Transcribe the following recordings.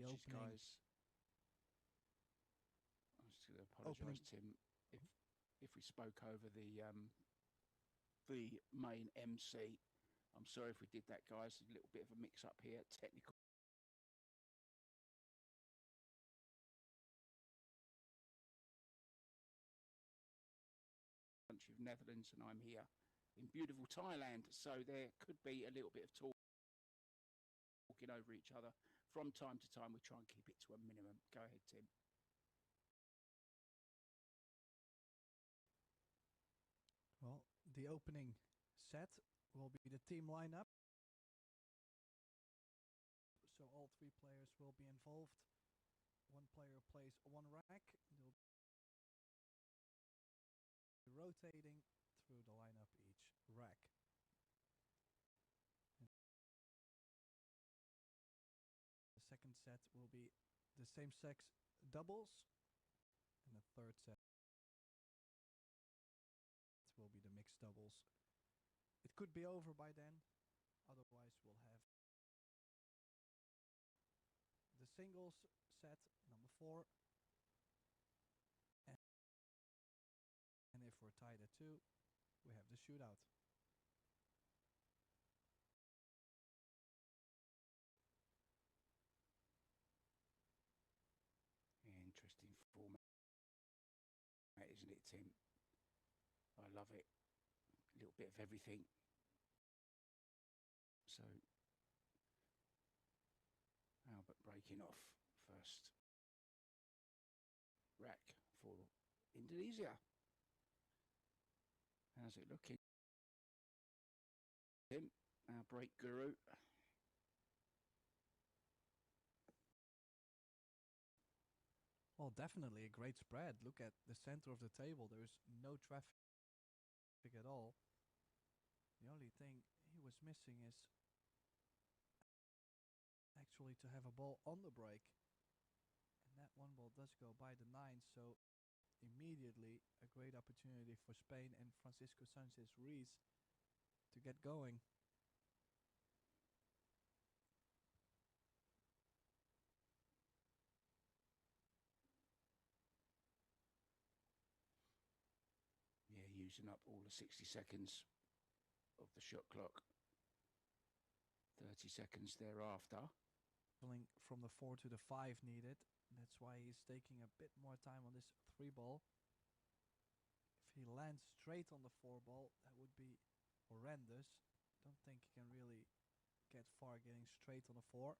apologies, guys. I was going to apologise, Tim, if we spoke over the main MC. I'm sorry if we did that, guys. A little bit of a mix-up here, technical. Country of Netherlands, and I'm here in beautiful Thailand, so there could be a little bit of talking over each other from time to time. We try and keep it to a minimum. Go ahead, Tim. Well, the opening set will be the team lineup. So all three players will be involved. One player plays one rack. They'll be rotating through the lineup each rack. And the second set will be the same sex doubles. And the third set will be the mixed doubles. It could be over by then. Otherwise, we'll have the singles set, number 4. And if we're tied at 2, we have the shootout. Interesting format, isn't it, Tim? I love it. A little bit of everything. So, Albert breaking off first rack for Indonesia. How's it looking? Tim, our break guru. Well, definitely a great spread. Look at the center of the table. There's no traffic at all. The only thing he was missing is actually to have a ball on the break. And that one ball does go by the 9, so immediately a great opportunity for Spain and Francisco Sanchez Ruiz to get going. Yeah, using up all the 60 seconds of the shot clock. 30 seconds thereafter. From the 4 to the 5 needed. That's why he's taking a bit more time on this 3 ball. If he lands straight on the 4 ball, that would be horrendous. Don't think he can really get far getting straight on the 4.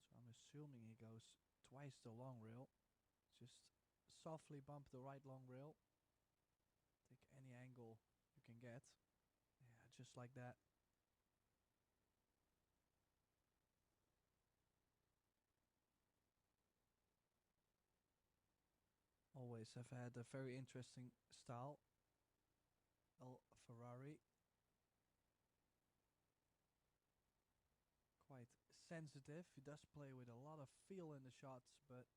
So I'm assuming he goes twice the long rail. Just softly bump the right long rail. Take any angle you can get. Yeah, just like that. Always have had a very interesting style. El Ferrari. Quite sensitive. He does play with a lot of feel in the shots, but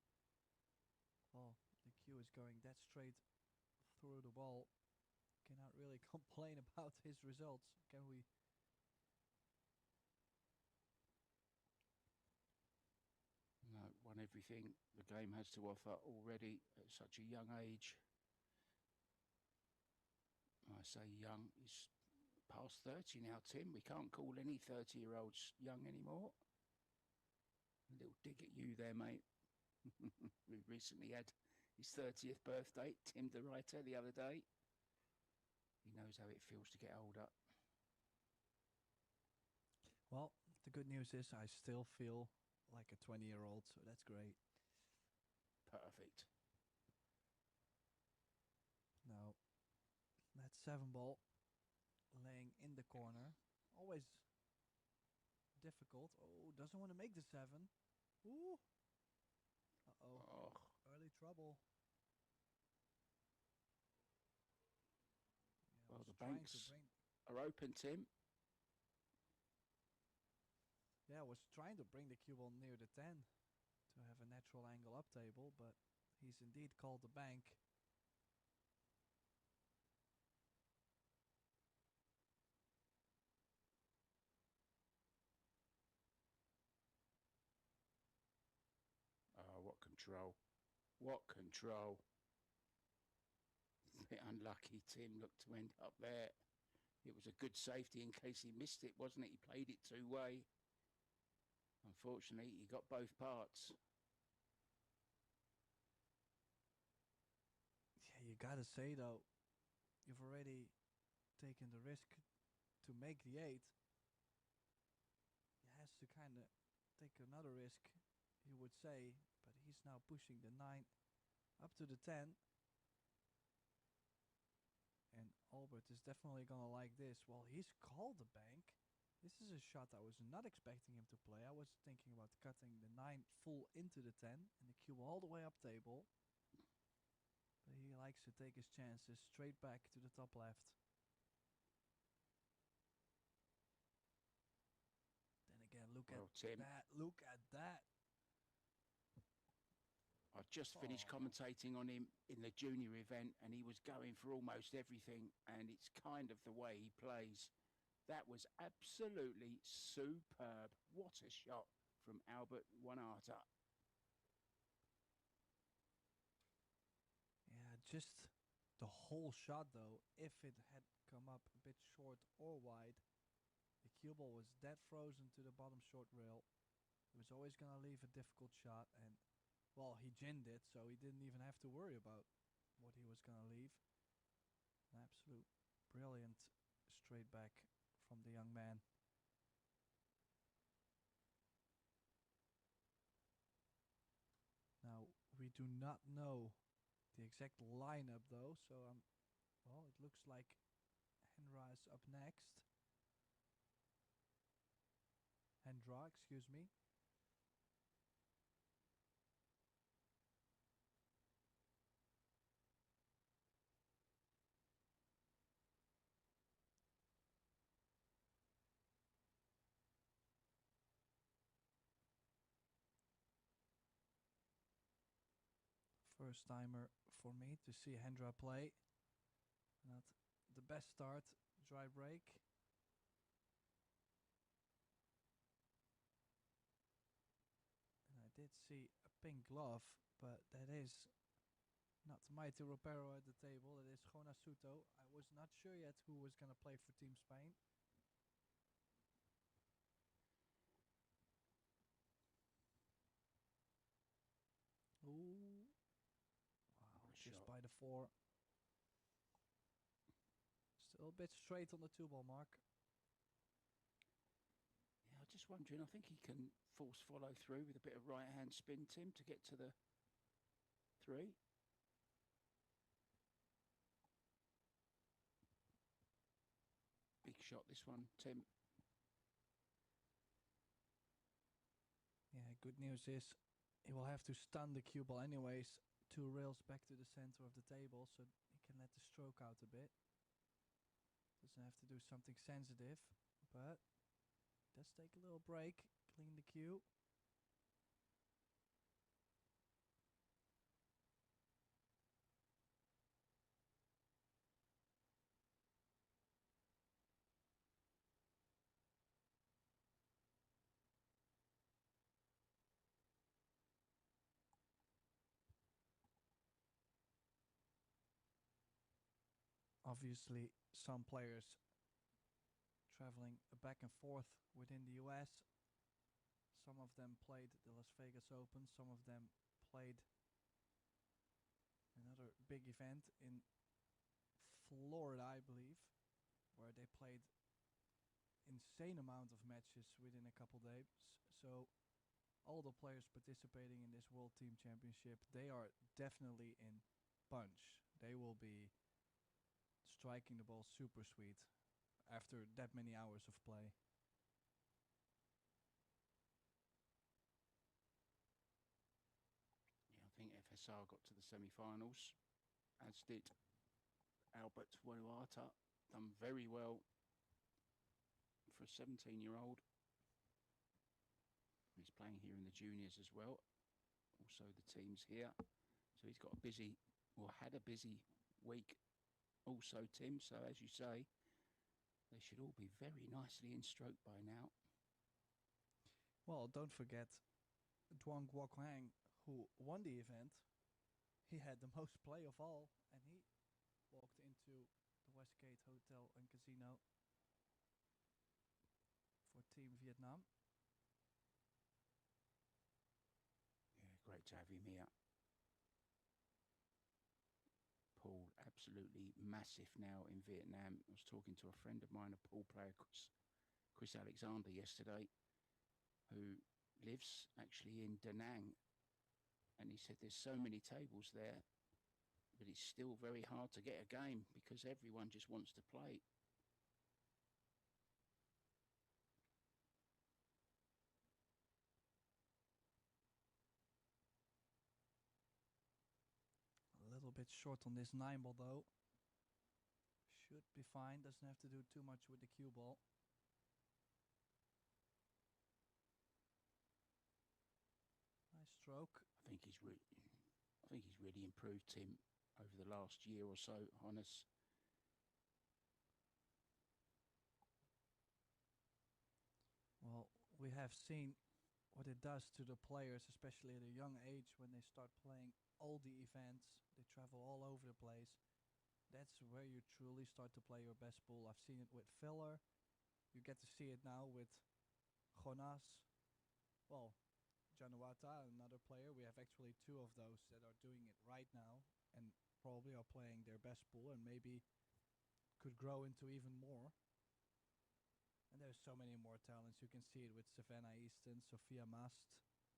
well, the cue is going that straight through the ball. Cannot really complain about his results, can we? No, won everything the game has to offer already at such a young age. I say young, he's past 30 now, Tim. We can't call any 30-year-olds young anymore. A little dig at you there, mate. We recently had his 30th birthday, Tim the writer, the other day. He knows how it feels to get older. Well, the good news is I still feel like a 20-year-old, so that's great. Perfect. Now, that 7 ball laying in the corner. Always difficult. Oh, doesn't want to make the 7. Ooh. Uh-oh. Oh. Early trouble. Yeah, Well, the banks are open, Tim. Yeah, I was trying to bring the cue ball near the 10 to have a natural angle up table, but he's indeed called the bank. control. What control. A bit unlucky, Tim looked to end up there. It was a good safety in case he missed it, wasn't it? He played it two-way. Unfortunately, he got both parts. Yeah, you gotta say though, you've already taken the risk to make the 8. He has to kind of take another risk, you would say, but he's now pushing the 9 up to the 10. And Albert is definitely gonna like this. Well, he's called the bank. This is a shot I was not expecting him to play. I was thinking about cutting the 9 full into the 10 and the cue all the way up table. But he likes to take his chances straight back to the top left. Then again, look at Tim, that. Look at that. I just finished commentating on him in the junior event, and he was going for almost everything, and it's kind of the way he plays. That was absolutely superb. What a shot from Albert Wanata. Yeah, just the whole shot though, if it had come up a bit short or wide, the cue ball was dead frozen to the bottom short rail. It was always going to leave a difficult shot, and well, he ginned it, so he didn't even have to worry about what he was going to leave. An absolute brilliant straight back from the young man. Now, we do not know the exact lineup though, so well, it looks like Hendra is up next. Hendra, excuse me. First timer for me to see Hendra play. Not the best start, dry break. And I did see a pink glove, but that is not Mighty Ropero at the table. That is Jonasuto. I was not sure yet who was going to play for Team Spain. Ooh. Wow, just by the 4. Still a bit straight on the 2-ball mark. Yeah, I'm just wondering, I think he can force follow through with a bit of right hand spin, Tim, to get to the 3. Big shot this one, Tim. Yeah, good news is he will have to stun the cue ball anyways 2 rails back to the center of the table, so he can let the stroke out a bit. Doesn't have to do something sensitive, but does take a little break, clean the cue. Obviously, some players traveling back and forth within the US. Some of them played the Las Vegas Open. Some of them played another big event in Florida, I believe, where they played insane amount of matches within a couple days. So all the players participating in this World Team Championship, they are definitely in punch. They will be striking the ball super sweet after that many hours of play. Yeah, I think FSR got to the semi-finals, as did Albert Wanata. Done very well for a 17-year-old. He's playing here in the juniors as well. Also the teams here. So he's got a busy, or had a busy week also, Tim. So as you say, they should all be very nicely in stroke by now. Well, don't forget Duan Guoquang, who won the event, he had the most play of all, and he walked into the Westgate Hotel and Casino for Team Vietnam. Yeah, great to have him here. Pool, absolutely massive now in Vietnam. I was talking to a friend of mine, a pool player, Chris Alexander, yesterday, who lives actually in Da Nang. And he said there's so many tables there, but it's still very hard to get a game because everyone just wants to play. A little bit short on this 9 ball though. Should be fine, doesn't have to do too much with the cue ball. Nice stroke. I think he's really improved, Tim, over the last year or so, Hannes. Well, we have seen what it does to the players, especially at a young age when they start playing all the events. They travel all over the place. That's where you truly start to play your best pool. I've seen it with Filler. You get to see it now with Jonas. Well, Januata, another player. We have actually 2 of those that are doing it right now and probably are playing their best pool and maybe could grow into even more. And there's so many more talents. You can see it with Savannah Easton, Sophia Mast.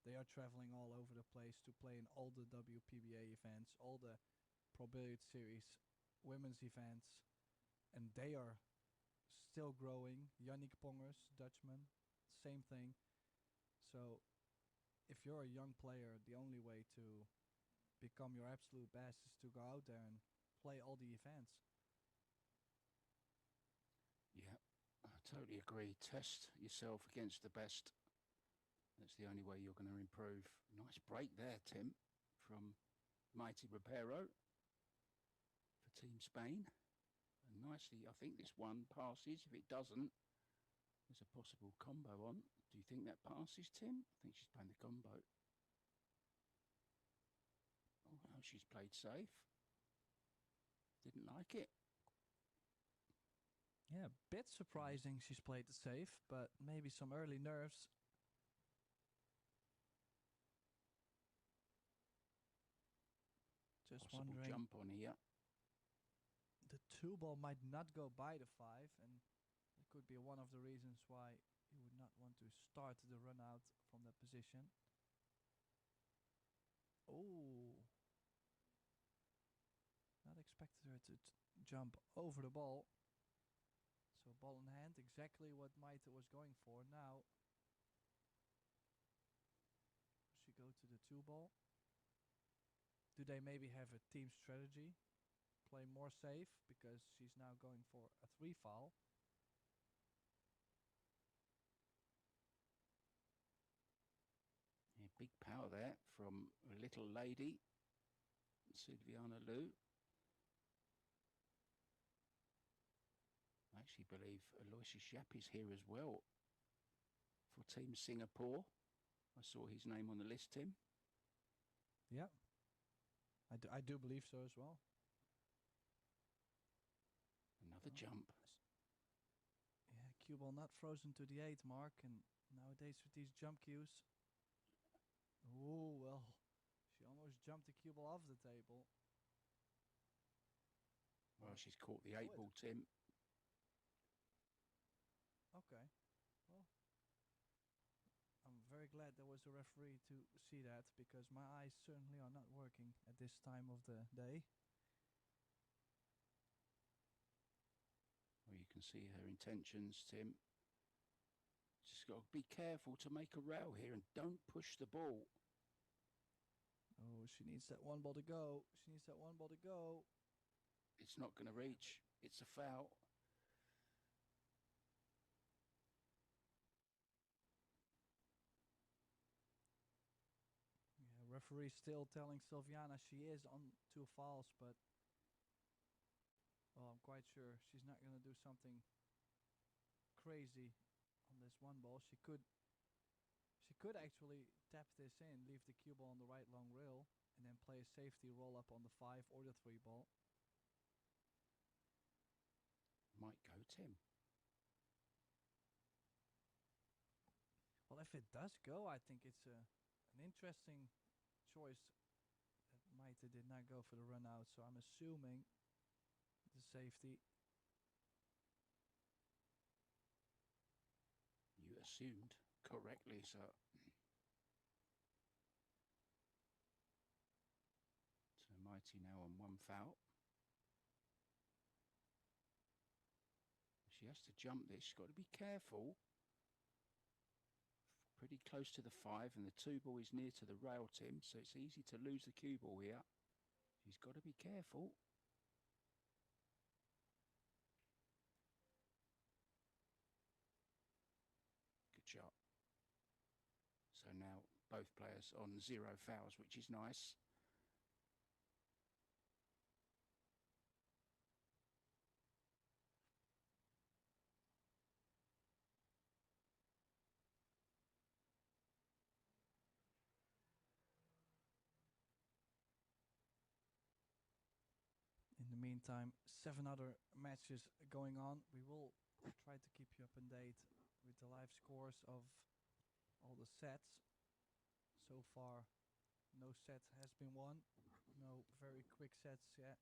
They are traveling all over the place to play in all the WPBA events, all the Pro Billiard Series, women's events. And they are still growing. Yannick Pongers, Dutchman, same thing. So if you're a young player, the only way to become your absolute best is to go out there and play all the events. Yeah, I totally agree. Test yourself against the best. That's the only way you're going to improve. Nice break there, Tim, from Mighty Ribeiro for Team Spain. And nicely, I think this one passes. If it doesn't, there's a possible combo on. Do you think that passes, Tim? I think she's playing the combo. Oh, no, she's played safe. Didn't like it. Yeah, a bit surprising she's played it safe, but maybe some early nerves. Just Possible wondering. jump on here. The 2 ball might not go by the 5, and it could be one of the reasons why you would not want to start the run out from that position. Oh, not expected her to jump over the ball. So ball in hand, exactly what Maite was going for. Now she go to the 2 ball. Do they maybe have a team strategy? Play more safe because she's now going for a 3 foul. Yeah, big power there from a little lady, Silviana Liu. I actually believe Aloysius Yap is here as well for Team Singapore. I saw his name on the list, Tim. Yeah, I do believe so as well. Another jump. Yeah, cue ball not frozen to the 8 mark, and nowadays with these jump cues. Oh, well, she almost jumped the cue ball off the table. Well, she's caught the 8 ball, Tim. Okay, well, I'm very glad there was a referee to see that, because my eyes certainly are not working at this time of the day. Well, you can see her intentions, Tim. Just got to be careful to make a row here and don't push the ball. Oh, she needs that 1 ball to go. She needs that 1 ball to go. It's not going to reach. It's a foul. Yeah, referee still telling Silviana she is on 2 fouls, but well, I'm quite sure she's not going to do something crazy on this 1 ball. She She could actually tap this in, leave the cue ball on the right long rail, and then play a safety roll up on the 5 or the 3 ball. Might go Tim. Well, if it does go, I think it's an interesting choice that Maite did not go for the run out, so I'm assuming the safety. You assumed correctly, sir. So Mighty now on 1 foul. She has to jump this. She's got to be careful. Pretty close to the 5, and the 2 ball is near to the rail, Tim, so it's easy to lose the cue ball here. She's got to be careful. Good shot. So now both players on 0 fouls, which is nice. In the meantime, 7 other matches going on. We will try to keep you up to date with the live scores of all the sets. So far, no set has been won. No very quick sets yet.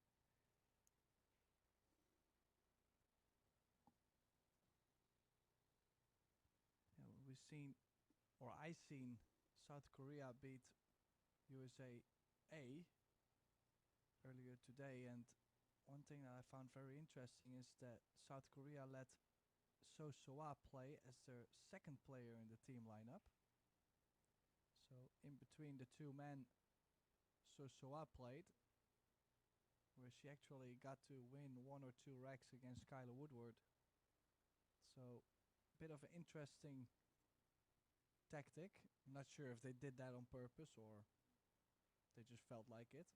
Yeah, we've seen, or I seen, South Korea beat USA A earlier today, and one thing that I found very interesting is that South Korea let So Soa play as their second player in the team lineup. So in between the 2 men, So Soa played, where she actually got to win 1 or 2 racks against Kyla Woodward. So a bit of an interesting tactic. I'm not sure if they did that on purpose or they just felt like it.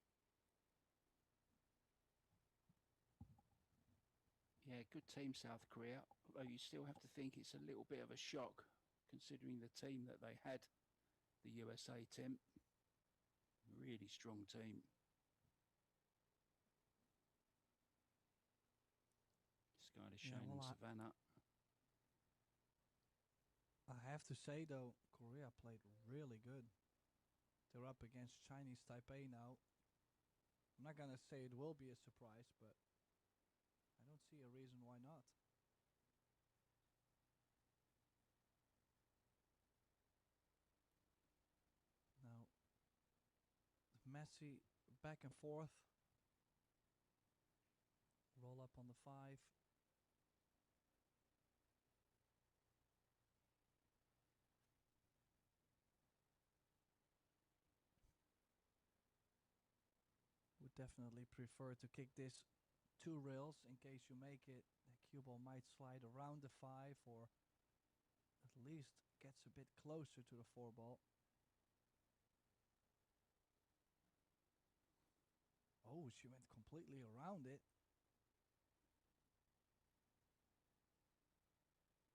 Yeah, good team, South Korea. Although you still have to think it's a little bit of a shock considering the team that they had, the USA team. Really strong team. Skylar Shane and Savannah. I have to say though, Korea played really good. They're up against Chinese Taipei now. I'm not gonna say it will be a surprise, but I don't see a reason why not. Now, messy back and forth. Roll up on the 5. Would definitely prefer to kick this 2 rails in case you make it. The cue ball might slide around the 5 or at least gets a bit closer to the 4 ball. Oh, she went completely around it.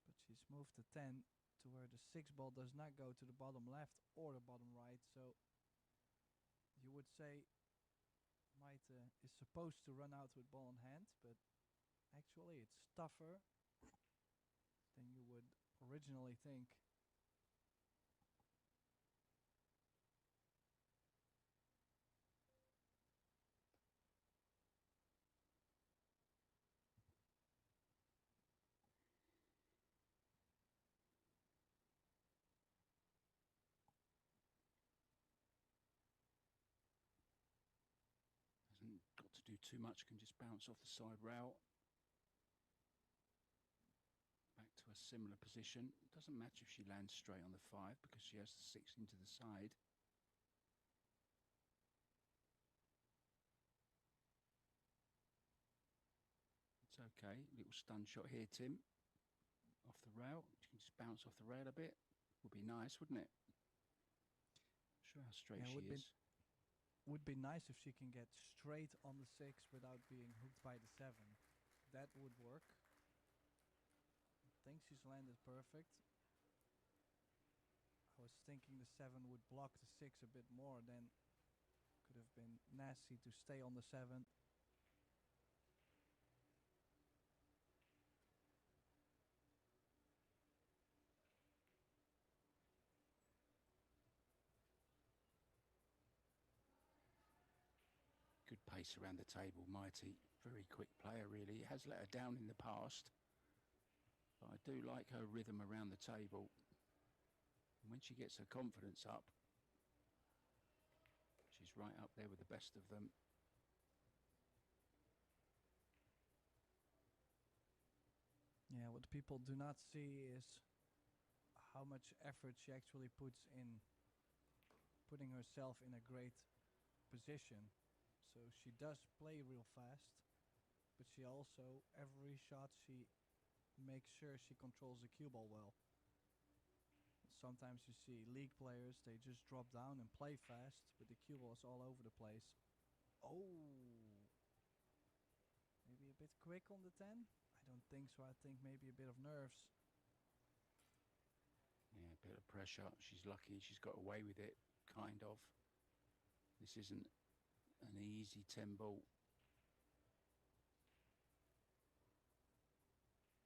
But she's moved the 10 to where the 6 ball does not go to the bottom left or the bottom right. So you would say Maite is supposed to run out with ball in hand, but actually it's tougher than you would originally think. Hasn't got to do too much, can just bounce off the side rail. Back to a similar position. Doesn't matter if she lands straight on the 5 because she has the 6 into the side. It's okay. Little stun shot here, Tim. Off the rail. She can just bounce off the rail a bit. Would be nice, wouldn't it? Not sure how straight she is. Would be nice if she can get straight on the 6 without being hooked by the 7. That would work. I think she's landed perfect. I was thinking the 7 would block the 6 a bit more, then could have been nasty to stay on the 7. Good pace around the table, Mighty. Very quick player, really. Has let her down in the past. But I do like her rhythm around the table. And when she gets her confidence up, she's right up there with the best of them. Yeah, what people do not see is how much effort she actually puts in putting herself in a great position. So she does play real fast, but she also, every shot she makes sure she controls the cue ball well. Sometimes you see league players, they just drop down and play fast, but the cue ball is all over the place. Oh, maybe a bit quick on the 10? I don't think so. I think maybe a bit of nerves. Yeah, a bit of pressure. She's lucky she's got away with it, kind of. This isn't an easy 10 ball.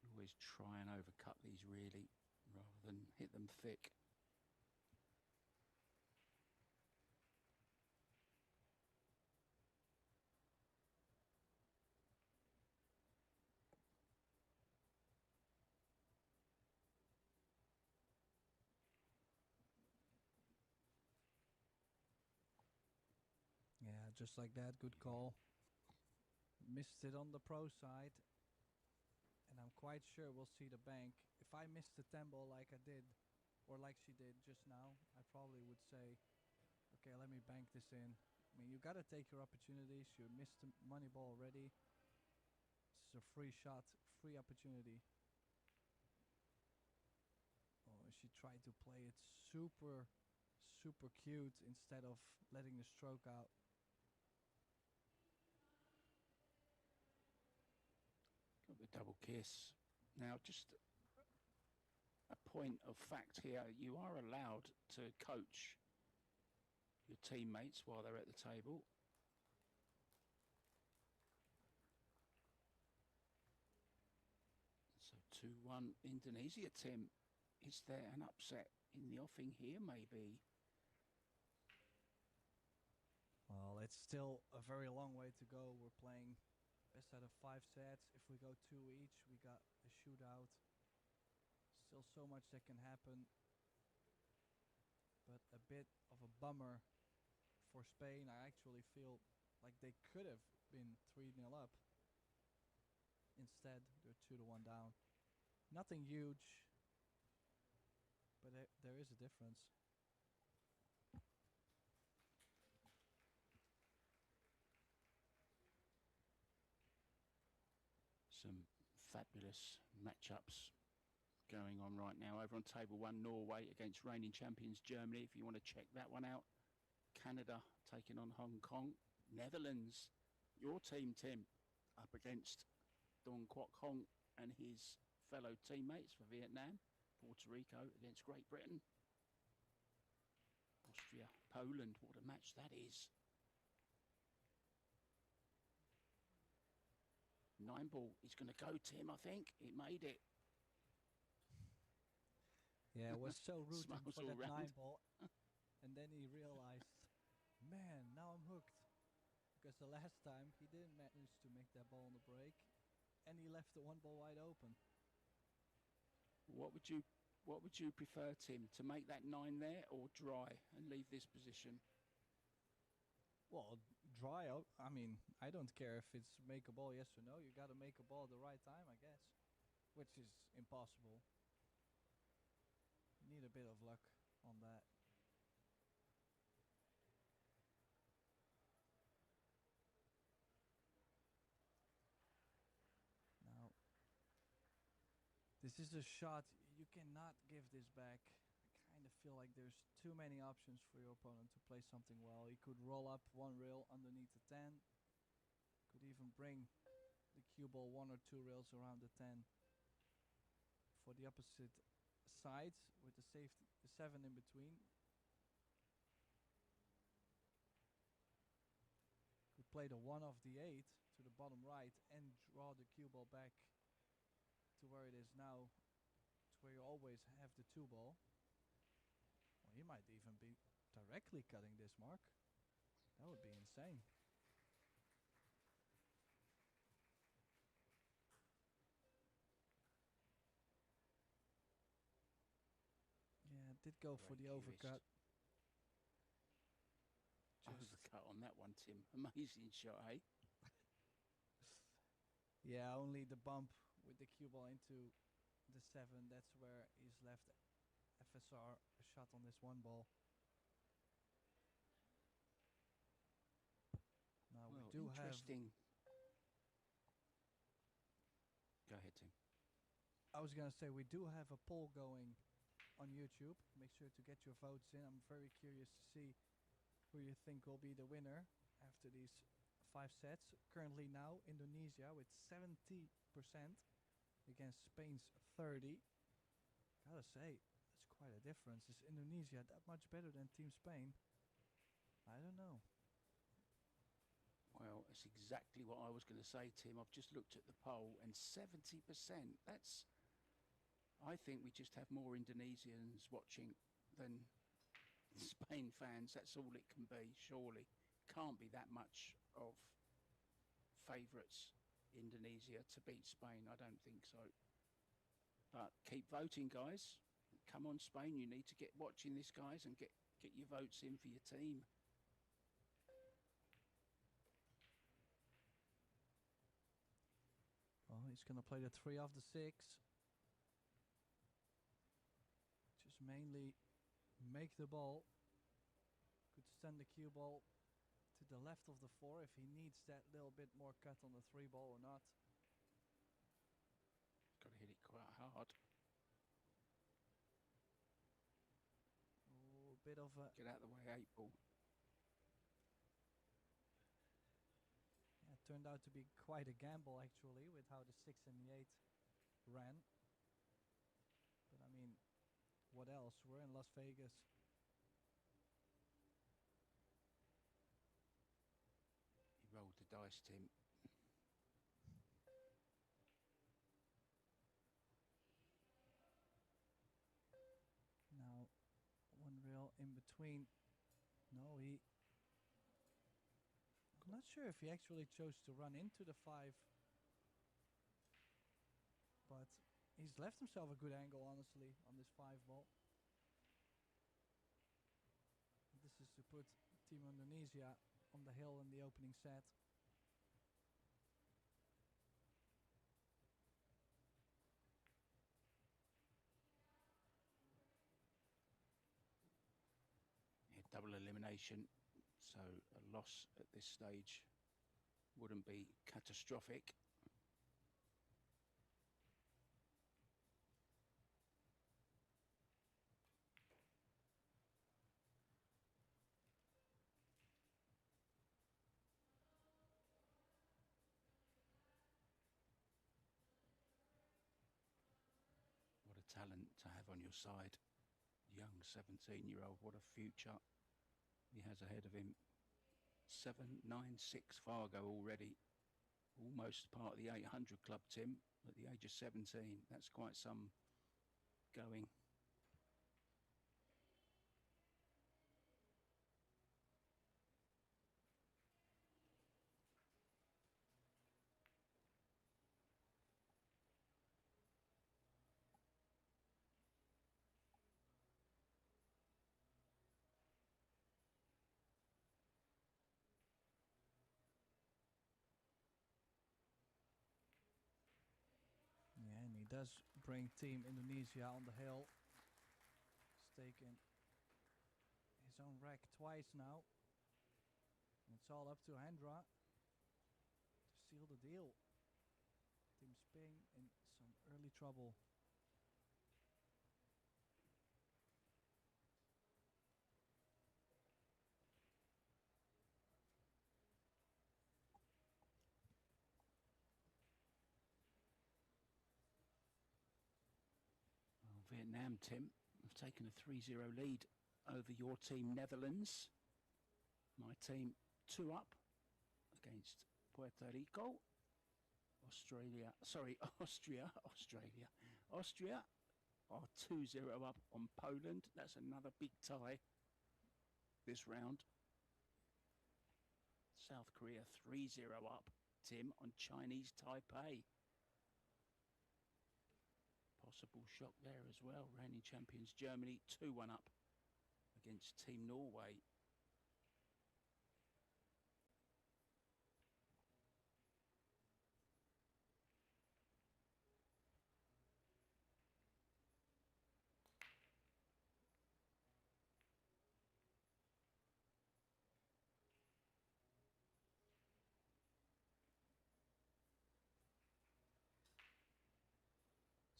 Always try and overcut these really, rather than hit them thick. Yeah, just like that, good call. Missed it on the pro side, and I'm quite sure we'll see the bank. If I missed the 10 ball like I did, or like she did just now, I probably would say, okay, let me bank this in. I mean, you gotta take your opportunities. You missed the money ball already. This is a free shot, free opportunity. Oh, she tried to play it super, super cute instead of letting the stroke out. Got the double kiss. Now, just a point of fact here, you are allowed to coach your teammates while they're at the table. So 2-1 Indonesia, Tim. Is there an upset in the offing here, maybe? Well, it's still a very long way to go. We're playing best out of 5 sets. If we go 2 each, we got a shootout. Still so much that can happen. But a bit of a bummer for Spain. I actually feel like they could have been 3-0 up. Instead, they're 2-1 down. Nothing huge, but there is a difference. Some fabulous matchups going on right now. Over on table 1, Norway against reigning champions Germany, if you want to check that one out. Canada taking on Hong Kong. Netherlands, your team, Tim, up against Dong Kwok Hong and his fellow teammates for Vietnam. Puerto Rico against Great Britain. Austria, Poland, what a match that is. 9 ball is going to go, Tim, I think. It made it. Yeah, it was so rooting Smiles for all that round. 9 ball. And then he realized, man, now I'm hooked. Because the last time he didn't manage to make that ball on the break. And he left the 1 ball wide open. What would you prefer, Tim, to make that 9 there or dry and leave this position? Well, dry out. I mean, I don't care if it's make a ball, yes or no. You got to make a ball at the right time, I guess. Which is impossible. You need a bit of luck on that. Now, this is a shot. You cannot give this back. I kind of feel like there's too many options for your opponent to play something well. He could roll up 1 rail underneath the 10. Could even bring the cue ball 1 or 2 rails around the 10 for the opposite sides with the 7 in between. Could play the 1 off the 8 to the bottom right and draw the cue ball back to where it is now, to where you always have the 2 ball. Well, he might even be directly cutting this mark. That would be insane. Yeah, did go for the overcut. Overcut on that one, Tim. Amazing shot, eh? Yeah, only the bump with the cue ball into the 7. That's where he's left FSR a shot on this 1 ball. Now well, we do interesting. Go ahead, Tim. I was gonna say we do have a poll going on YouTube. Make sure to get your votes in. I'm very curious to see who you think will be the winner after these 5 sets. Currently now Indonesia with 70% against Spain's 30. Gotta say, that's quite a difference. Is Indonesia that much better than Team Spain? I don't know. Well, it's exactly what I was going to say, Tim. I've just looked at the poll, and 70%. That's... I think we just have more Indonesians watching than Spain fans. That's all it can be, surely. Can't be that much of favourites Indonesia to beat Spain. I don't think so. But keep voting, guys. Come on, Spain. You need to get watching this, guys, and get your votes in for your team. Well, he's going to play the 3 off the 6. Just mainly make the ball. Could send the cue ball to the left of the 4 if he needs that little bit more cut on the 3 ball or not. Got to hit it quite hard. Oh, a bit of a... Get out of the way, 8 ball. Yeah, it turned out to be quite a gamble actually with how the 6 and the 8 ran. But I mean, what else? We're in Las Vegas. He rolled the dice, Tim. Now, 1 reel in between. No, I'm not sure if he actually chose to run into the 5. But he's left himself a good angle, honestly, on this 5 ball. This is to put Team Indonesia on the hill in the opening set. Yeah, double elimination. So a loss at this stage wouldn't be catastrophic. What a talent to have on your side. Young 17-year-old, what a future he has ahead of him. 796 Fargo already. Almost part of the 800 club, Tim, at the age of 17. That's quite some going. Yeah, and he does bring Team Indonesia on the hill. He's taken his own rack twice now. And it's all up to Hendra to seal the deal. Team Spain in some early trouble. Vietnam, Tim, have taken a 3-0 lead over your team, Netherlands. My team 2 up against Puerto Rico. Austria are 2-0 up on Poland. That's another big tie this round. South Korea 3-0 up, Tim, on Chinese Taipei. Possible shock there as well. Reigning champions Germany 2-1 up against Team Norway.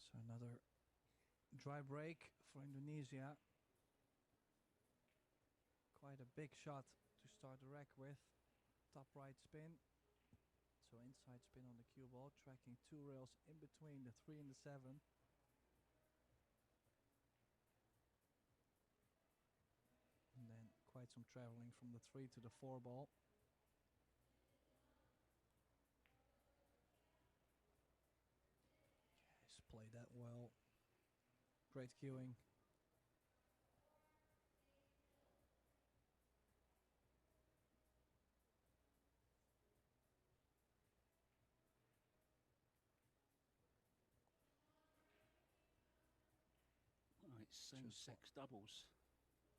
So another dry break for Indonesia. Quite a big shot to start the rack with. Top right spin. So inside spin on the cue ball, tracking 2 rails in between the 3 and the 7. And then quite some traveling from the 3 to the 4 ball. Yes, played that well. Great cueing. Right, same sex doubles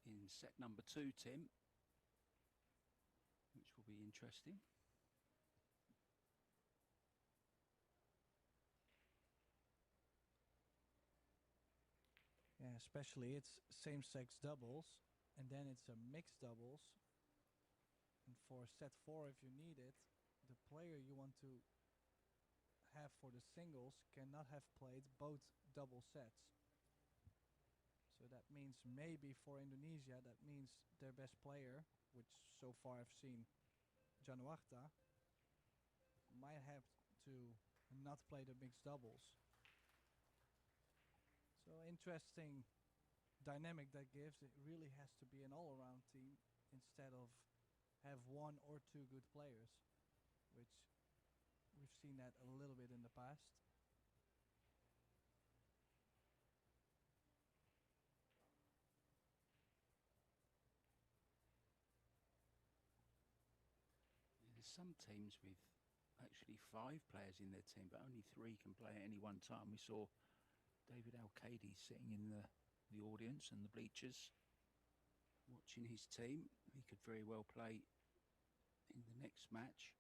in set number 2, Tim, which will be interesting. Yeah, especially it's same-sex doubles, and then it's a mixed doubles. And for set 4, if you need it, the player you want to have for the singles cannot have played both double sets. So that means maybe for Indonesia, that means their best player, which so far I've seen Januarta, might have to not play the mixed doubles. So interesting dynamic that gives. It really has to be an all-around team instead of have 1 or 2 good players, which we've seen that a little bit in the past. There's some teams with actually 5 players in their team, but only 3 can play at any one time. We saw David Al-Qaidi sitting in the audience and the bleachers watching his team. He could very well play in the next match.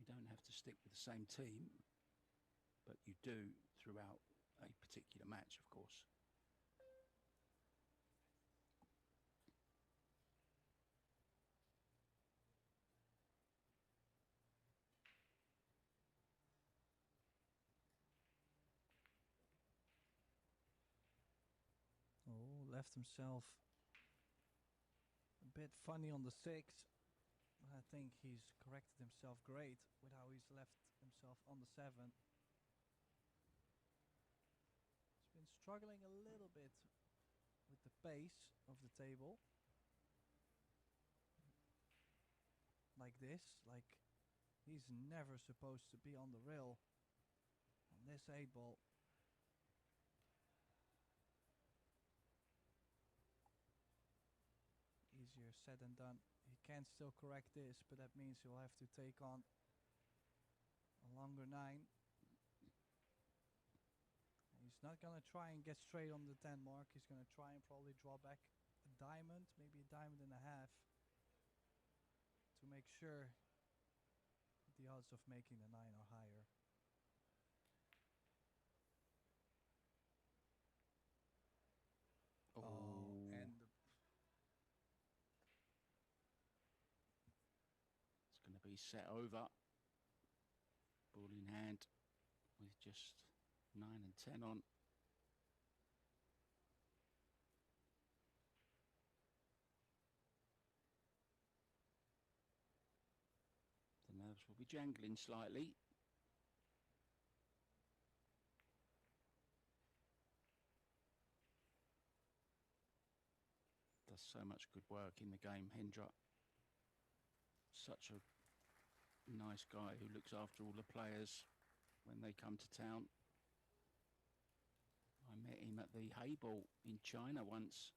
You don't have to stick with the same team, but you do throughout a particular match, of course. Oh, left himself a bit funny on the 6. I think he's corrected himself great with how he's left himself on the 7. He's been struggling a little bit with the pace of the table. Like this, like he's never supposed to be on the rail on this 8 ball. Easier said than done. He can still correct this, but that means he'll have to take on a longer 9. He's not going to try and get straight on the 10 mark. He's going to try and probably draw back a diamond, maybe a diamond and a half, to make sure the odds of making the 9 are higher. Oh, and it's going to be set over. Ball in hand with just 9 and 10 on. The nerves will be jangling slightly. Does so much good work in the game, Hendra. Such a nice guy who looks after all the players when they come to town. I met him at the hay ball in China once.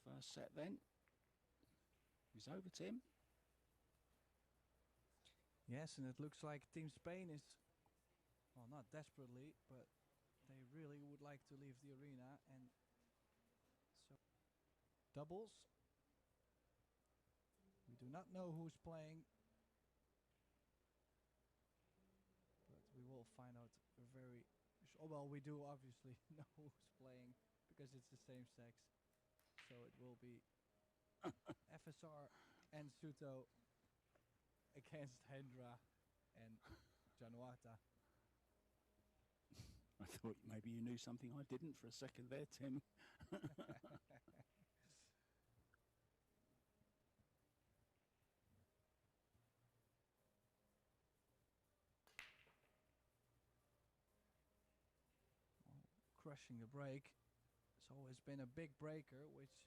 First set then. He's over, Tim. Yes, and it looks like Team Spain is, well, not desperately, but they really would like to leave the arena. And so, doubles. We do not know who's playing, but we will find out very. Well, we do obviously know who's playing because it's the same sex. So it will be FSR and Suto against Hendra and Januata. I thought maybe you knew something I didn't for a second there, Tim. Crushing the break. It's always been a big breaker, which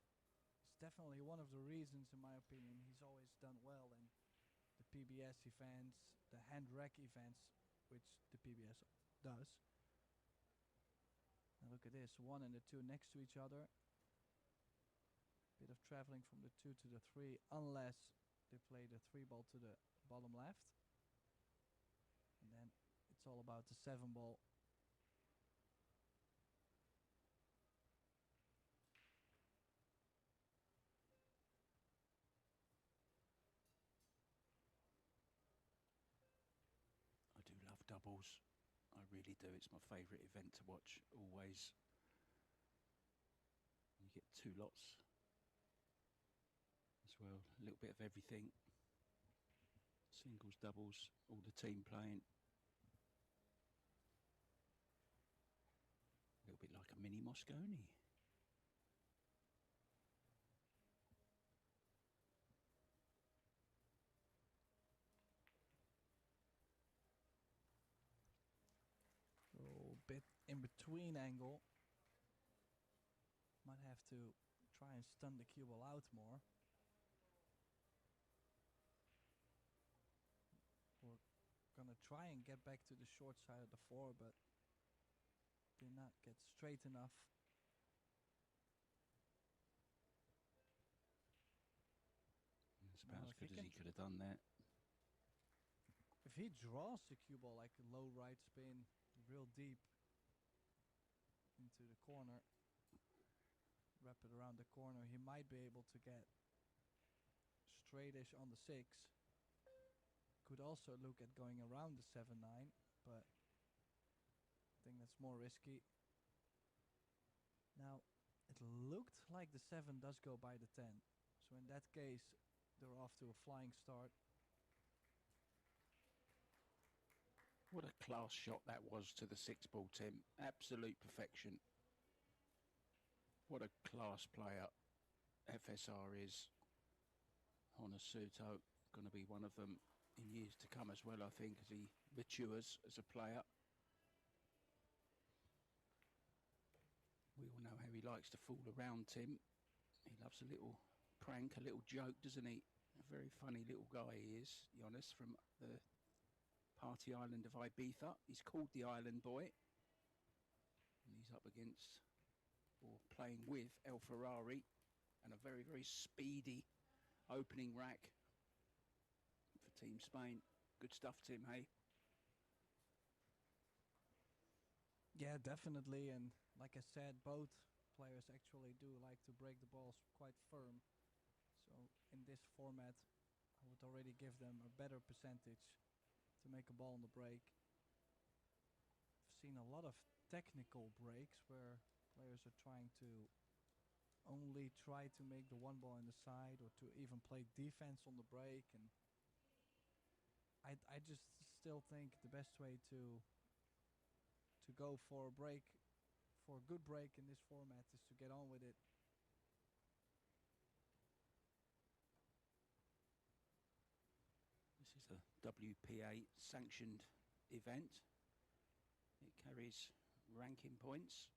is definitely one of the reasons, in my opinion, he's always done well in the PBS events, the hand rack events, which the PBS does. Now look at this, 1 and the 2 next to each other. Bit of traveling from the 2 to the 3, unless they play the 3 ball to the bottom left. And then it's all about the 7 ball. I do love doubles. I really do. It's my favourite event to watch, always. You get 2 lots as well. A little bit of everything. Singles, doubles, all the team playing. A little bit like a mini Moscone. Bit in between angle. Might have to try and stun the cue ball out more. We're gonna try and get back to the short side of the 4, but did not get straight enough. It's about as good as he could have done that. If he draws the cue ball like a low right spin, real deep into the corner, wrap it around the corner, he might be able to get straightish on the 6. Could also look at going around the 7-9, but I think that's more risky. Now, it looked like the 7 does go by the 10. So in that case, they're off to a flying start. What a class shot that was to the 6 ball, Tim. Absolute perfection. What a class player FSR is. Honasuto, going to be one of them in years to come as well, I think, as he matures as a player. We all know how he likes to fool around, Tim. He loves a little prank, a little joke, doesn't he? A very funny little guy he is, Jonas, from the party island of Ibiza. He's called the Island Boy. And he's up against, or playing with, El Ferrari, and a very, very speedy opening rack for Team Spain. Good stuff, Tim, hey? Yeah, definitely. And like I said, both players actually do like to break the balls quite firm. So in this format, I would already give them a better percentage to make a ball on the break. I've seen a lot of technical breaks where players are trying to only try to make the 1 ball in the side, or to even play defense on the break. And I just still think the best way to go for a break, for a good break in this format, is to get on with it. This is a WPA sanctioned event. It carries ranking points.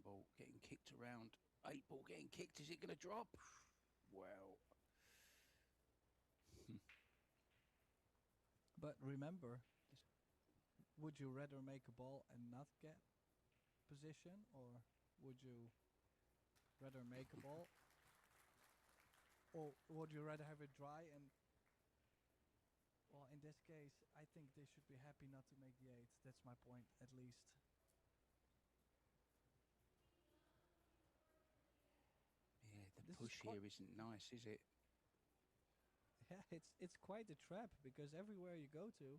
ball getting kicked around. 8 ball getting kicked. Is it going to drop? Well. But remember, would you rather make a ball and not get position, or would you rather make a ball, or would you rather have it dry? And well, in this case, I think they should be happy not to make the 8. That's my point, at least. Yeah, the push here isn't nice, is it? Yeah, it's quite a trap, because everywhere you go to,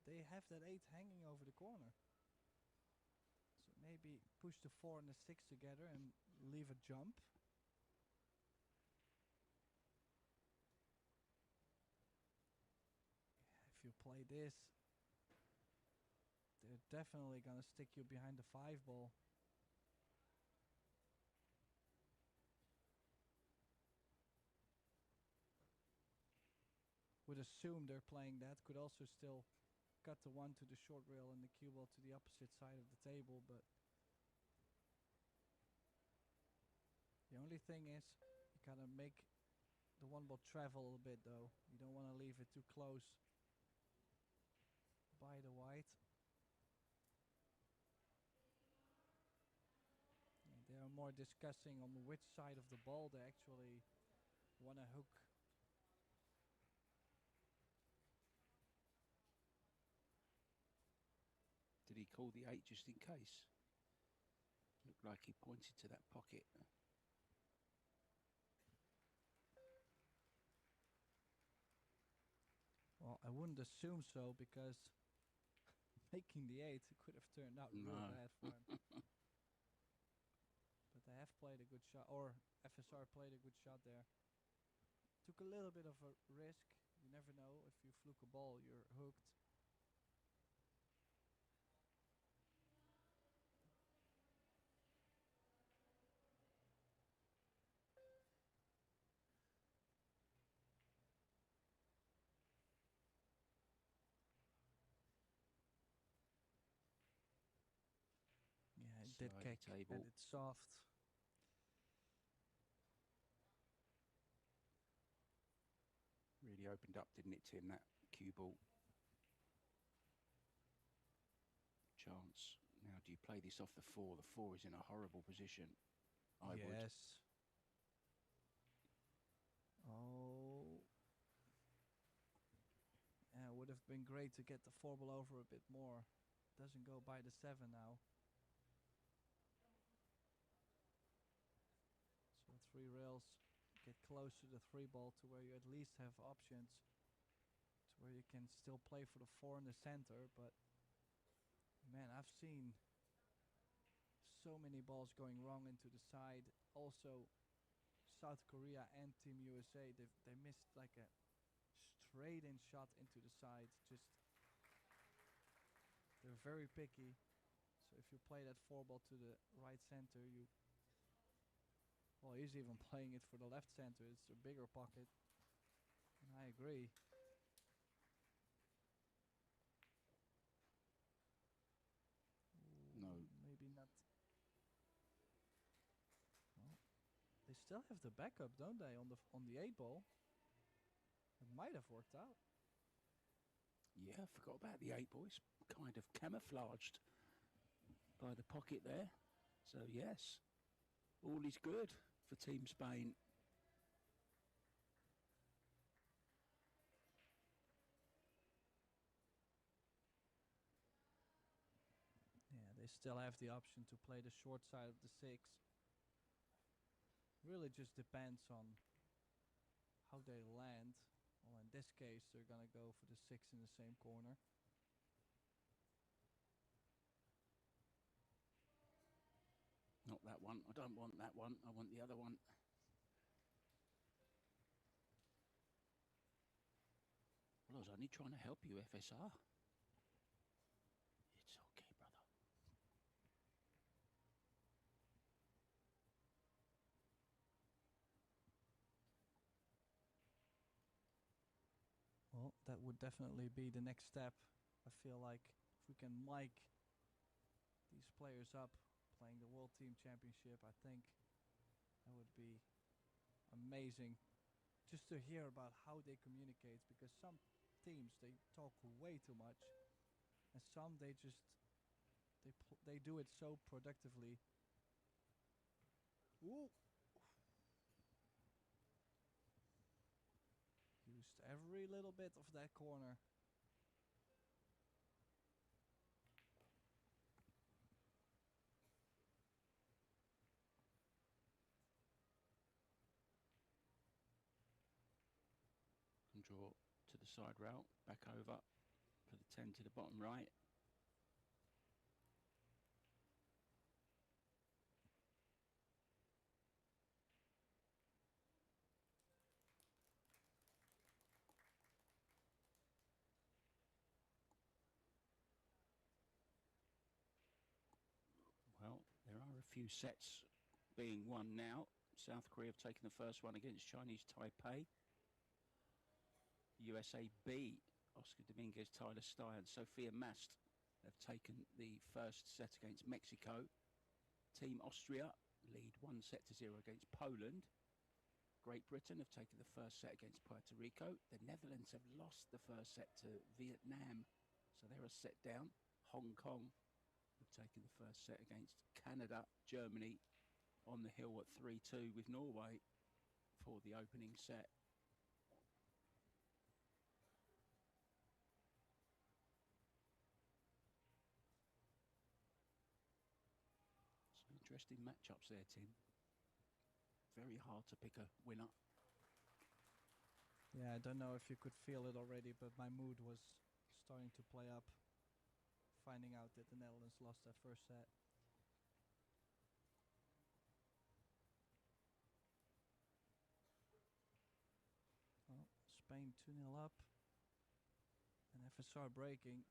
they have that 8 hanging over the corner. So maybe push the 4 and the 6 together and leave a jump. If you play this, they're definitely gonna stick you behind the 5 ball. Would assume they're playing that. Could also still cut the 1 to the short rail and the cue ball to the opposite side of the table, but the only thing is you gotta make the 1 ball travel a little bit though. You don't want to leave it too close by the white. And they are more discussing on which side of the ball they actually want to hook. Did he call the 8 just in case? Looked like he pointed to that pocket. Well, I wouldn't assume so, because making the 8 could have turned out real bad for him. But they have played a good shot, or FSR played a good shot there. Took a little bit of a risk. You never know, if you fluke a ball, you're hooked. Yeah, it did kick, and it's soft. Really opened up, didn't it, Tim, that cue ball? Chance. Now, do you play this off the 4? The 4 is in a horrible position. I would. Oh. Yeah, it would have been great to get the 4 ball over a bit more. Doesn't go by the 7 now. So 3 rails, get close to the 3 ball to where you at least have options, to where you can still play for the 4 in the center. But man, I've seen so many balls going wrong into the side. Also, South Korea and Team USA, they missed like a straight in shot into the side. Just, they're very picky. So if you play that 4 ball to the right center, well, he's even playing it for the left center. It's a bigger pocket. And I agree. No. Maybe not. Well, they still have the backup, don't they, on the 8 ball? It might have worked out. Yeah, I forgot about the 8 ball. It's kind of camouflaged by the pocket there. So yes, all is good for Team Spain. Yeah, they still have the option to play the short side of the 6. Really just depends on how they land. Well, in this case, they're gonna go for the 6 in the same corner. Not that one. I don't want that one. I want the other one. Well, I was only trying to help you, FSR. It's okay, brother. Well, that would definitely be the next step. I feel like if we can mic these players up, playing the World Team Championship. I think that would be amazing just to hear about how they communicate, because some teams they talk way too much, and some they just they do it so productively. Ooh. Used every little bit of that corner. And draw to the side rail, back over for the 10 to the bottom right. Well, there are a few sets being won now. South Korea have taken the first one against Chinese Taipei. USA B, Oscar Dominguez, Tyler Stye and Sophia Mast have taken the first set against Mexico. Team Austria lead 1-0 against Poland. Great Britain have taken the first set against Puerto Rico. The Netherlands have lost the first set to Vietnam, so they're a set down. Hong Kong have taken the first set against Canada. Germany on the hill at 3-2 with Norway for the opening set. Some interesting matchups there, Tim. Very hard to pick a winner. Yeah, I don't know if you could feel it already, but my mood was starting to play up, finding out that the Netherlands lost that first set. Well, Spain 2-0 up. And FSR breaking.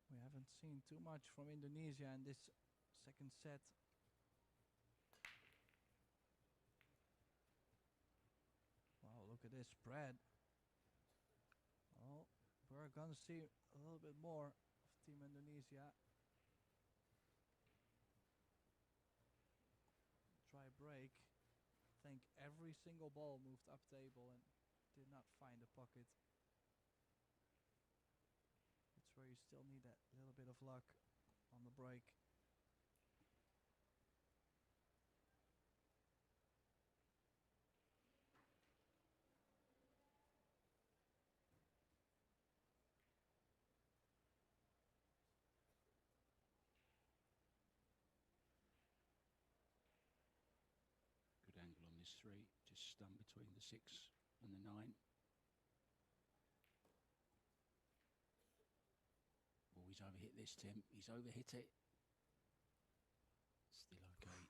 We haven't seen too much from Indonesia in this second set. Wow, look at this spread. Well, we're gonna see a little bit more of Team Indonesia. Try break. I think every single ball moved up table and did not find a pocket. That's where you still need that little bit of luck on the break. Good angle on this 3, just stunned between the 6 and the 9. Oh, he's overhit this, Tim. He's overhit it. Still okay.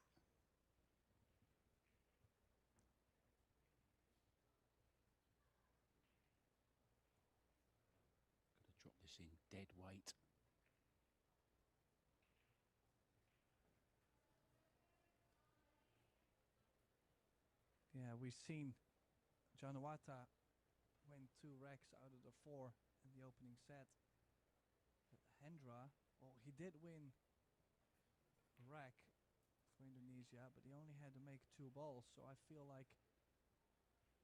Got to drop this in dead weight. Yeah, we've seen Janawata win 2 racks out of the 4 in the opening set. But Hendra, well, he did win a rack for Indonesia, but he only had to make 2 balls, so I feel like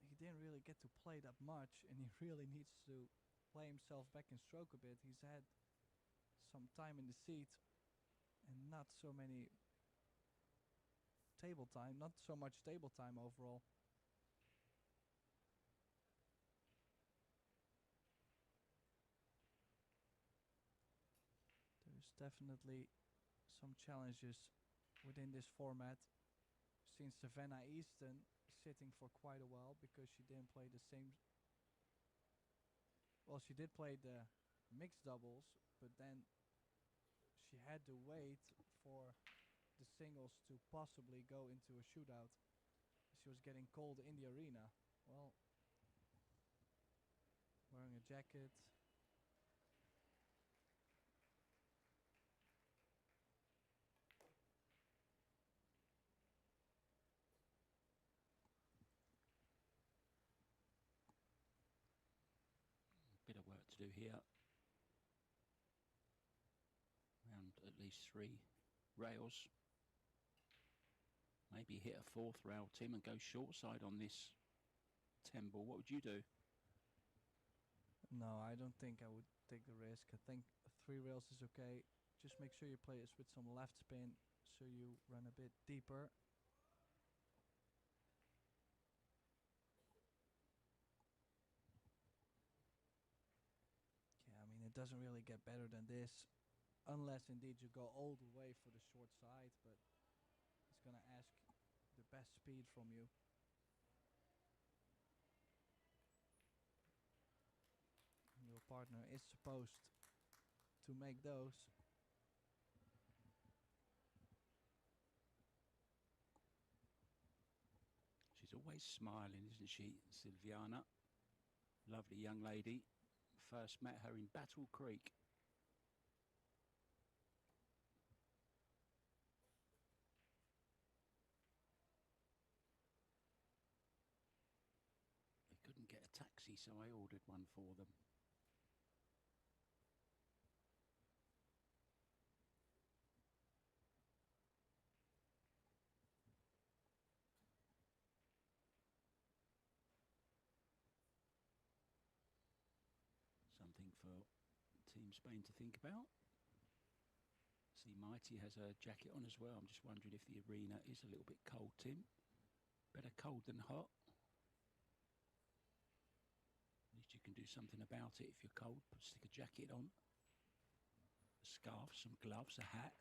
he didn't really get to play that much, and he really needs to play himself back in stroke a bit. He's had some time in the seat and not so many table time, not so much table time overall. There's definitely some challenges within this format. We've seen Savannah Easton sitting for quite a while because she didn't play the same. Well, she did play the mixed doubles, but then she had to wait for the singles to possibly go into a shootout. She was getting cold in the arena. Well, wearing a jacket. do here. Around at least 3 rails. Maybe hit a 4th rail, Tim, and go short side on this 10 ball. What would you do? No, I don't think I would take the risk. I think 3 rails is okay. Just make sure you play this with some left spin, so you run a bit deeper. Yeah, I mean, it doesn't really get better than this, unless indeed you go all the way for the short side, but it's gonna ask the best speed from you. Your partner is supposed to make those. She's always smiling, isn't she, Silviana? Lovely young lady. First met her in Battle Creek. They couldn't get a taxi, so I ordered one for them. Something for Team Spain to think about. See, Mighty has a jacket on as well. I'm just wondering if the arena is a little bit cold, Tim. Better cold than hot. At least you can do something about it if you're cold. Stick a jacket on. A scarf, some gloves, a hat.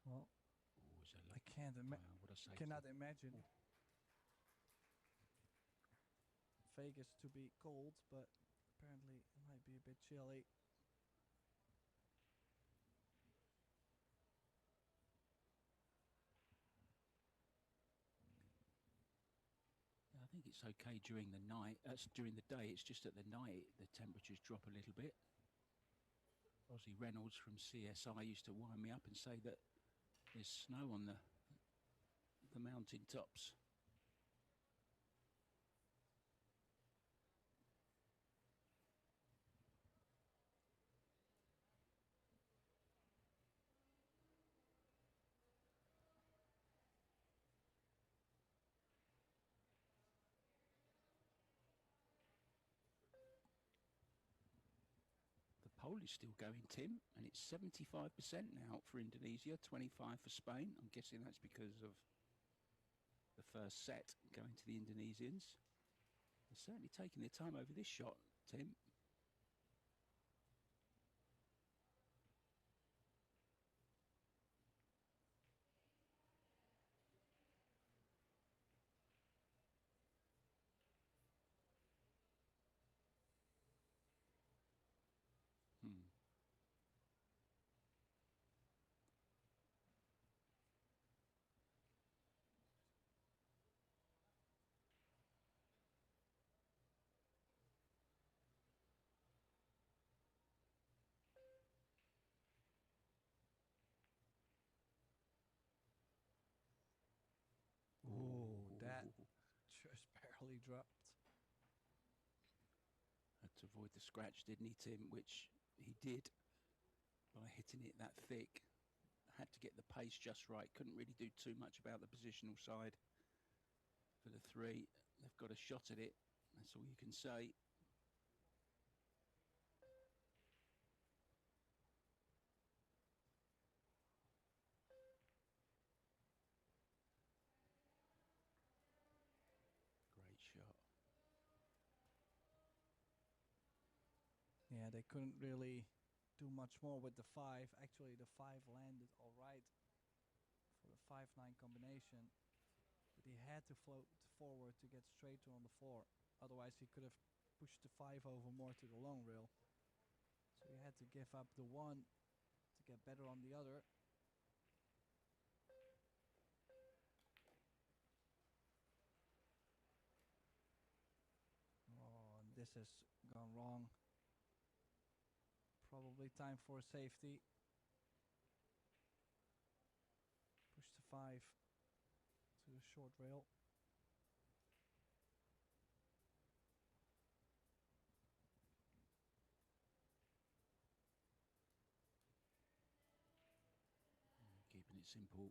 Well, Oh, I cannot imagine Vegas to be cold, but apparently it might be a bit chilly. I think it's okay during the night. During the day. It's just at the night the temperatures drop a little bit. Ozzy Reynolds from CSI used to wind me up and say that there's snow on the mountain tops. The poll is still going, Tim, and it's 75% now for Indonesia, 25 for Spain. I'm guessing that's because of the first set going to the Indonesians. They're certainly taking their time over this shot, Tim. Oh, that just barely dropped. Had to avoid the scratch, didn't he, Tim? Which he did by hitting it that thick. Had to get the pace just right. Couldn't really do too much about the positional side for the 3. They've got a shot at it. That's all you can say. Great shot. Yeah, they couldn't really do much more with the 5. Actually, the 5 landed all right for the 5-9 combination, but he had to float forward to get straighter on the 4. Otherwise, he could have pushed the 5 over more to the long rail. So he had to give up the 1 to get better on the other. Oh, and this has gone wrong. Probably time for a safety. Push to 5. short rail. Keeping it simple.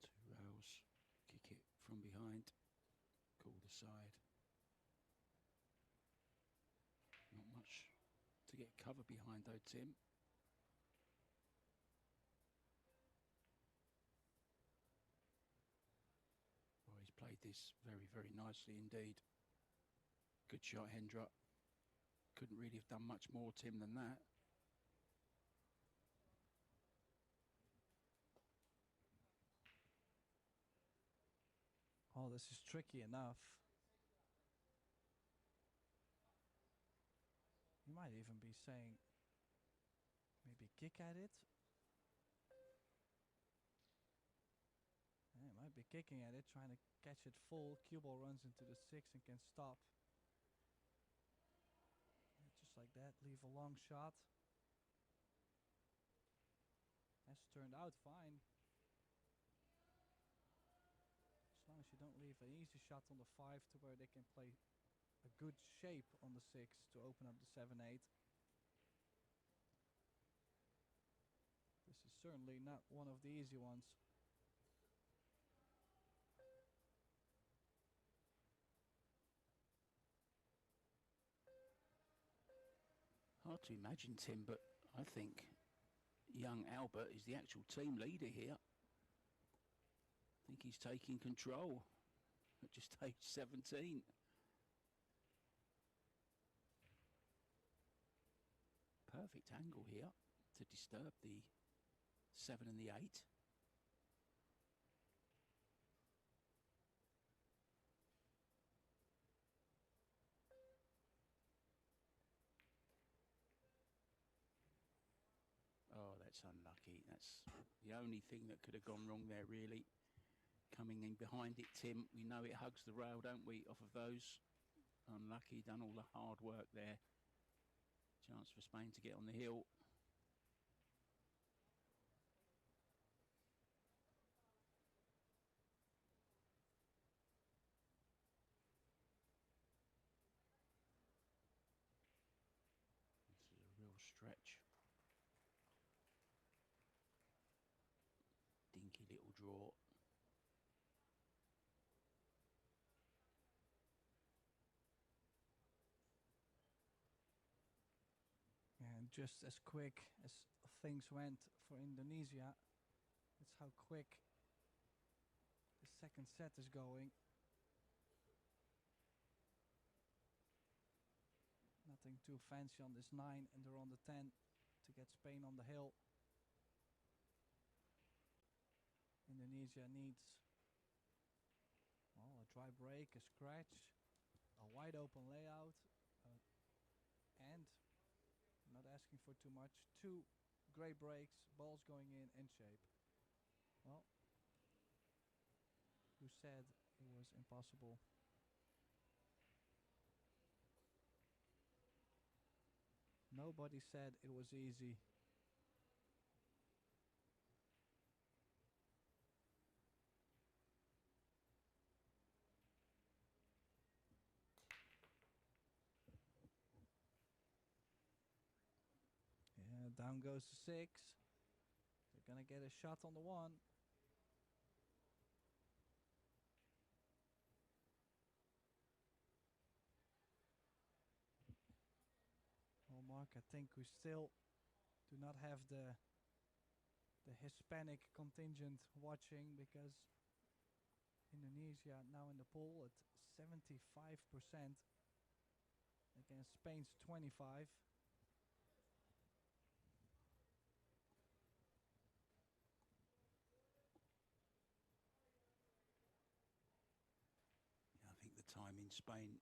Two rails, kick it from behind, call the side. Not much to get cover behind though, Tim. Well, he's played this very, very nicely indeed. Good shot, Hendra. Couldn't really have done much more, Tim, than that. Oh, this is tricky enough. You might even be saying, maybe kick at it. Yeah, might be kicking at it, trying to catch it full. Cue ball runs into the 6 and can stop. Yeah, just like that, leave a long shot. Has turned out fine. As long as you don't leave an easy shot on the 5 to where they can play a good shape on the 6 to open up the 7-8. This is certainly not one of the easy ones. Hard to imagine, Tim, but I think young Albert is the actual team leader here. I think he's taking control at just age 17. Perfect angle here to disturb the 7 and the 8. Oh, that's unlucky. That's the only thing that could have gone wrong there, really. Coming in behind it, Tim. We know it hugs the rail, don't we, off of those. Unlucky, done all the hard work there. Chance for Spain to get on the hill. This is a real stretch. Dinky little draw. And just as quick as things went for Indonesia, that's how quick the second set is going. Nothing too fancy on this 9, and they're on the 10 to get Spain on the hill. Indonesia needs, well, a dry break, a scratch, a wide open layout, and not asking for too much, 2 great breaks, balls going in and shape. Well, who said it was impossible? Nobody said it was easy. Yeah, down goes the 6. They're gonna get a shot on the 1. Well, Mark, I think we still do not have the Hispanic contingent watching, because Indonesia now in the pool at 75% against Spain's 25. I think the time in Spain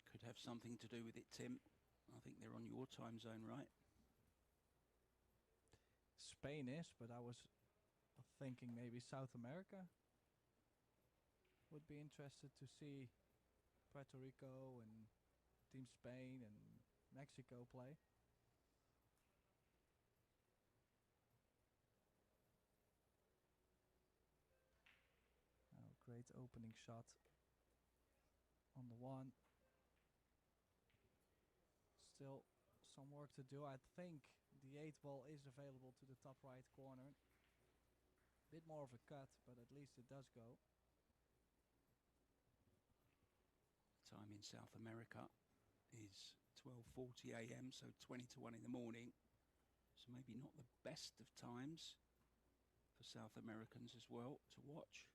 could have something to do with it, Tim. I think they're on your time zone, right? Spain is, but I was thinking maybe South America. Would be interested to see Puerto Rico and Team Spain and Mexico play. Oh, great opening shot on the one. Still some work to do. I think the 8 ball is available to the top right corner. Bit more of a cut, but at least it does go. Time in South America is 12:40 a.m., so 20 to 1 in the morning. So maybe not the best of times for South Americans as well to watch.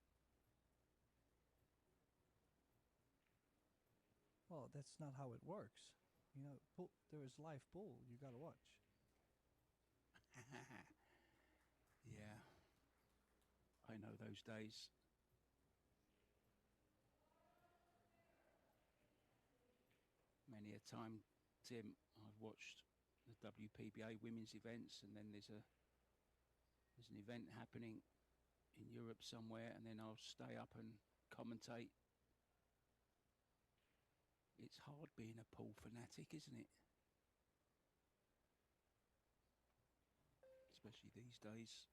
Well, that's not how it works. You know, there is live pool. You gotta watch. Yeah, I know those days. Many a time, Tim, I've watched the WPBA women's events, and then there's an event happening in Europe somewhere, and then I'll stay up and commentate. It's hard being a pool fanatic, isn't it? Especially these days.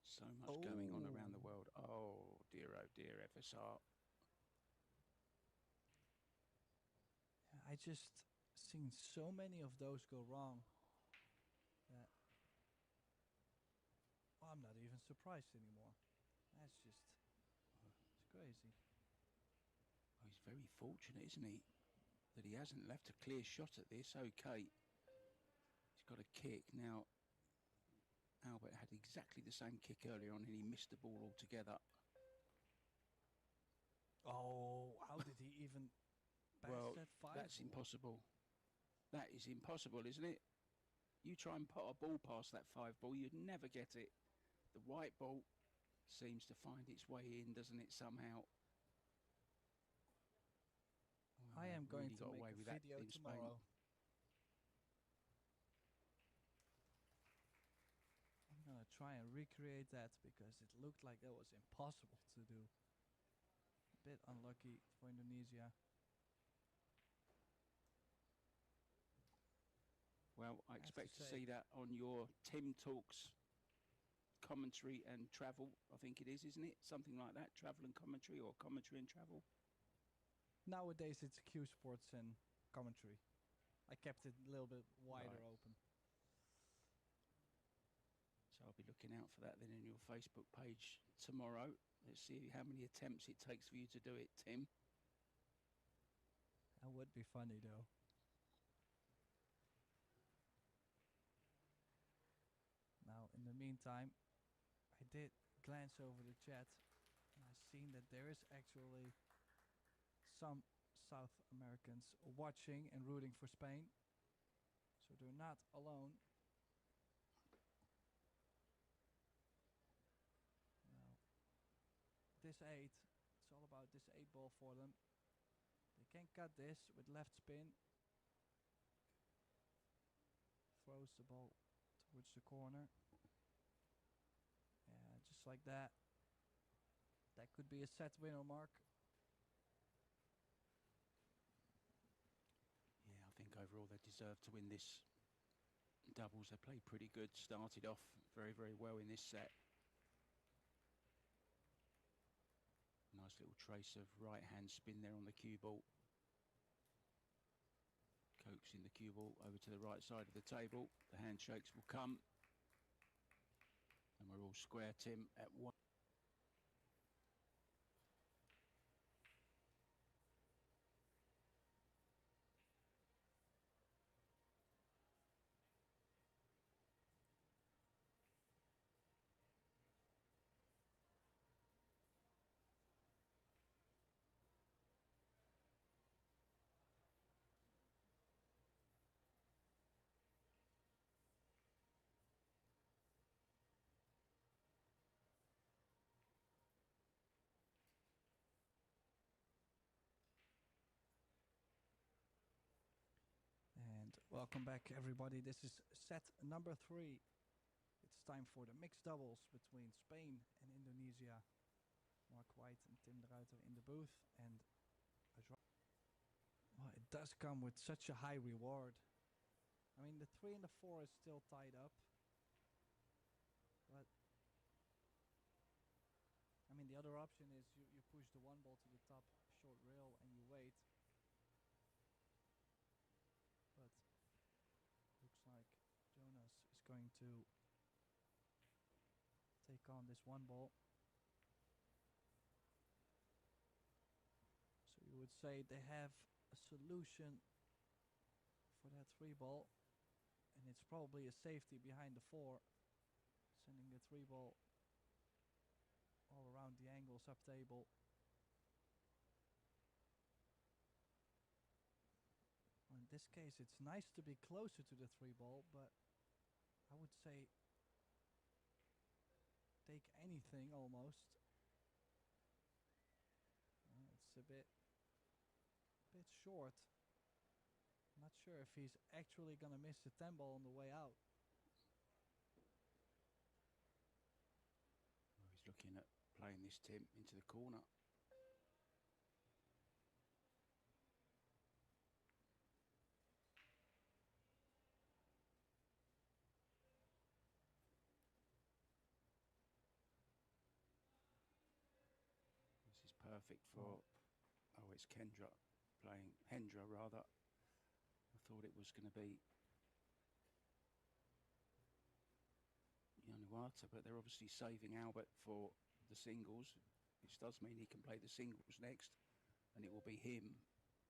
So much going on around the world. Oh dear, FSR. I just seen so many of those go wrong that I'm not even surprised anymore. That's just, it's crazy. Oh, he's very fortunate, isn't he? That he hasn't left a clear shot at this. Okay. He's got a kick. Now, Albert had exactly the same kick earlier on and he missed the ball altogether. Oh, how did he even pass Well, that 5 that's ball? impossible. That is impossible, isn't it? You try and put a ball past that 5 ball, you'd never get it. The white ball seems to find its way in, doesn't it, somehow? I am going really to got make away a with that video in Spain. tomorrow. I'm gonna try and recreate that because it looked like that was impossible to do. A bit unlucky for Indonesia. Well, I expect to see that on your Tim Talks commentary and travel, I think it is, isn't it? Something like that, travel and commentary, or commentary and travel. Nowadays it's Q Sports and commentary. I kept it a little bit wider open. So I'll be looking out for that then in your Facebook page tomorrow. Let's see how many attempts it takes for you to do it, Tim. That would be funny though. Now, in the meantime, I did glance over the chat and I've seen that there is actually some South Americans watching and rooting for Spain. So they're not alone. Now, this 8, it's all about this 8 ball for them. They can cut this with left spin. Throws the ball towards the corner. Yeah, just like that. That could be a set winner mark. Yeah, I think overall they deserve to win this doubles. They played pretty good, started off very, very well in this set. Nice little trace of right hand spin there on the cue ball. Coaxing the cue ball over to the right side of the table. The handshakes will come. And we're all square, Tim, at 1. And welcome back everybody. This is set number 3. It's time for the mixed doubles between Spain and Indonesia. Mark White and Tim de Ruiter in the booth, and well, it does come with such a high reward. I mean, the 3 and the 4 is still tied up, but I mean, the other option is you push the 1 ball to the top short rail and you wait. But looks like Jonas is going to take on this 1 ball. So you would say they have a solution for that 3 ball, and it's probably a safety behind the 4, sending the 3 ball all around the angles up table. Well, in this case, it's nice to be closer to the 3 ball, but I would say take anything almost. It's a bit short. Not sure if he's actually gonna miss the 10 ball on the way out. Well, he's looking at playing this Tim into the corner. This is perfect for, oh, it's Kendra playing, Hendra rather. I thought it was going to be Yanuata, but they're obviously saving Albert for the singles, which does mean he can play the singles next, and it will be him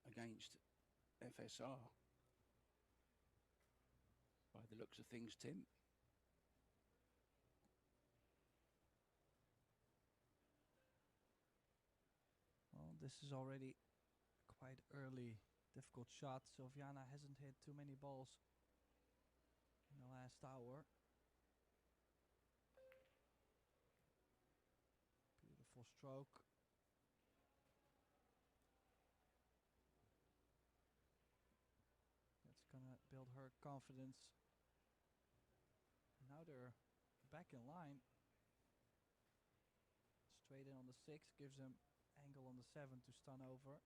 against FSR. By the looks of things, Tim. Well, this is already quite early, difficult shot. Sylviana hasn't hit too many balls in the last hour. Beautiful stroke. That's gonna build her confidence. Now they're back in line. Straight in on the 6, gives him angle on the 7 to stun over.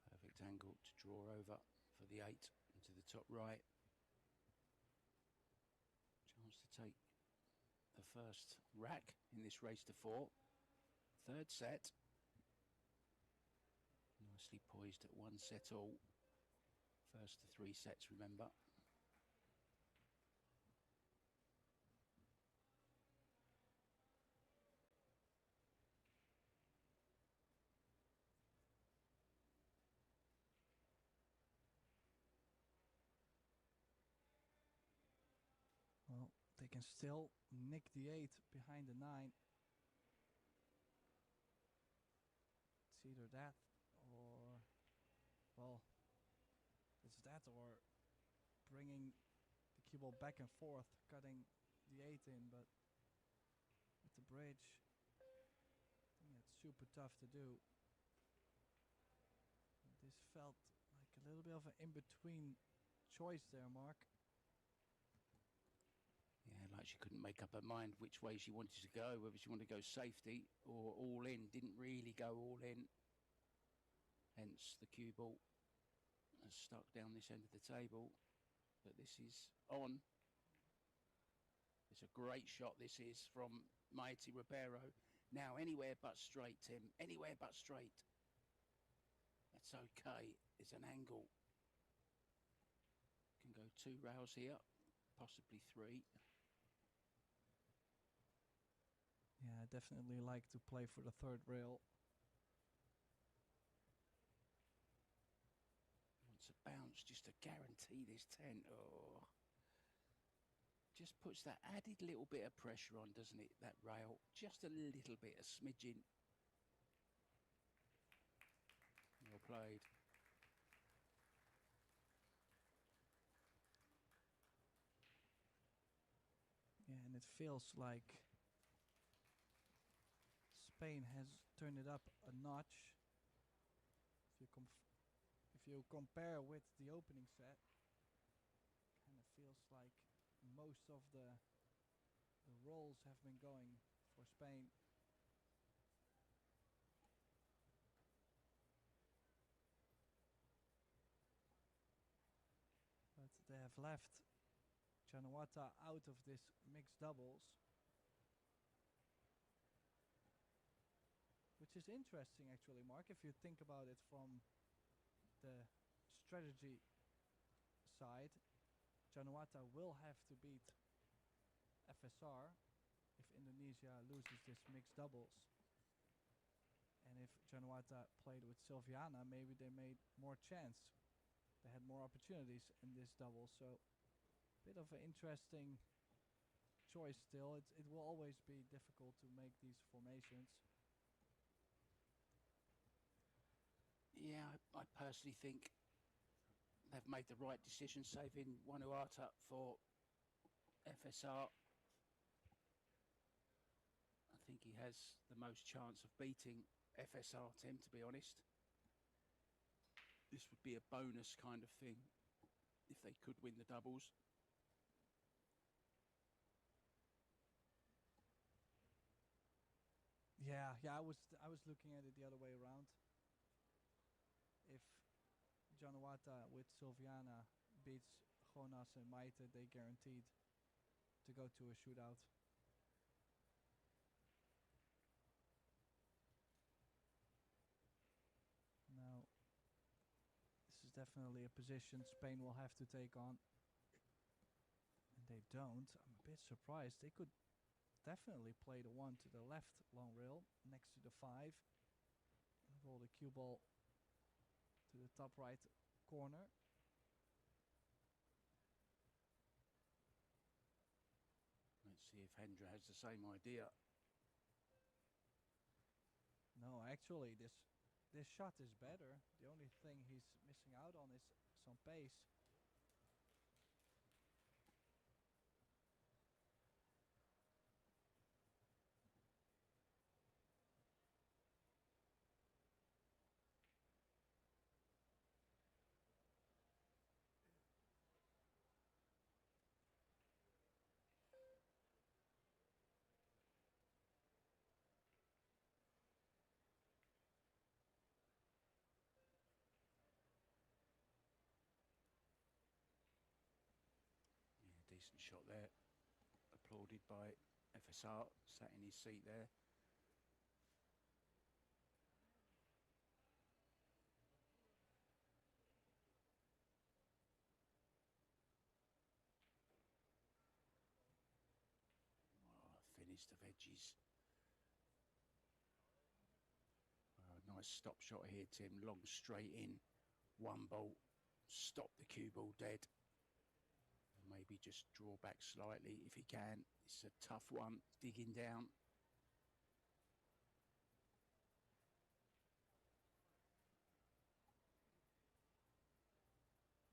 Perfect angle to draw over for the 8 into the top right. Chance to take the first rack in this race to 4. Third set. Nicely poised at 1 set all. First to 3 sets, remember. Well, they can still nick the 8 behind the 9. It's either that or, well, it's that or bringing the cue ball back and forth, cutting the 8 in, but with the bridge, I think it's super tough to do. This felt like a little bit of an in-between choice there, Mark. Yeah, like she couldn't make up her mind which way she wanted to go, whether she wanted to go safety or all in. Didn't really go all in. Hence the cue ball has stuck down this end of the table. But this is on. It's a great shot this is from Mighty Ribeiro. Now anywhere but straight, Tim. Anywhere but straight. That's okay. It's an angle. Can go 2 rails here. Possibly 3. Yeah, I definitely like to play for the 3rd rail. Wants a bounce just to guarantee this 10. Oh. Just puts that added little bit of pressure on, doesn't it, that rail? Just a little bit, a smidgen. played. Yeah, and it feels like Spain has turned it up a notch. If you compare with the opening set, kind of feels like most of the rolls have been going for Spain. But they have left Januata out of this mixed doubles, which is interesting actually, Mark, if you think about it from the strategy side. Januata will have to beat FSR if Indonesia loses this mixed doubles. And if Januata played with Silviana, maybe they made more chance. They had more opportunities in this double, so bit of an interesting choice still. It will always be difficult to make these formations. Yeah, I personally think they've made the right decision saving Januata for FSR. I think he has the most chance of beating FSR, Tim, to be honest. This would be a bonus kind of thing if they could win the doubles. Yeah, I was looking at it the other way around. If Januata with Silviana beats Jonas and Maite, they guaranteed to go to a shootout. Now, this is definitely a position Spain will have to take on. And they don't. I'm a bit surprised. They could definitely play the 1 to the left long rail next to the 5 and roll the cue ball to the top right corner. Let's see if Hendra has the same idea. No, actually this shot is better. The only thing he's missing out on is some pace. Decent shot there, applauded by FSR, sat in his seat there. Oh, finished of edges. Nice stop shot here, Tim. Long straight in, one ball, stop the cue ball dead. Maybe just draw back slightly if he can. It's a tough one, digging down.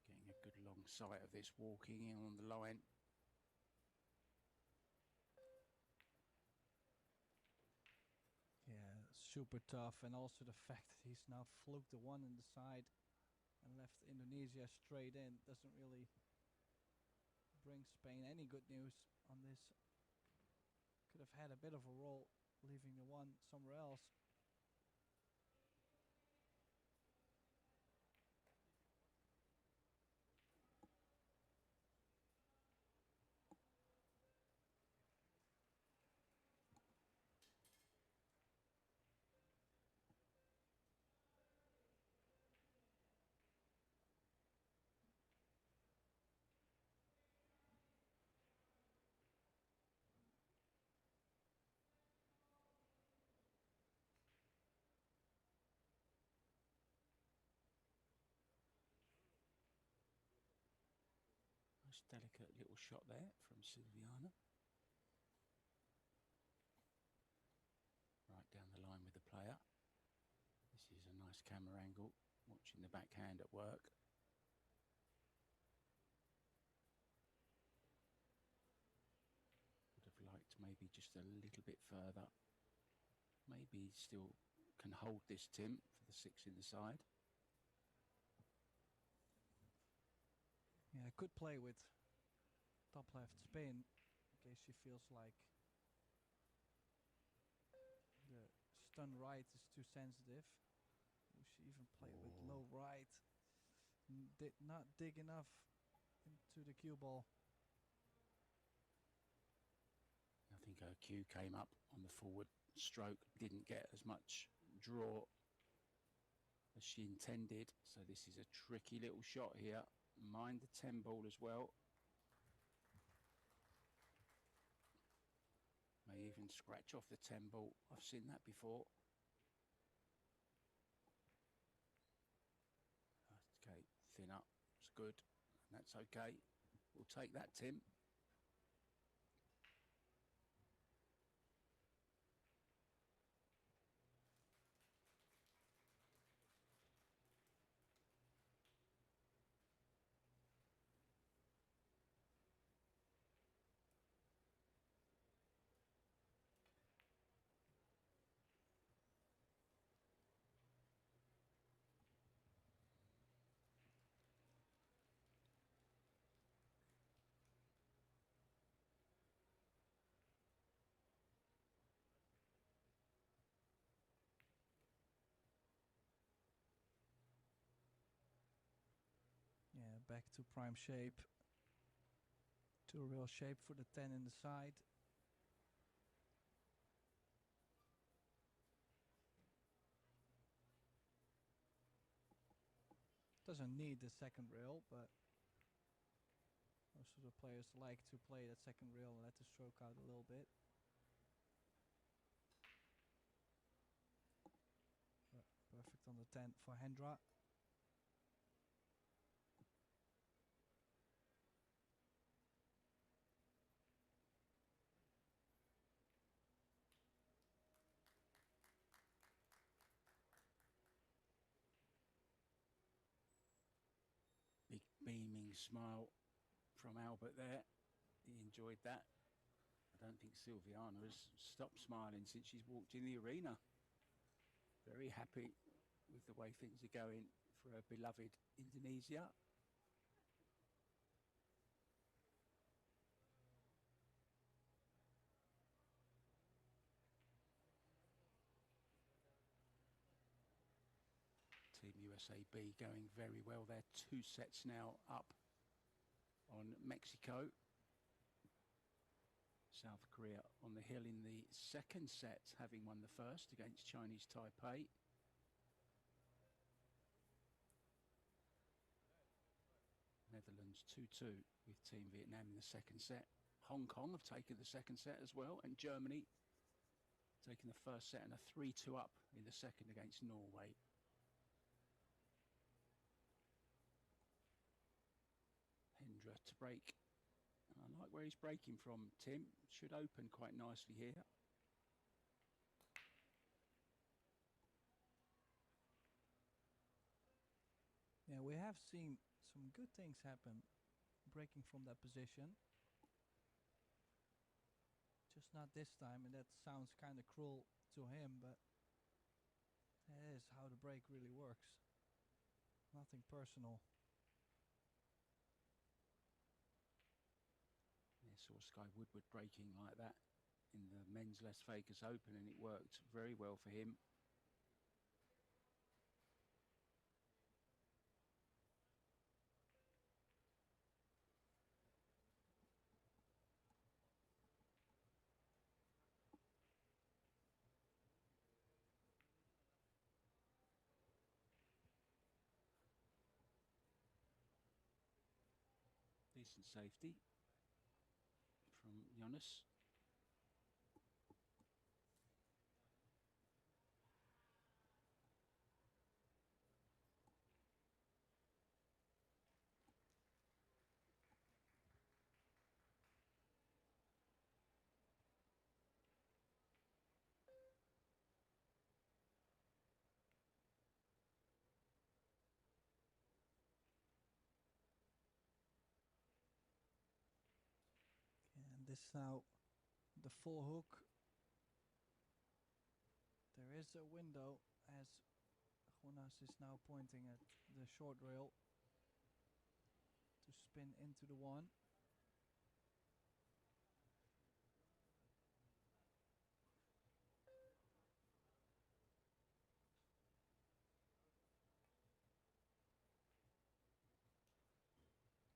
Getting a good long sight of this, walking in on the line. Yeah, super tough, and also the fact that he's now fluked the 1 in the side and left Indonesia straight in doesn't really bring Spain any good news on this. Could have had a bit of a roll, leaving the 1 somewhere else. Nice delicate little shot there from Silviana. Right down the line with the player. This is a nice camera angle. pushing the backhand at work. Would have liked maybe just a little bit further. Maybe still can hold this, Tim, for the 6 in the side. Yeah, could play with top left spin in case she feels like the stun right is too sensitive. She even played with low right. Did not dig enough into the cue ball. I think her cue came up on the forward stroke, didn't get as much draw as she intended. So this is a tricky little shot here. Mind the 10 ball as well. May even scratch off the 10 ball. I've seen that before. Okay, thin up. It's good. That's okay. We'll take that, Tim. Yeah, back to prime shape. To a real shape for the 10 in the side. Doesn't need the second rail, but most of the players like to play that second rail and let the stroke out a little bit. Perfect on the 10 for Hendra. Big beaming smile from Albert there. He enjoyed that. I don't think Silviana has stopped smiling since she's walked in the arena. Very happy with the way things are going for her beloved Indonesia. Team USA B going very well. They're 2 sets now up on Mexico. South Korea on the hill in the second set, having won the first against Chinese Taipei. Netherlands 2-2 with Team Vietnam in the second set. Hong Kong have taken the second set as well, and Germany taking the first set and a 3-2 up in the second against Norway. Hendra to break. I like where he's breaking from, Tim. Should open quite nicely here. Yeah, we have seen some good things happen breaking from that position. Just not this time, and that sounds kind of cruel to him, but that is how the break really works. Nothing personal. Saw Sky Woodward breaking like that in the men's Las Vegas Open, and it worked very well for him. Decent safety from Jonas. this now the full hook. There is a window as Jonas is now pointing at the short rail to spin into the one.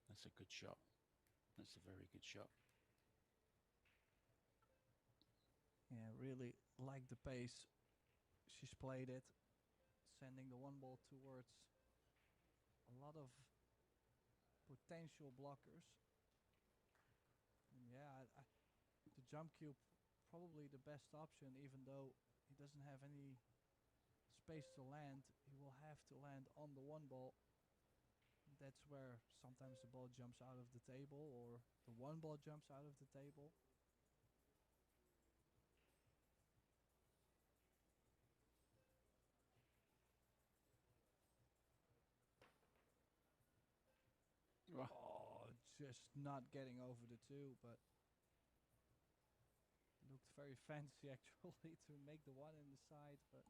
That's a good shot. That's a very good shot. Yeah, really like the pace she's played it, sending the one ball towards a lot of potential blockers. And yeah, the jump cube probably the best option, even though he doesn't have any space to land. He will have to land on the one ball. That's where sometimes the ball jumps out of the table or the one ball jumps out of the table. Right. Oh, just not getting over the two, but looked very fancy actually to make the one in the side. But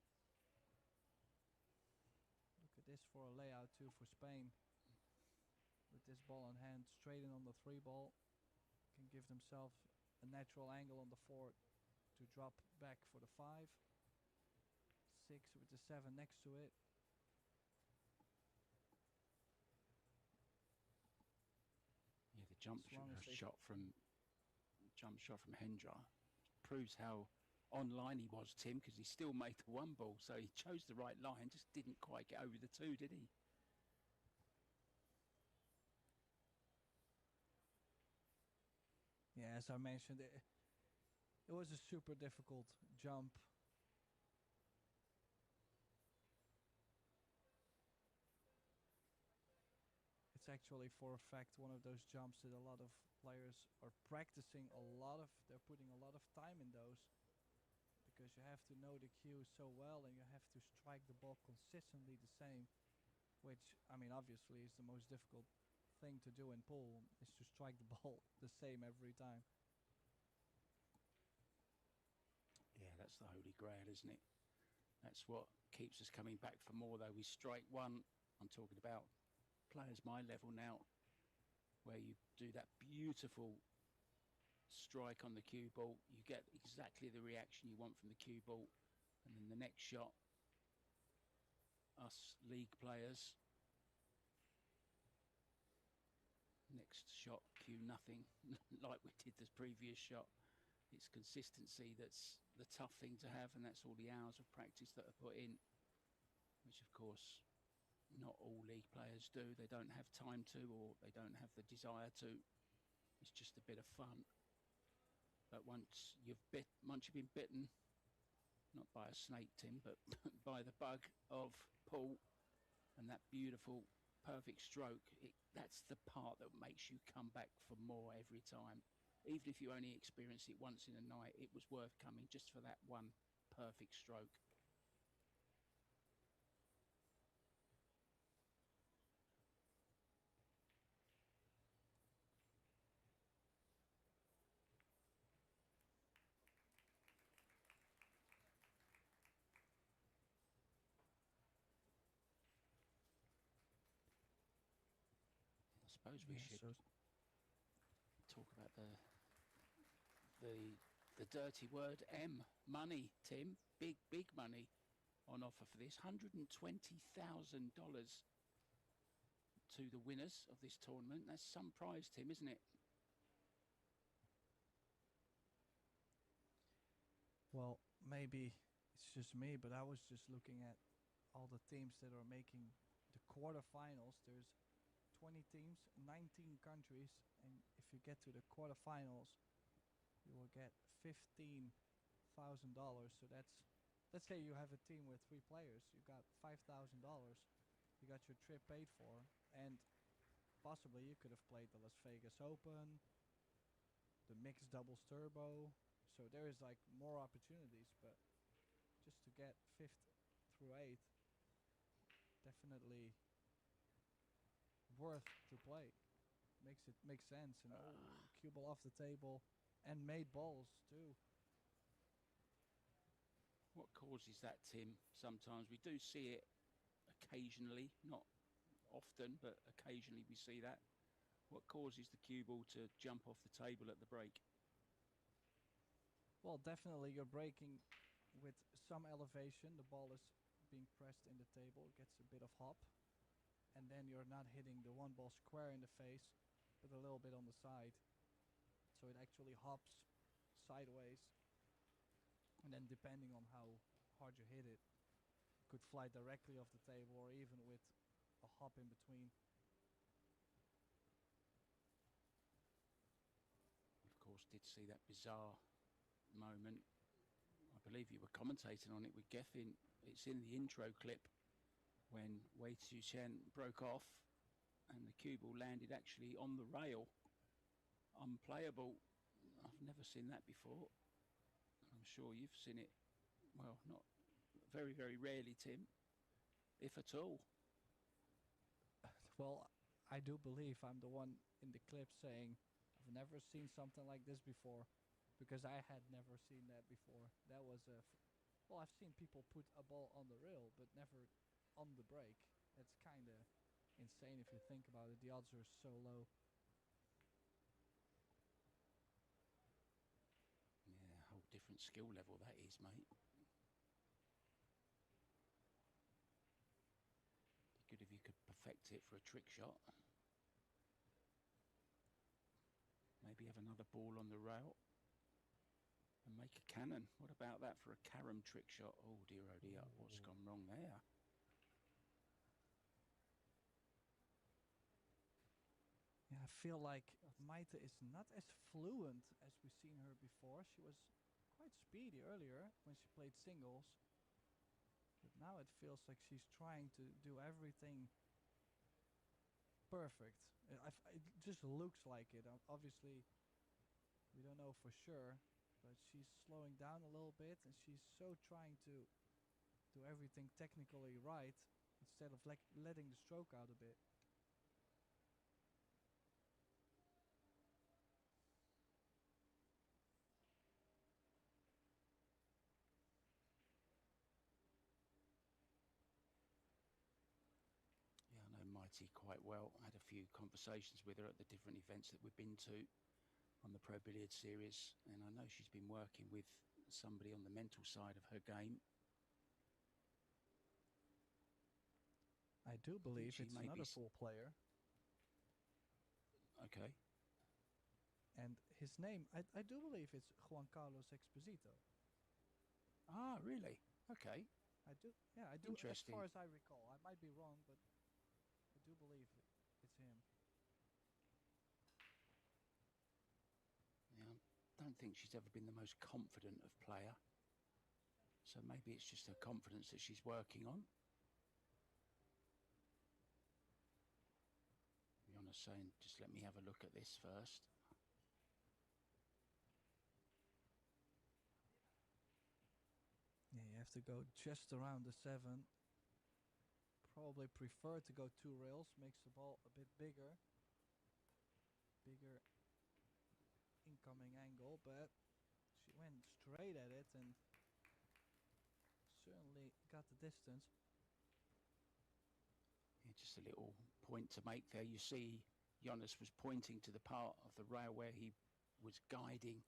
look at this for a layout too for Spain. With this ball in hand, straight in on the 3 ball, can give themselves a natural angle on the 4 to drop back for the 5. 6 with the 7 next to it. Yeah, the jump shot from Hendra proves how online he was, Tim, because he still made the 1 ball. So he chose the right line, just didn't quite get over the 2, did he? Yeah, as I mentioned, it was a super difficult jump. It's actually, for a fact, one of those jumps that a lot of players are practicing a lot of. They're putting a lot of time in those because you have to know the cue so well and you have to strike the ball consistently the same, which, I mean, obviously is the most difficult thing to do in pool, is to strike the ball the same every time. Yeah, that's the holy grail, isn't it? That's what keeps us coming back for more, though. We strike one. I'm talking about players my level now, where you do that beautiful strike on the cue ball. You get exactly the reaction you want from the cue ball. And then the next shot, us league players, next shot, cue nothing, like we did the previous shot. It's consistency that's the tough thing to have, and that's all the hours of practice that are put in, which of course not all league players do. They don't have time to, or they don't have the desire to. It's just a bit of fun. But once you've been bitten, not by a snake, Tim, but by the bug of pool and that beautiful perfect stroke, that's the part that makes you come back for more every time. Even if you only experience it once in a night, it was worth coming just for that one perfect stroke. I suppose we should talk about the dirty word M, money, Tim. Big money on offer for this. $120,000 to the winners of this tournament. That's some prize, Tim, isn't it? Well, maybe it's just me, but I was just looking at all the teams that are making the quarterfinals. There's 20 teams, 19 countries, and if you get to the quarterfinals, you will get $15,000. So that's, let's say you have a team with 3 players, you got $5,000. You got your trip paid for, and possibly you could have played the Las Vegas Open, the mixed doubles turbo. So there is like more opportunities, but just to get 5th through 8th, definitely worth to play. Makes sense. And cue ball off the table, and made balls too. What causes that, Tim? Sometimes we do see it occasionally, not often, but occasionally we see that. What causes the cue ball to jump off the table at the break? Well, definitely you're breaking with some elevation. The ball is being pressed in the table, gets a bit of hop, and then you're not hitting the one ball square in the face, but a little bit on the side. So it actually hops sideways, and then depending on how hard you hit it, it could fly directly off the table or even with a hop in between. Of course, did see that bizarre moment. I believe you were commentating on it with Geffen. It's in the intro clip when Wei Tzu Chen broke off and the cue ball landed actually on the rail. Unplayable. I've never seen that before. I'm sure you've seen it, well, not very, very rarely, Tim, if at all. Well, I do believe I'm the one in the clip saying I've never seen something like this before, because I had never seen that before. That was well, I've seen people put a ball on the rail, but never on the break. That's kind of insane if you think about it. The odds are so low. Yeah, a whole different skill level that is, mate. Be good if you could perfect it for a trick shot. Maybe have another ball on the rail and make a cannon. What about that for a carom trick shot? Oh dear, what's gone wrong there? Yeah, I feel like Maite is not as fluent as we've seen her before. She was quite speedy earlier when she played singles, but now it feels like she's trying to do everything perfect. It just looks like it. Obviously, we don't know for sure, but she's slowing down a little bit, and she's so trying to do everything technically right instead of letting the stroke out a bit. Yeah, I know Mighty quite well. I had a few conversations with her at the different events that we've been to on the Pro Billiard Series, and I know she's been working with somebody on the mental side of her game. I do believe it's another full player. Okay. And his name, I do believe it's Juan Carlos Exposito. Ah, really? Okay. I do, yeah, I do. Interesting. As far as I recall, I might be wrong, but I do believe it's him. Yeah, I don't think she's ever been the most confident of player. So maybe it's just her confidence that she's working on. Yonna's saying, just let me have a look at this first. Yeah, you have to go just around the 7. Probably prefer to go 2 rails, makes the ball a bit bigger. Bigger incoming angle, but she went straight at it and certainly got the distance. Yeah, just a little point to make there. You see Jonas was pointing to the part of the rail where he was guiding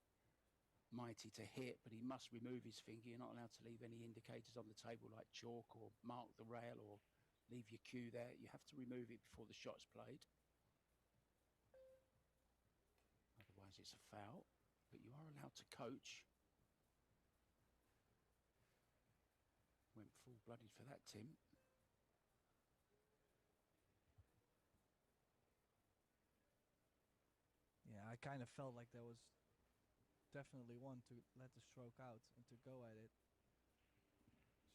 Mighty to hit, but he must remove his finger. You're not allowed to leave any indicators on the table like chalk or mark the rail or leave your cue there. You have to remove it before the shot's played. Otherwise it's a foul, but you are allowed to coach. Went full-blooded for that, Tim. Yeah, I kind of felt like there was definitely one to let the stroke out and to go at it.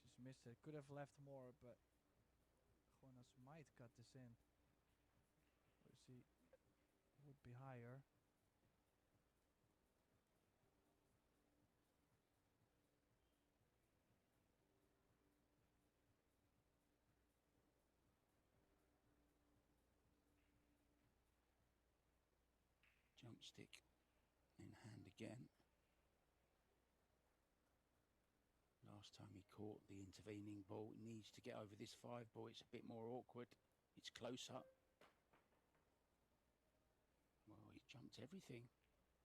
She's missed it. Could have left more, but Jonas might cut this in. Or she would be higher. Jump stick In hand again. Last time he caught the intervening ball. He needs to get over this 5 ball. It's a bit more awkward. It's closer. Well, he jumped everything.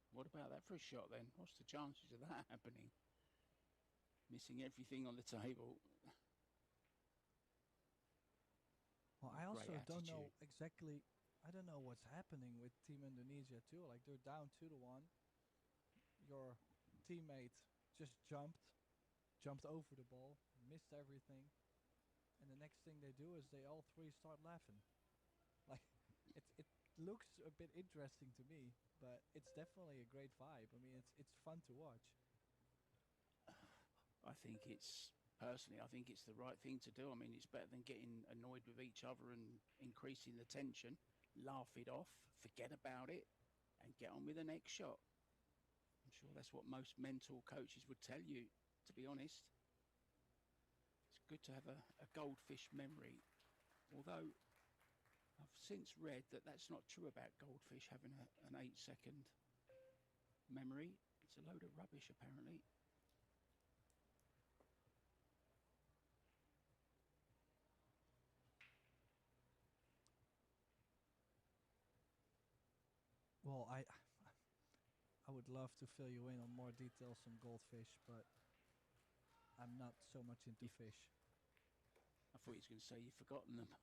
What about that for a shot then? What's the chances of that happening? Missing everything on the table. Well, I also don't know exactly. I don't know what's happening with Team Indonesia too. Like, they're down 2-1. Your teammate just jumped over the ball, missed everything, and the next thing they do is they all three start laughing. Like, it looks a bit interesting to me, but it's definitely a great vibe. I mean, it's fun to watch. I think it's the right thing to do. I mean, it's better than getting annoyed with each other and increasing the tension. Laugh it off, forget about it, and get on with the next shot. I'm sure that's what most mental coaches would tell you, to be honest. It's good to have a goldfish memory, although I've since read that that's not true about goldfish having an 8-second memory. It's a load of rubbish, apparently. Well, I would love to fill you in on more details on goldfish, but I'm not so much into fish. I thought he was going to say you've forgotten them.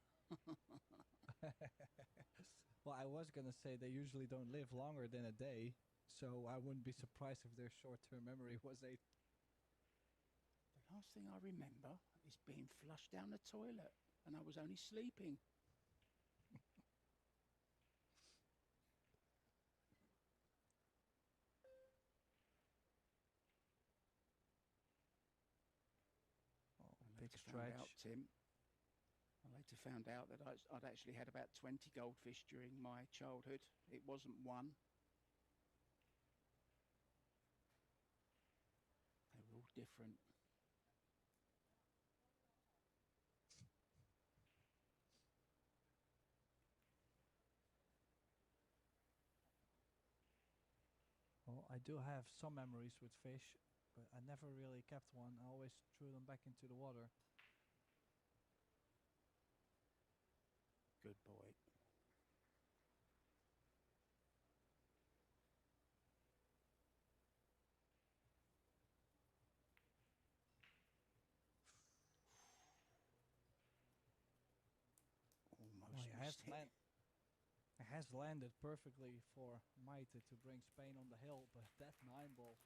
Well, I was going to say they usually don't live longer than a day, so I wouldn't be surprised if their short-term memory was 8. The last thing I remember is being flushed down the toilet, and I was only sleeping. Big stretch. Tim. I later found out that I'd actually had about 20 goldfish during my childhood. It wasn't one. They were all different. Well, I do have some memories with fish, but I never really kept one. I always threw them back into the water. Good boy. Almost missed it. It has landed perfectly for Maite to bring Spain on the hill, but that 9 ball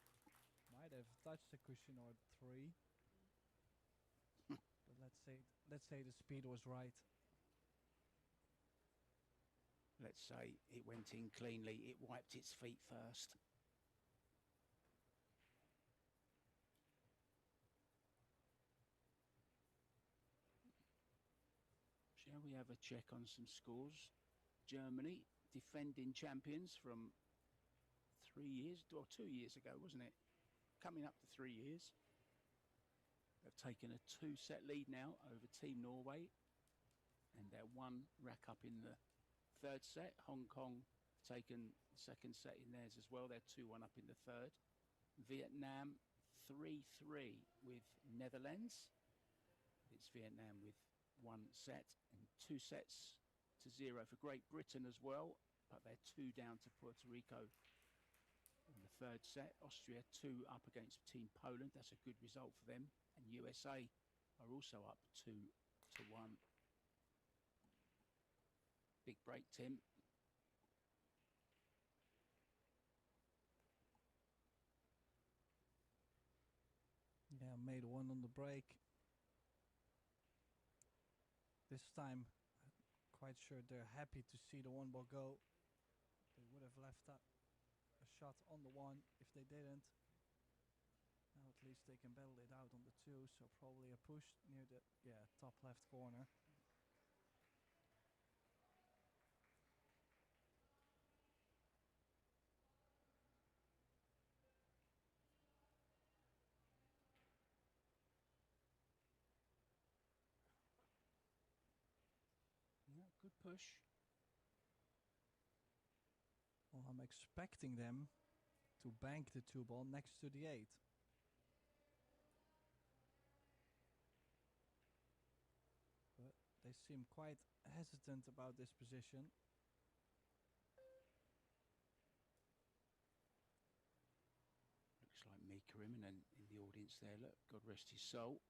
might have touched the cushion or 3. But let's say the speed was right. Let's say it went in cleanly. It wiped its feet first. Shall we have a check on some scores? Germany, defending champions from 3 years, or 2 years ago, wasn't it? Coming up to 3 years. They've taken a 2-set lead now over Team Norway. And they're 1 rack up in the 3rd set. Hong Kong taken the 2nd set in theirs as well. They're 2-1 up in the 3rd. Vietnam 3-3 with Netherlands. It's Vietnam with 1 set and 2 sets to 0 for Great Britain as well, but they're 2 down to Puerto Rico in the 3rd set. Austria 2 up against Team Poland. That's a good result for them. And USA are also up 2-1. Big break, Tim. Yeah, made 1 on the break. This time, I'm quite sure they're happy to see the 1 ball go. They would have left a shot on the 1 if they didn't. Now at least they can battle it out on the 2, so probably a push near the top left corner. Yeah, good push. Well, I'm expecting them to bank the 2 ball next to the 8. But they seem quite hesitant about this position. Looks like Mika Immonen in the audience there. Look, God rest his soul.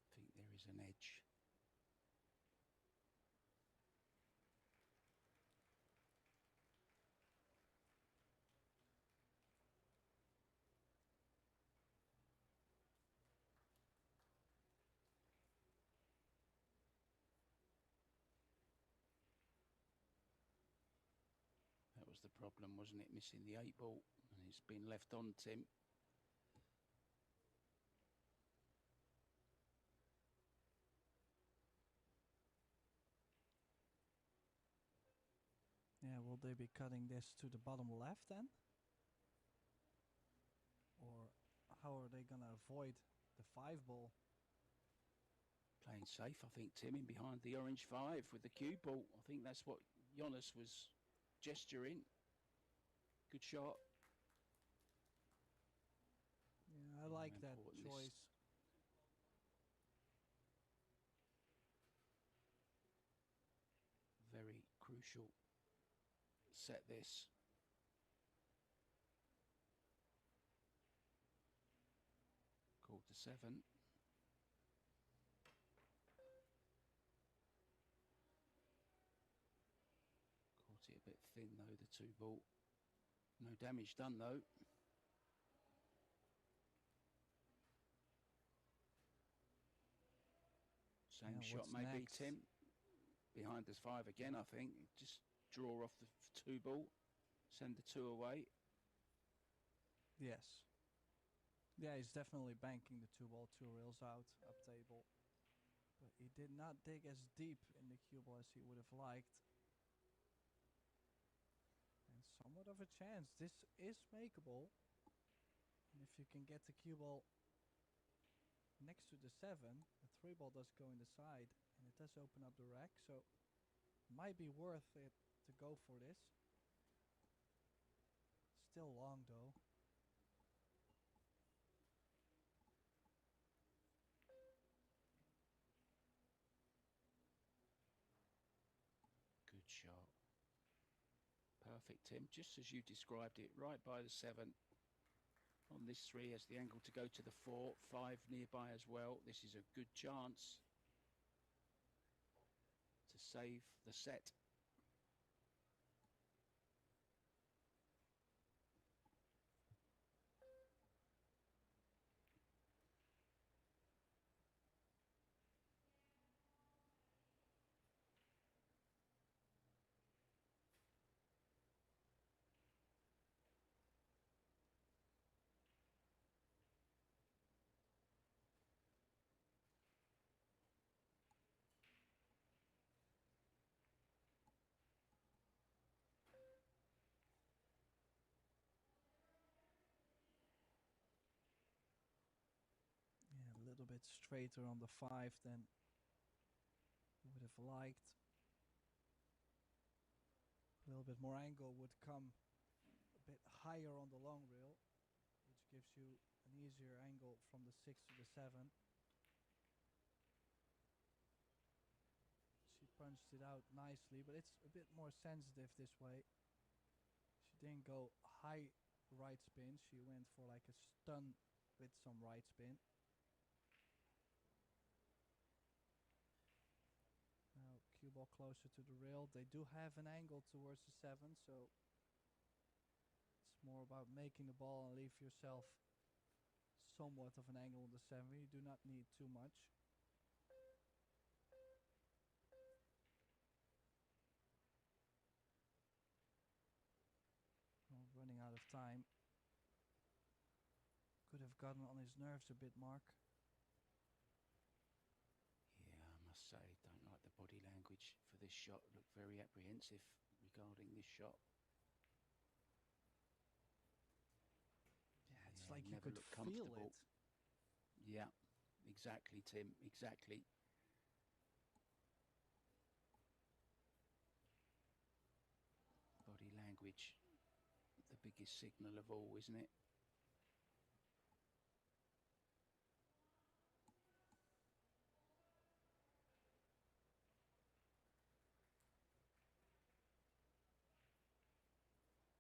I think there is an edge. That was the problem, wasn't it? Missing the 8 ball, and it's been left on Tim. Yeah, will they be cutting this to the bottom left then? Or how are they gonna avoid the 5 ball? Playing safe, I think, Tim, in behind the orange 5 with the cue ball. I think that's what Jonas was gesturing. Good shot. Yeah, I like that choice. Very crucial set this. Called to 7. Caught it a bit thin though, the 2 ball. No damage done though. Same shot maybe, next? Tim. Behind this 5 again, I think. Just draw off the 2 ball. Send the 2 away. Yes. Yeah, he's definitely banking the 2 ball, 2 rails out, up table. But he did not dig as deep in the cue ball as he would have liked. And somewhat of a chance. This is makeable. And if you can get the cue ball next to the 7, the 3 ball does go in the side. And it does open up the rack, so might be worth it to go for this. Still long though. Good shot. Perfect, Tim. Just as you described it, right by the 7. On this 3 has the angle to go to the 4, 5 nearby as well. This is a good chance to save the set. Yeah, a little bit straighter on the 5 than you would have liked. A little bit more angle would come a bit higher on the long rail, which gives you an easier angle from the 6 to the 7. She punched it out nicely, but it's a bit more sensitive this way. She didn't go high right spin, she went for like a stun with some right spin. Now cue ball closer to the rail. They do have an angle towards the 7, so it's more about making the ball and leave yourself somewhat of an angle on the 7. You do not need too much. out of time. Could have gotten on his nerves a bit, Mark. Yeah, I must say, don't like the body language for this shot. Looked very apprehensive regarding this shot. Yeah, it's like you could looked feel it. Yeah, exactly, Tim, exactly. Body language, the biggest signal of all, isn't it?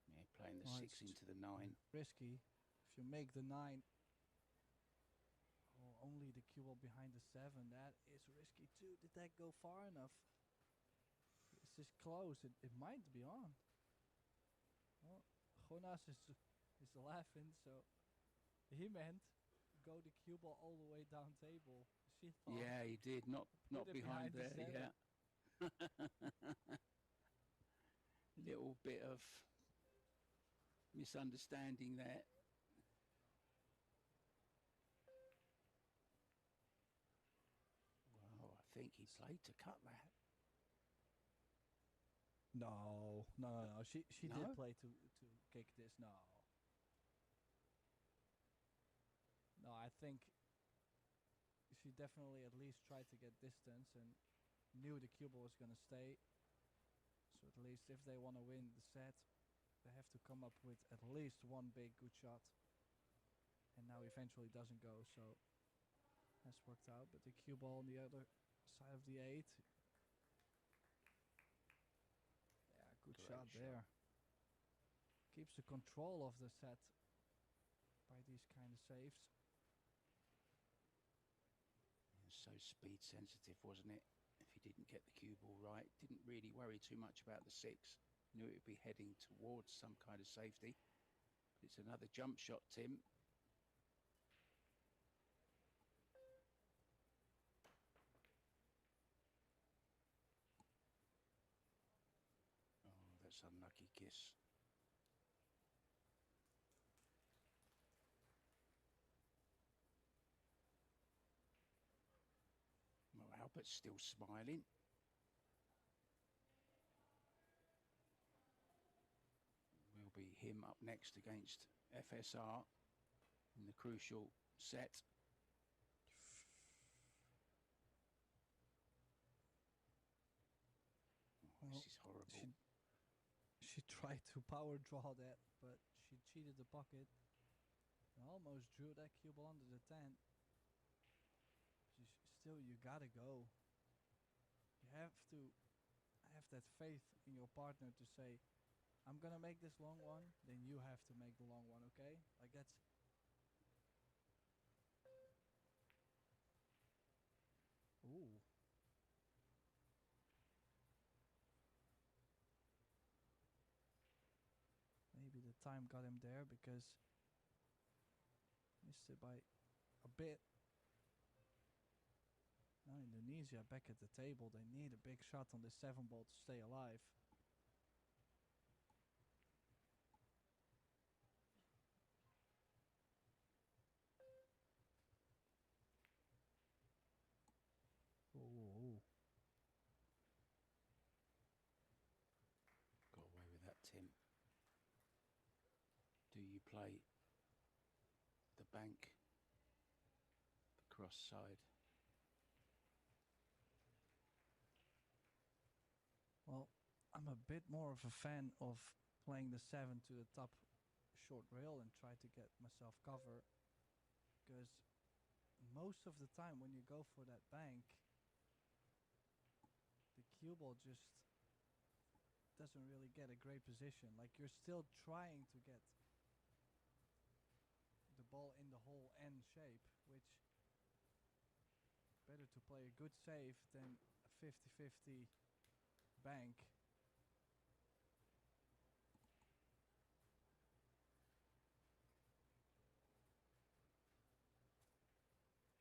Yeah, playing the 6 into the 9. Risky. If you make the 9, or only the cue ball behind the 7, that is risky too. Did that go far enough? Is this close? It might be on. Well, Jonas is laughing, so he meant go the cue ball all the way down table. She thought. Yeah, he did. Not behind there. Yeah. Little bit of misunderstanding there. Well, I think he played to cut that. No. She No? did play to kick this. No, I think she definitely at least tried to get distance and knew the cue ball was gonna stay. So at least if they want to win the set, they have to come up with at least one big good shot. And now eventually doesn't go, so that's worked out. But the cue ball on the other side of the 8. Yeah, good shot there. Keeps the control of the set by these kind of saves. So speed sensitive, wasn't it? If he didn't get the cue ball right, didn't really worry too much about the 6. Knew it would be heading towards some kind of safety. But it's another jump shot, Tim. Oh, that's unlucky kiss. Well, Albert's still smiling. Will be him up next against FSR in the crucial set. Oh, this is horrible. She tried to power draw that, but she cheated the pocket and almost drew that cue ball under the 10. Still, you gotta go. You have to have that faith in your partner to say, I'm gonna make this long one, then you have to make the long one, okay? Like that's... Ooh. Maybe the time got him there because missed it by a bit. Now Indonesia back at the table. They need a big shot on this 7 ball to stay alive. Ooh. Got away with that, Tim. Do you play the bank, the cross side? Well, I'm a bit more of a fan of playing the 7 to the top short rail and try to get myself cover, because most of the time when you go for that bank, the cue ball just doesn't really get a great position. Like you're still trying to get the ball in the hole N shape, which better to play a good save than a 50-50 bank.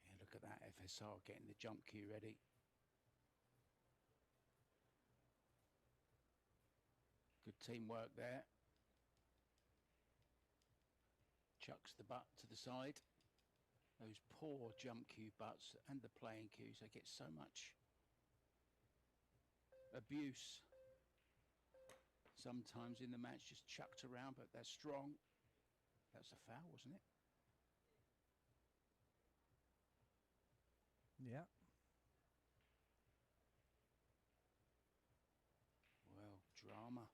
Yeah, look at that, FSR getting the jump cue ready. Good teamwork there. Chucks the butt to the side. Those poor jump cue butts and the playing cues, they get so much abuse sometimes in the match, just chucked around, but they're strong. That's a foul, wasn't it? Yeah. Well, drama.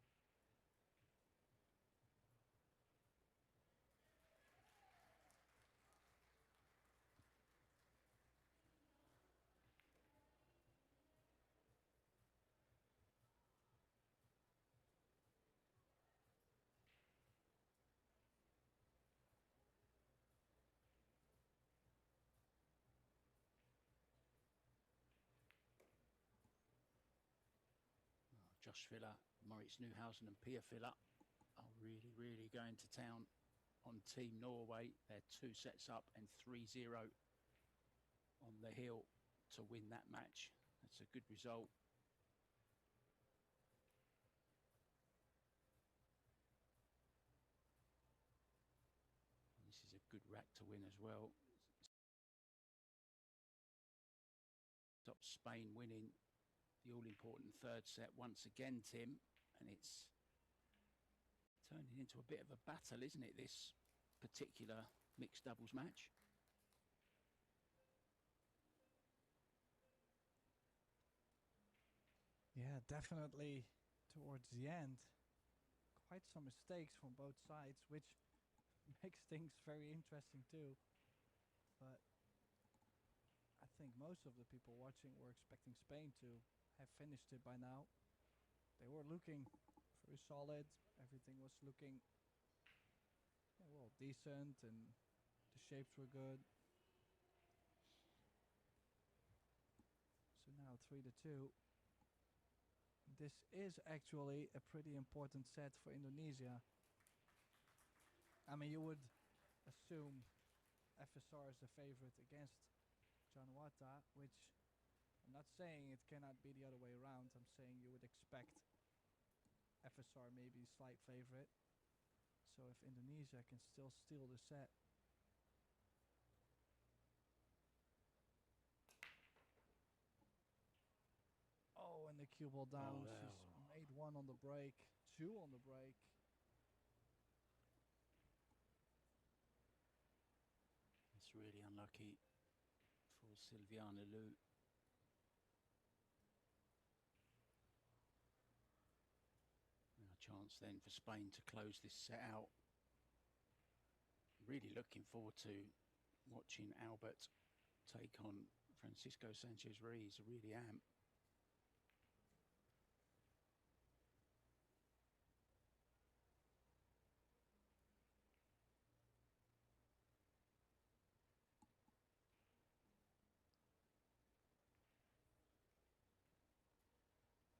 Josh Filler, Moritz Newhausen and Pia Filler are really going to town on Team Norway. They're 2 sets up and 3-0 on the hill to win that match. That's a good result. And this is a good rack to win as well. Stop Spain winning the all-important 3rd set once again, Tim, and it's turning into a bit of a battle, isn't it, this particular mixed doubles match? Yeah, definitely towards the end. Quite some mistakes from both sides, which makes things very interesting too. But I think most of the people watching were expecting Spain to have finished it by now. They were looking very solid. Everything was looking, yeah, well, decent, and the shapes were good. So now 3-2. This is actually a pretty important set for Indonesia. I mean, you would assume FSR is the favorite against Januata, which I'm not saying it cannot be the other way around. I'm saying you would expect FSR maybe slight favorite. So if Indonesia can still steal the set. Oh, and the cue ball down. Oh, She's made 1 on the break, 2 on the break. It's really unlucky for Silviana Lu. Now a chance then for Spain to close this set out. Really looking forward to watching Albert take on Francisco Sanchez Ruiz. I really am.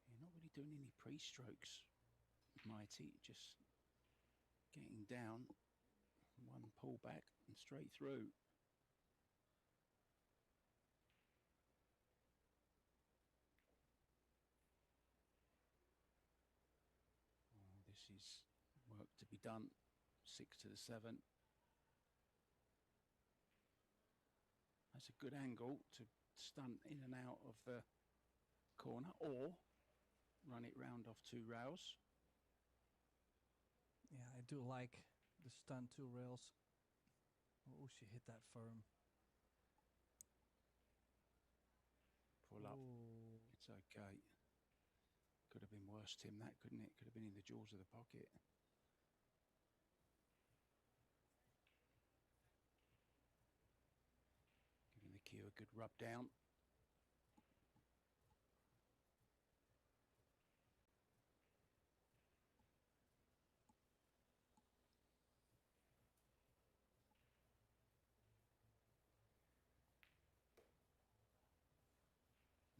You're not really doing any pre-strokes, Mighty, just getting down, 1 pull back and straight through. Oh, this is work to be done. 6-7. That's a good angle to stunt in and out of the corner, or run it round off 2 rails. Yeah, I do like the stun 2 rails. Oh, she hit that firm. Pull up. It's okay. Could have been worse, Tim, that, couldn't it? Could have been in the jaws of the pocket. Giving the cue a good rub down.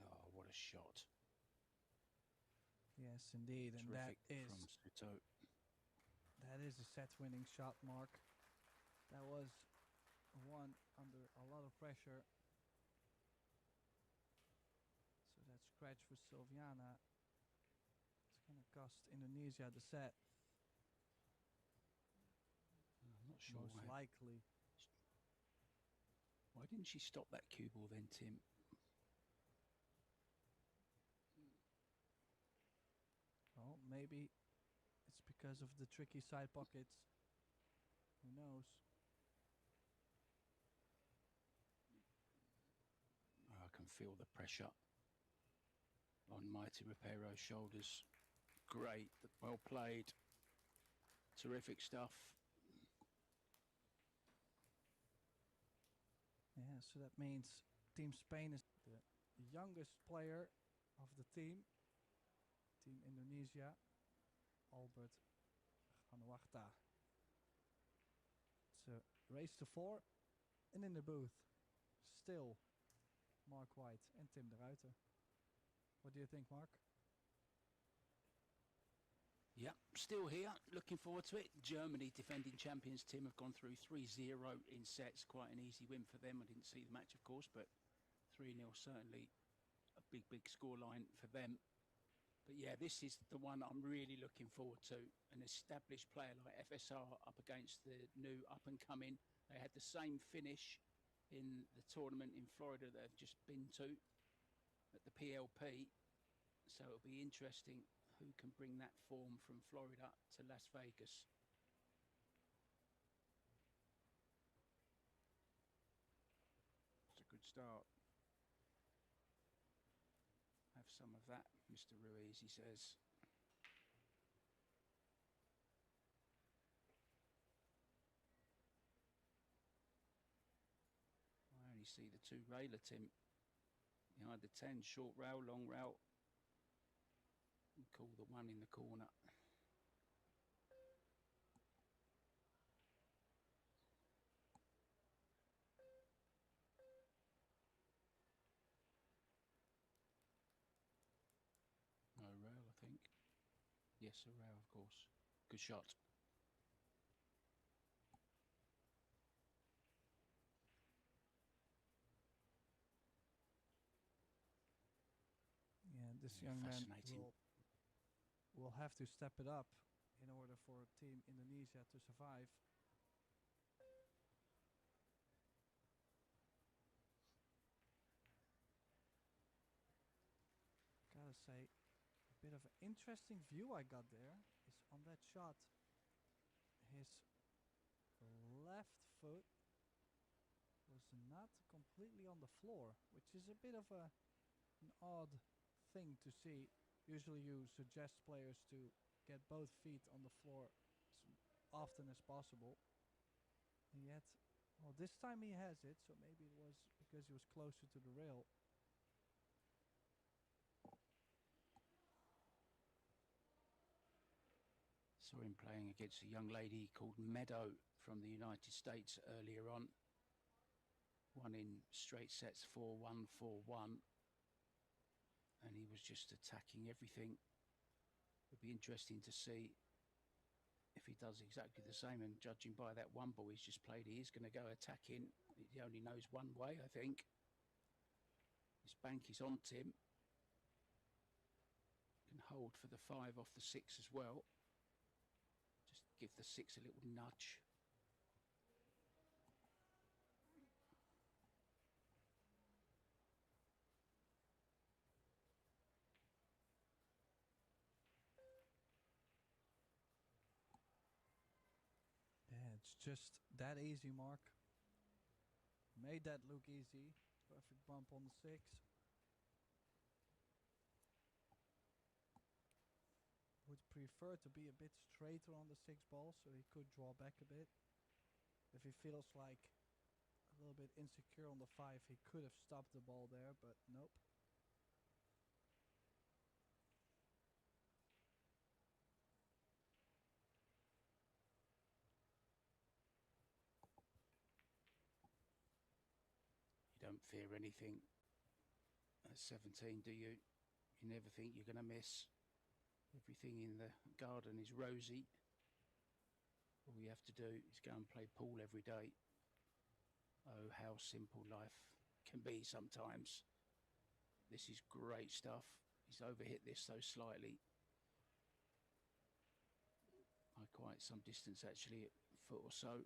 Oh, what a shot. Yes, indeed. And Terrific from Suto. That is a set-winning shot, Mark. That was one under a lot of pressure. So that scratch for Silviana is going to cost Indonesia the set. I'm not Not sure most why. likely. Why didn't she stop that cue ball then, Tim? Well, maybe it's because of the tricky side pockets. Who knows? I can feel the pressure on Mighty Repairo's shoulders. Great, well played. Terrific stuff. Yeah, so that means Team Spain is the youngest player of the team. Team Indonesia, Albert Ganuarta. It's a race to 4. And in the booth, still Mark White and Tim de Ruiter. What do you think, Mark? Yeah, still here. Looking forward to it. Germany, defending champions, Tim, have gone through 3-0 in sets. Quite an easy win for them. I didn't see the match, of course, but 3-0 certainly a big, big scoreline for them. But yeah, this is the one I'm really looking forward to. An established player like FSR up against the new up-and-coming. They had the same finish in the tournament in Florida that they've just been to at the PLP. So it'll be interesting who can bring that form from Florida to Las Vegas. It's a good start. Have some of that, Mr. Ruiz, he says. I only see the two railer, Tim. Behind the 10, short rail, long rail. And call the one in the corner. No rail, I think. Yes, a rail, of course. Good shot. Yeah, this young man Fascinating. will have to step it up in order for Team Indonesia to survive. Gotta say, a bit of an interesting view I got there is on that shot. His left foot was not completely on the floor, which is a bit of an odd thing to see. Usually you suggest players to get both feet on the floor as often as possible. And yet, well, this time he has it, so maybe it was because he was closer to the rail. Saw him playing against a young lady called Meadow from the United States earlier on. Won in straight sets 4-1, 4-1. And he was just attacking everything. It'll be interesting to see if he does exactly the same. And judging by that one ball he's just played, he is going to go attacking. He only knows one way, I think. His bank is on Tim. Can hold for the 5 off the 6 as well. Just give the 6 a little nudge. Yeah, it's just that easy, Mark. Made that look easy. Perfect bump on the 6. Would prefer to be a bit straighter on the 6 ball, so he could draw back a bit. If he feels like a little bit insecure on the 5, he could have stopped the ball there, but nope. You don't fear anything at 17, do you? You never think you're going to miss. Everything in the garden is rosy. All you have to do is go and play pool every day. Oh, how simple life can be sometimes. This is great stuff. He's overhit this so slightly. By quite some distance, actually, a foot or so.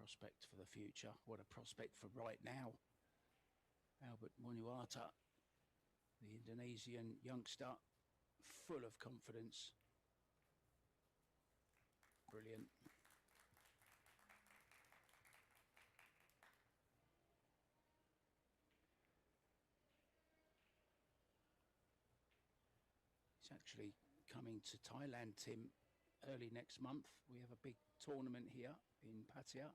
prospect for the future. What a prospect for right now. Albert Monuata, the Indonesian youngster, full of confidence. Brilliant. He's actually coming to Thailand, Tim, early next month. We have a big tournament here in Pattaya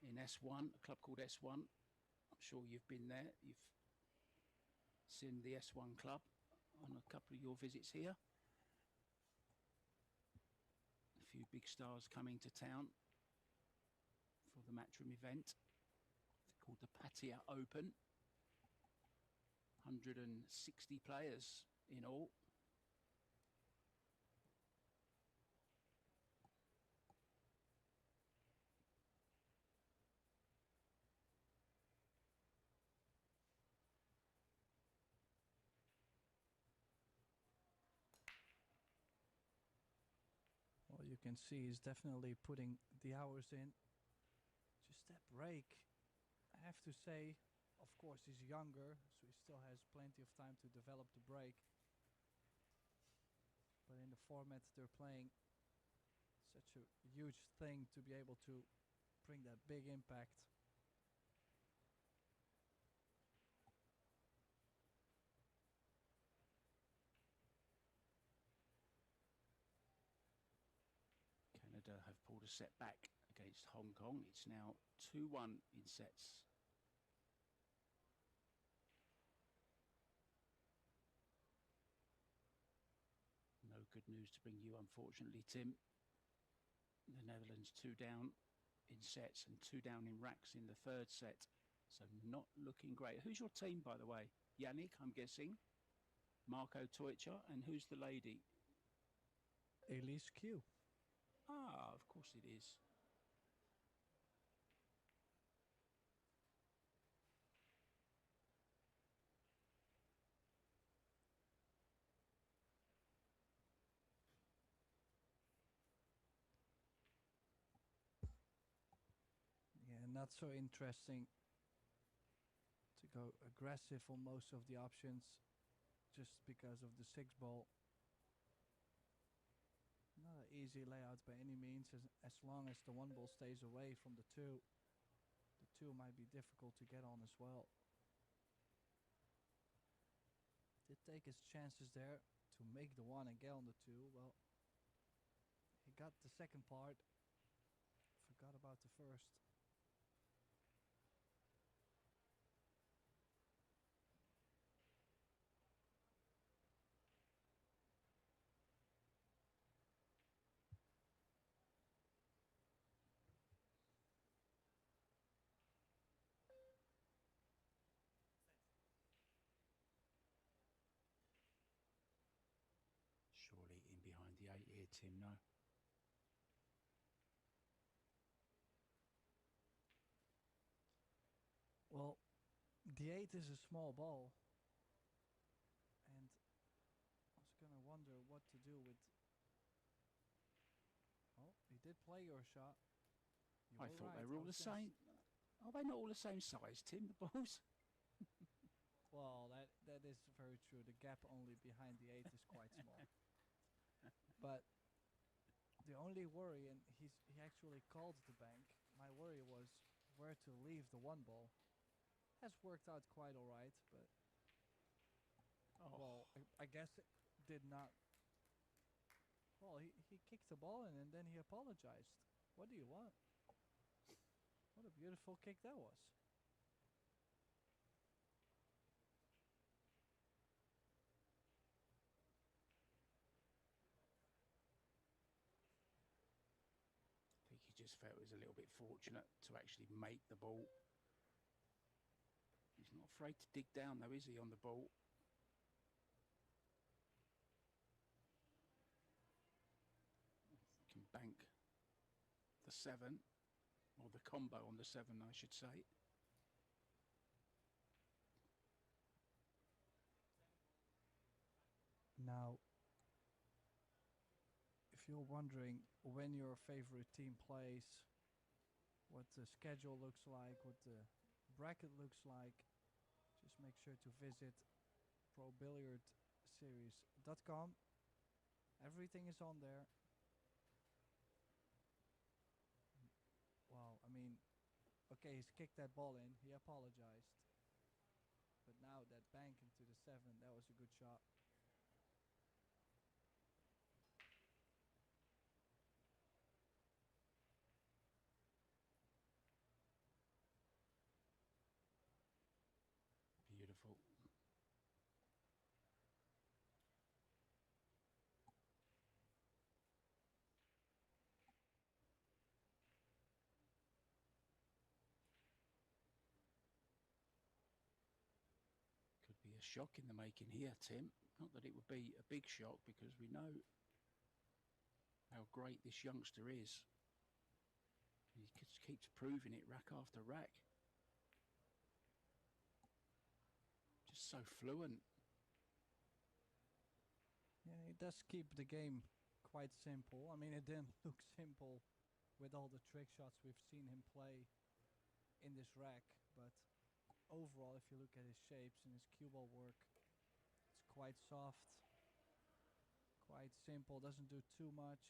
in S1, a club called S1. I'm sure you've been there. You've seen the S1 club on a couple of your visits here. A few big stars coming to town for the Matchroom event. It's called the Pattaya Open. 160 players in all. Well, you can see he's definitely putting the hours in. Just that break, I have to say, of course he's younger, so he still has plenty of time to develop the break. But in the format they're playing, such a huge thing to be able to bring that big impact. Canada have pulled a set back against Hong Kong. It's now 2-1 in sets. No good news to bring you, unfortunately, Tim. The Netherlands 2 down in sets and 2 down in racks in the third set. So not looking great. Who's your team, by the way? Yannick, I'm guessing. Marco Teucher. And who's the lady? Elise Q. Ah, of course it is. Yeah, not so interesting to go aggressive on most of the options just because of the 6 ball. Not an easy layout by any means, as long as the 1 ball stays away from the 2. The 2 might be difficult to get on as well. Did take his chances there to make the 1 and get on the 2. Well, he got the second part, forgot about the first. Surely in behind the 8 here, Tim, no? Well, the 8 is a small ball, and I was gonna wonder what to do with. Oh, he did play your shot. You I were thought right. they were all the same. Are they not all the same size, Tim, the balls? Well, that is very true. The gap only behind the 8 is quite small. But the only worry, and he actually called the bank. My worry was where to leave the 1 ball. Has worked out quite alright, but well, I guess it did not. Well, he kicked the ball in and then he apologized. What do you want? What a beautiful kick that was. I think he just felt it was a little bit fortunate to actually make the ball. He's not afraid to dig down though, is he, on the ball? Can bank the 7, or the combo on the 7, I should say. Now, if you're wondering when your favorite team plays, what the schedule looks like, what the bracket looks like, just make sure to visit probilliardseries.com. Everything is on there. Well, I mean, okay, he's kicked that ball in. He apologized. But now that bank into the 7, that was a good shot. Beautiful. Could be a shock in the making here, Tim. Not that it would be a big shock, because we know how great this youngster is. He just keeps proving it rack after rack. Just so fluent. Yeah, he does keep the game quite simple. I mean, it didn't look simple with all the trick shots we've seen him play in this rack, but overall, if you look at his shapes and his cue ball work, it's quite soft, quite simple, doesn't do too much,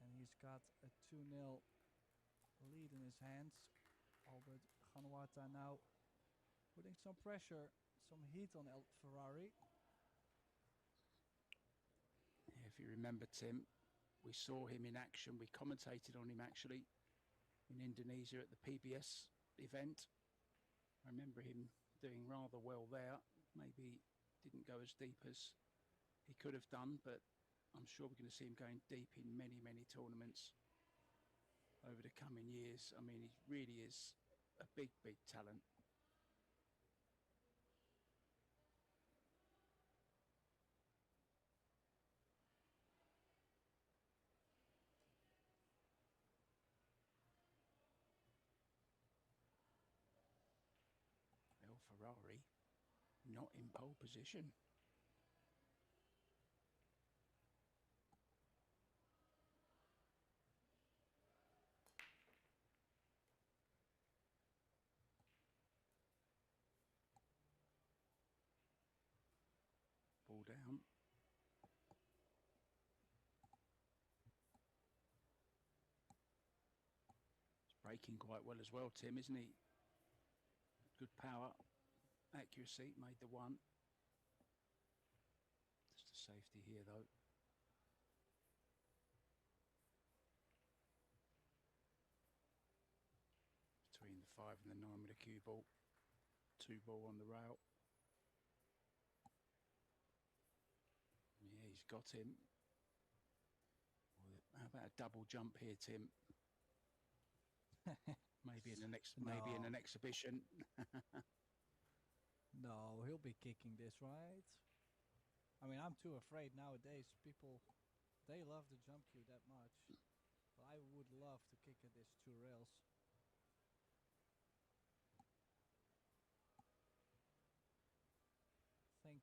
and he's got a 2-0 lead in his hands. Albert Ganwata now putting some pressure, some heat on El Ferrari. Yeah, if you remember, Tim, we saw him in action. We commentated on him actually in Indonesia at the PBS event. I remember him doing rather well there. Maybe didn't go as deep as he could have done, but I'm sure we're going to see him going deep in many, many tournaments over the coming years. I mean, he really is a big, big talent. El Ferrari not in pole position. Ball down. He's breaking quite well as well, Tim, isn't he? Good power, accuracy, made the 1. Just a safety here, though. Between the 5 and the 9 with a cue ball. 2 ball on the rail. Yeah, he's got him. Well, how about a double jump here, Tim? Maybe in the next, maybe in an exhibition. No, he'll be kicking this, right? I mean, I'm too afraid nowadays. People, they love the jump cue that much. But I would love to kick at this 2 rails. I think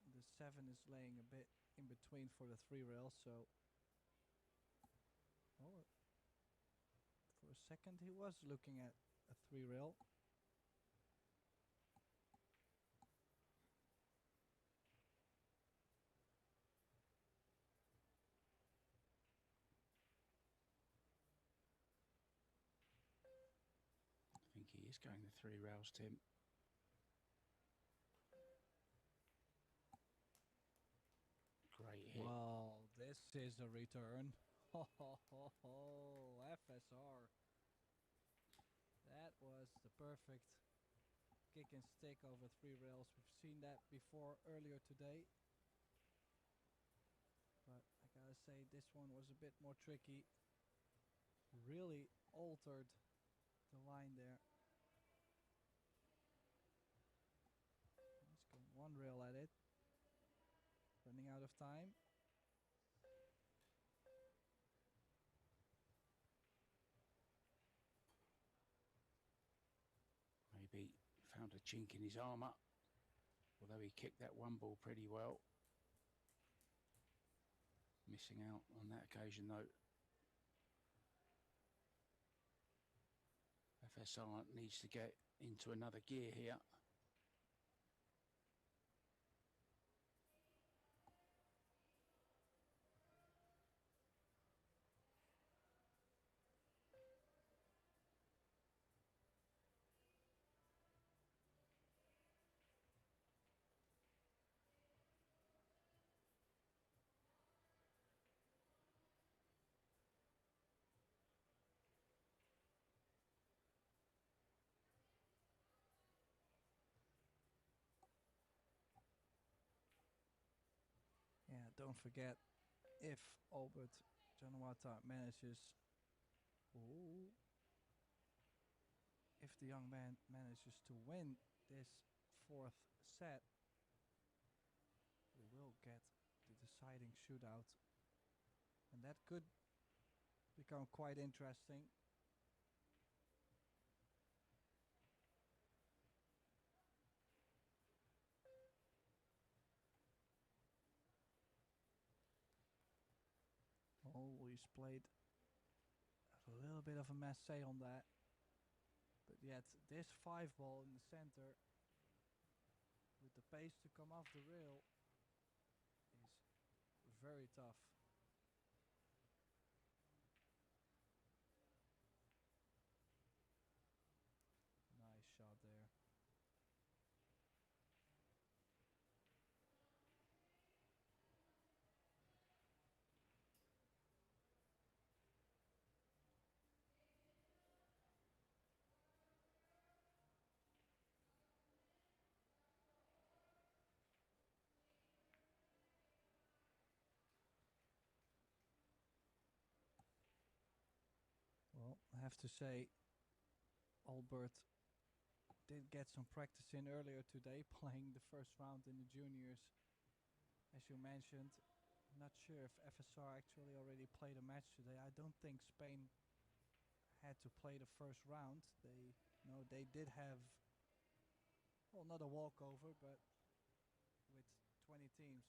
the 7 is laying a bit in between for the 3 rails, so... Oh, for a second he was looking at a 3 rail. I think he is going the 3 rails, Tim. Great hit. Well, this is a return. Ho ho ho ho, FSR. That was the perfect kick and stick over 3 rails. We've seen that before earlier today. But I gotta say, this one was a bit more tricky. Really altered the line there. He's going 1 rail at it. Running out of time. Maybe found a chink in his armour, although he kicked that 1 ball pretty well. Missing out on that occasion, though. FSR needs to get into another gear here. Yeah, don't forget, if Albert Janwata manages, ooh, if the young man manages to win this fourth set, we will get the deciding shootout, and that could become quite interesting. Always played a little bit of a masse on that, but yet this 5-ball in the center with the pace to come off the rail is very tough. Nice shot there. Well, I have to say, Albert did get some practice in earlier today, playing the first round in the juniors. As you mentioned, not sure if FSR actually already played a match today. I don't think Spain had to play the first round. They did have, well, not a walkover, but with 20 teams,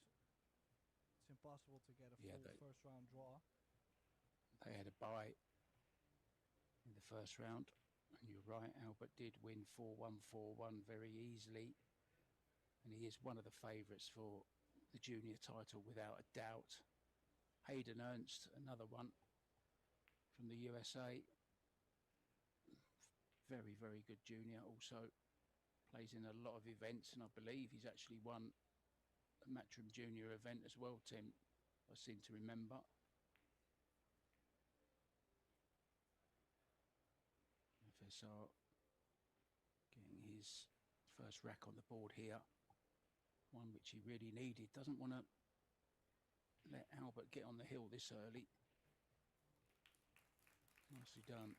it's impossible to get a full first round draw. They had a bye in the first round, and you're right, Albert did win 4-1, 4-1 very easily, and he is one of the favourites for the junior title without a doubt. Hayden Ernst, another one from the USA, very, very good junior, also plays in a lot of events, and I believe he's actually won a Matchroom Junior event as well, Tim, I seem to remember. FSR getting his first rack on the board here, one which he really needed. Doesn't want to let Albert get on the hill this early. Nicely done.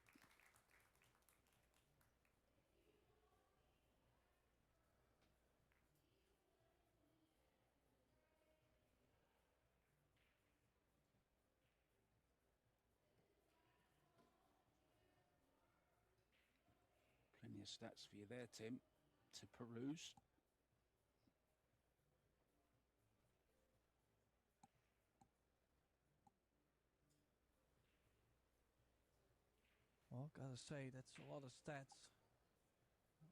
Plenty of stats for you there, Tim, to peruse. Well, gotta say, that's a lot of stats.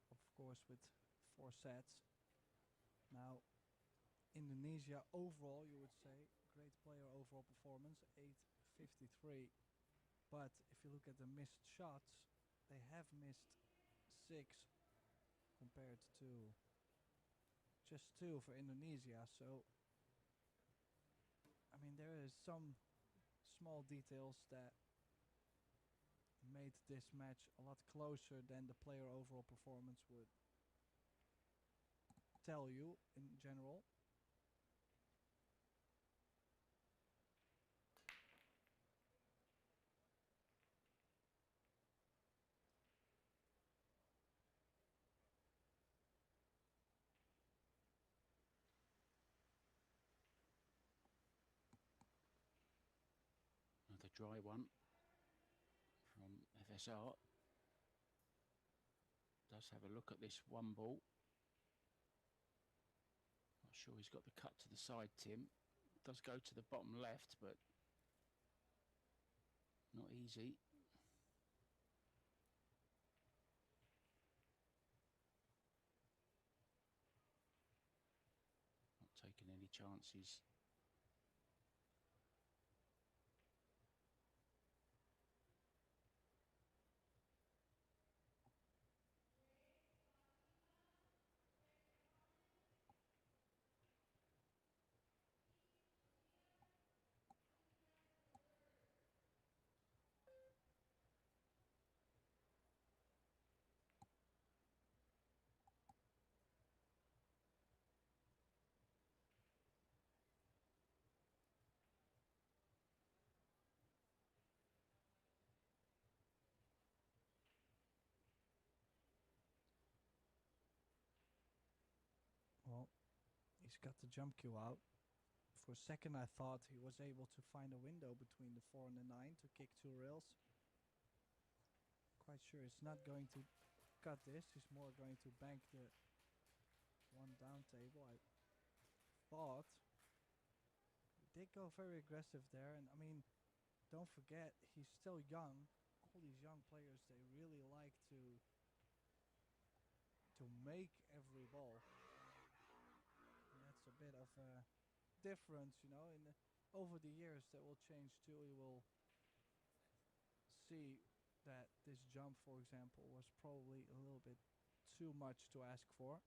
Of course, with 4 sets. Now, Indonesia overall, you would say, great player overall performance, 853. But if you look at the missed shots, they have missed 6 compared to just 2 for Indonesia. So, I mean, there is some small details that made this match a lot closer than the player overall performance would tell you in general. Another dry one from FSR. Does have a look at this one ball. Not sure he's got the cut to the side, Tim. Does go to the bottom left, but not easy. chances. Well, he's got the jump cue out. For a second I thought he was able to find a window between the 4 and the 9 to kick 2 rails. Quite sure it's not going to cut this, he's more going to bank the 1 down table. I thought he did go very aggressive there, and I mean, don't forget he's still young. All these young players, they really like to make every ball. And that's a bit of a difference, you know. Over the years that will change too. You will see that this jump, for example, was probably a little bit too much to ask for.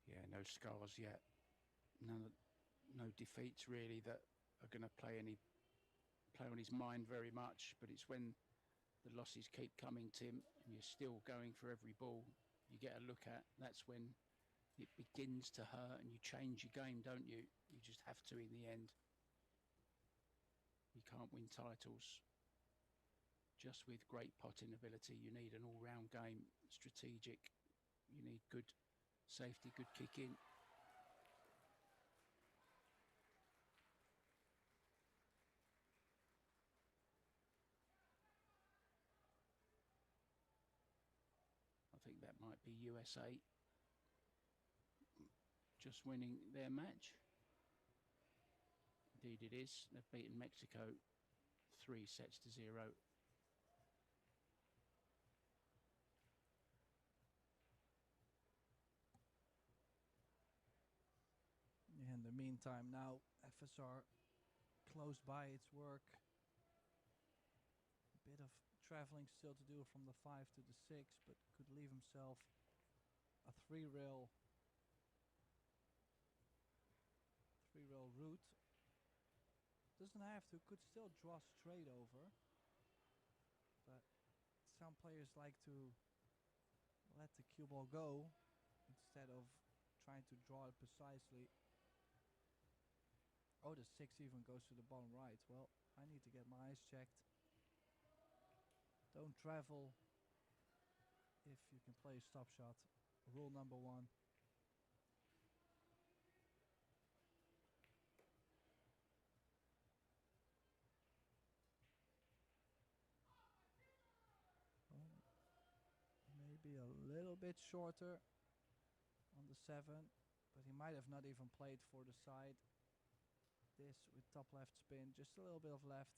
Yeah, no scars yet. No defeats really that are going to play on his mind very much. But it's when the losses keep coming, Tim, and you're still going for every ball you get a look at. That's when it begins to hurt, and you change your game, don't you? You just have to in the end. You can't win titles just with great potting ability. You need an all-round game, strategic. You need good safety, good kicking. I think that might be USA just winning their match. Indeed it is. They've beaten Mexico 3 sets to 0. In the meantime, now FSR close by its work. A bit of traveling still to do from the 5 to the 6, but could leave himself a 3-rail route. Doesn't have to, could still draw straight over. But some players like to let the cue ball go instead of trying to draw it precisely. Oh, the 6 even goes to the bottom right. Well, I need to get my eyes checked. Don't travel if you can play a stop shot. Rule number 1. Maybe a little bit shorter on the 7, but he might have not even played for the side. This with top left spin, just a little bit of left,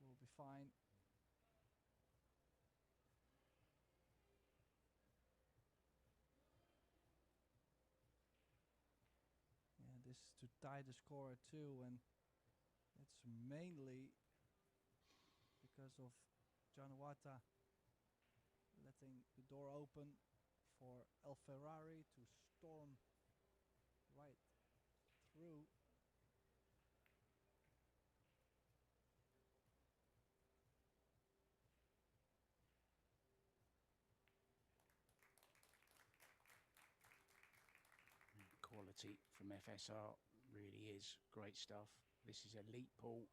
will be fine. And this is to tie the score at 2, and it's mainly because of Januata letting the door open for El Ferrari to storm right through. Quality from FSR really is great stuff. This is elite pool.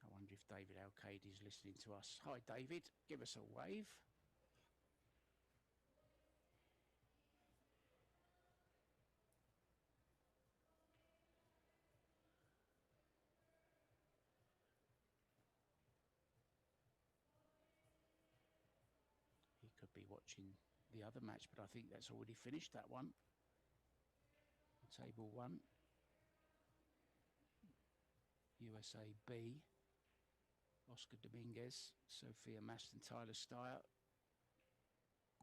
I wonder if David Alcade is listening to us. Hi David, give us a wave. be watching the other match, but I think that's already finished, that one. Table 1. USA B. Oscar Dominguez, Sophia Maston, Tyler Steyer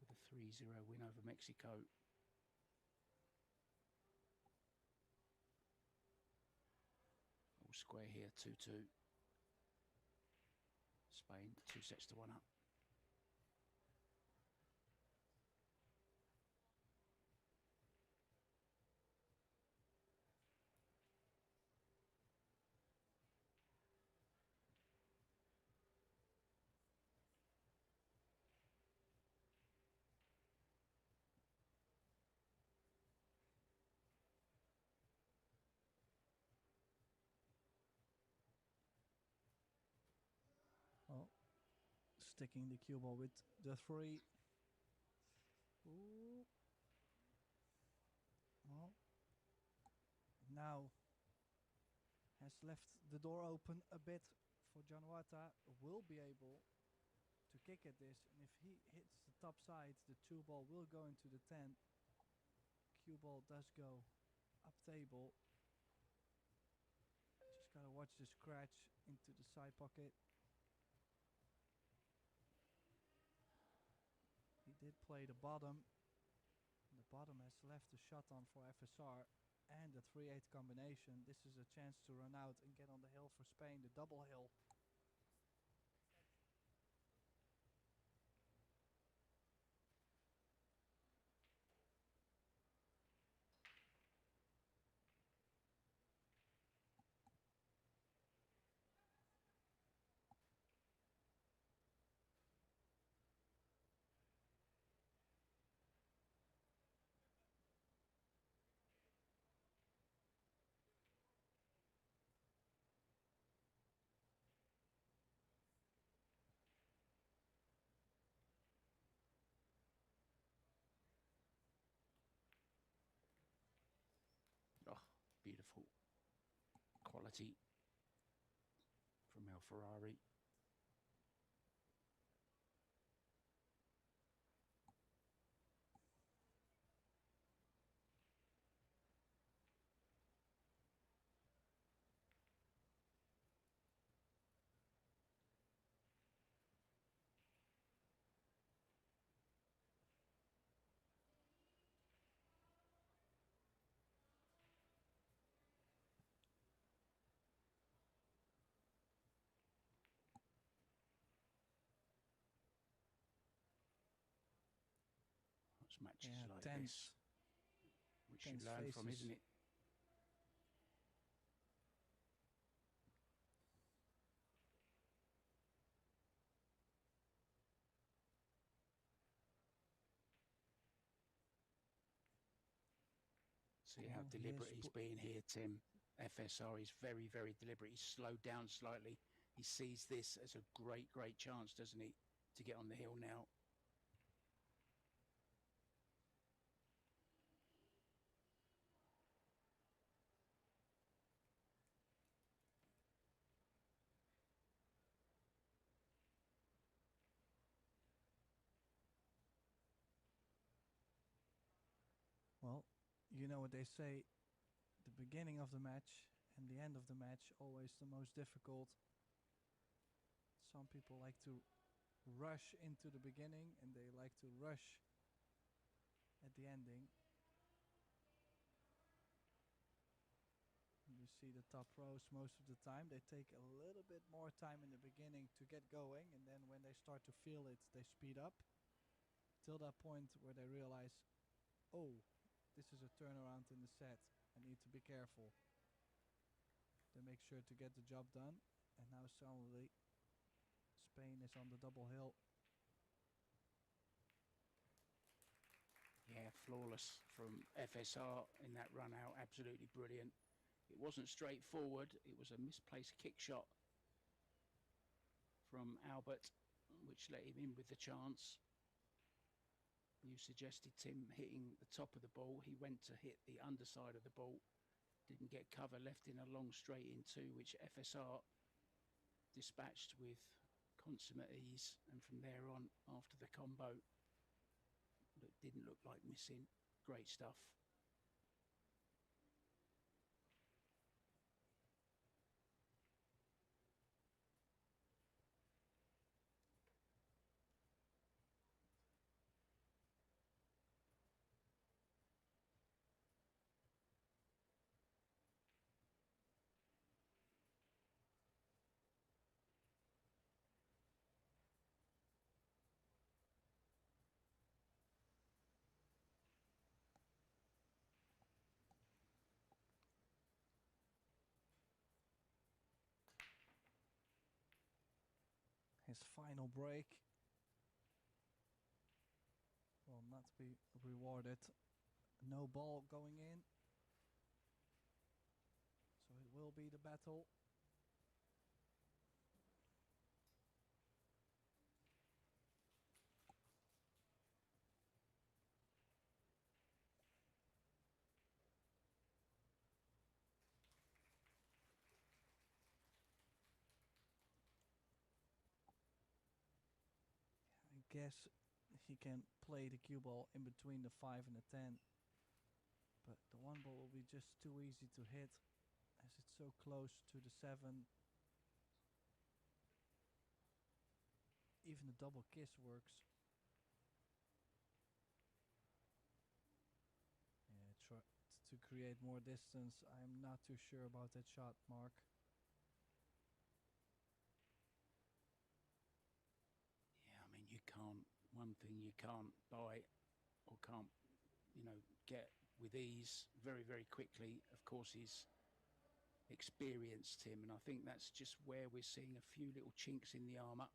with a 3-0 win over Mexico. All square here, 2-2. Spain, 2 sets to 1 up. Well, sticking the cue ball with the 3. Ooh. Well, now has left the door open a bit for Januata. Will be able to kick at this, and if he hits the top side, the 2 ball will go into the 10. Cue ball does go up table. Just gotta watch the scratch into the side pocket. He did play the bottom. The bottom has left the shot on for FSR and the 3-8 combination. This is a chance to run out and get on the hill for Spain, the double hill. Oh, beautiful quality from El Ferrari. It's matches like this, which you learn from, isn't it? See how deliberate he's being here, Tim. FSR is very, very deliberate. He's slowed down slightly. He sees this as a great, great chance, doesn't he, to get on the hill now. Well, you know what they say, the beginning of the match and the end of the match always the most difficult. Some people like to rush into the beginning and they like to rush at the ending. You see the top rows most of the time, they take a little bit more time in the beginning to get going, and then when they start to feel it, they speed up till that point where they realize, oh, this is a turnaround in the set, I need to be careful. They make sure to get the job done, and now suddenly Spain is on the double hill. Yeah, flawless from FSR in that run out, absolutely brilliant. It wasn't straightforward, it was a misplaced kick shot from Albert, which let him in with the chance. You suggested, Tim, hitting the top of the ball. He went to hit the underside of the ball, didn't get cover, left in a long straight in 2, which FSR dispatched with consummate ease, and from there on, after the combo, didn't look like missing. Great stuff. His final break will not be rewarded. No ball going in. So it will be the battle. I guess he can play the cue ball in between the 5 and the 10. But the 1 ball will be just too easy to hit as it's so close to the 7. Even the double kiss works. Yeah, try to create more distance. I'm not too sure about that shot, Mark. Yeah, I mean, you can't, one thing you can't buy or can't, get with ease very, very quickly, of course, is experience, Tim. And I think that's just where we're seeing a few little chinks in the armour.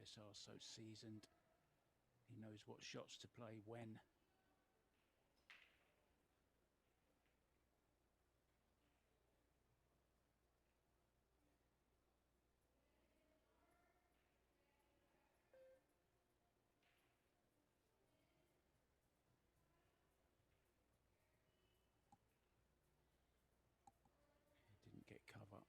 FSR so seasoned, he knows what shots to play when. He didn't get cover.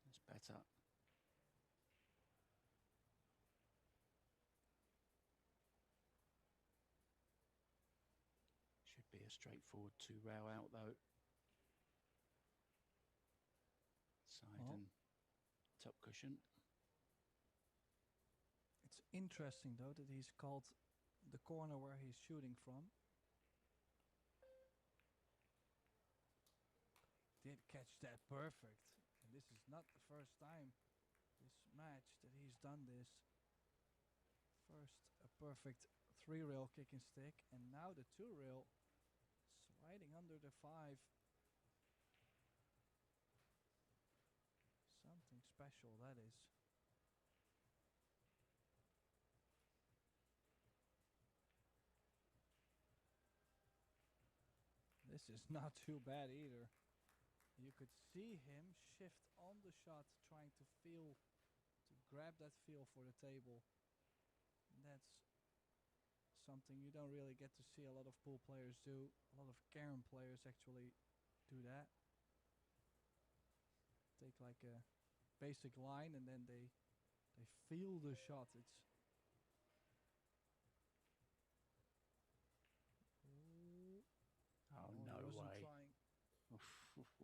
It's better. Should be a straightforward 2-row out though. Side and top cushion. It's interesting though that he's called the corner where he's shooting from. Did catch that perfect. And this is not the first time this match that he's done this. First a perfect 3-rail kick and stick, and now the 2-rail sliding under the 5. Something special that is. This is not too bad either. You could see him shift on the shot, trying to grab that feel for the table. And that's something you don't really get to see a lot of pool players do. A lot of carom players actually do that. Take like a basic line and then they feel the shot. It's Oh, no way. Trying.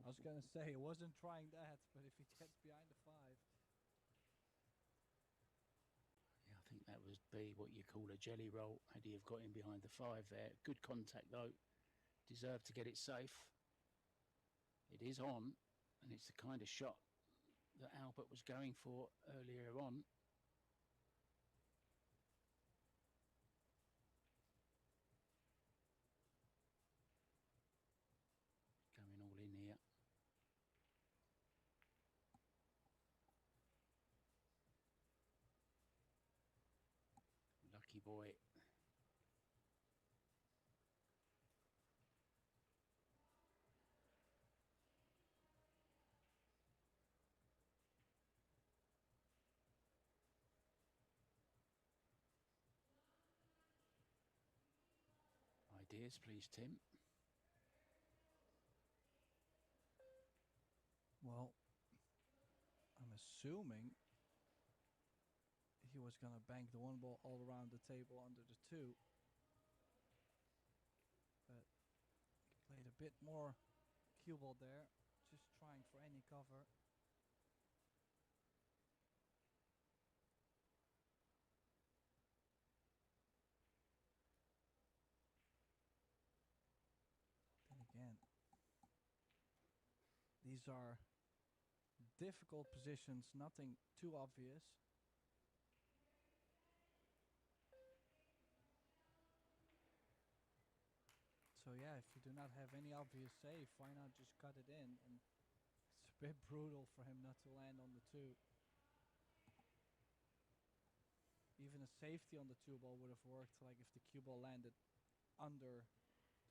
I was gonna say it wasn't trying that, but if he gets behind the 5. Yeah, I think that would be what you call a jelly roll. Had he have got him behind the 5 there. Good contact though. Deserved to get it safe. It is on, and it's the kind of shot that Albert was going for earlier on. Going all in here. boy. Ideas, please, Tim. Well, I'm assuming he was gonna bank the one ball all around the table under the two. But he played a bit more cue ball there, just trying for any cover. Then again, these are difficult positions, nothing too obvious. So yeah, if you do not have any obvious save, why not just cut it in? And it's a bit brutal for him not to land on the two. Even a safety on the two ball would have worked, like if the cue ball landed under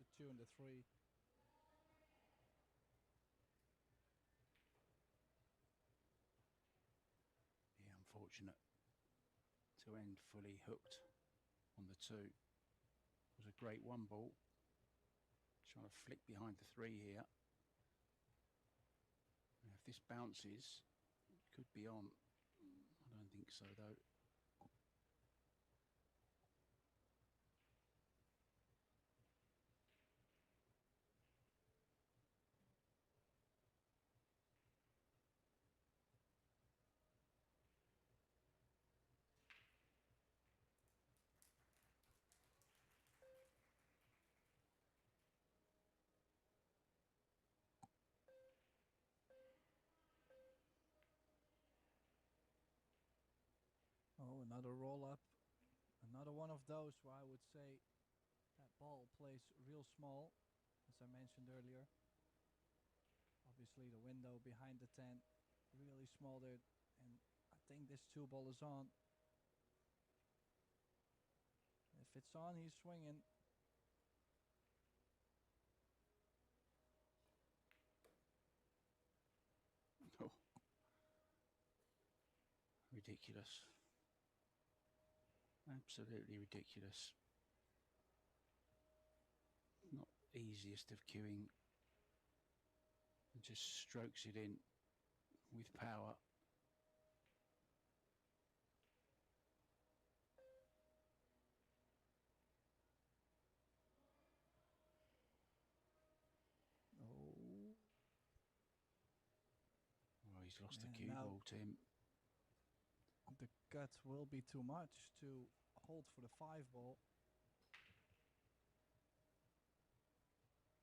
the two and the three. Yeah, unfortunate to end fully hooked on the two. It was a great one ball. Trying to flick behind the three here. Now, if this bounces, it could be on. I don't think so, though. Oh, another roll up. Another one of those where I would say that ball plays real small, as I mentioned earlier. Obviously the window behind the 10 really small there, and I think this two ball is on. If it's on, he's swinging. Oh. Ridiculous. Absolutely ridiculous. Not easiest of cueing. And just strokes it in with power. Oh. Oh, he's lost the And cue now ball, Tim. the gut will be too much to hold for the 5 ball.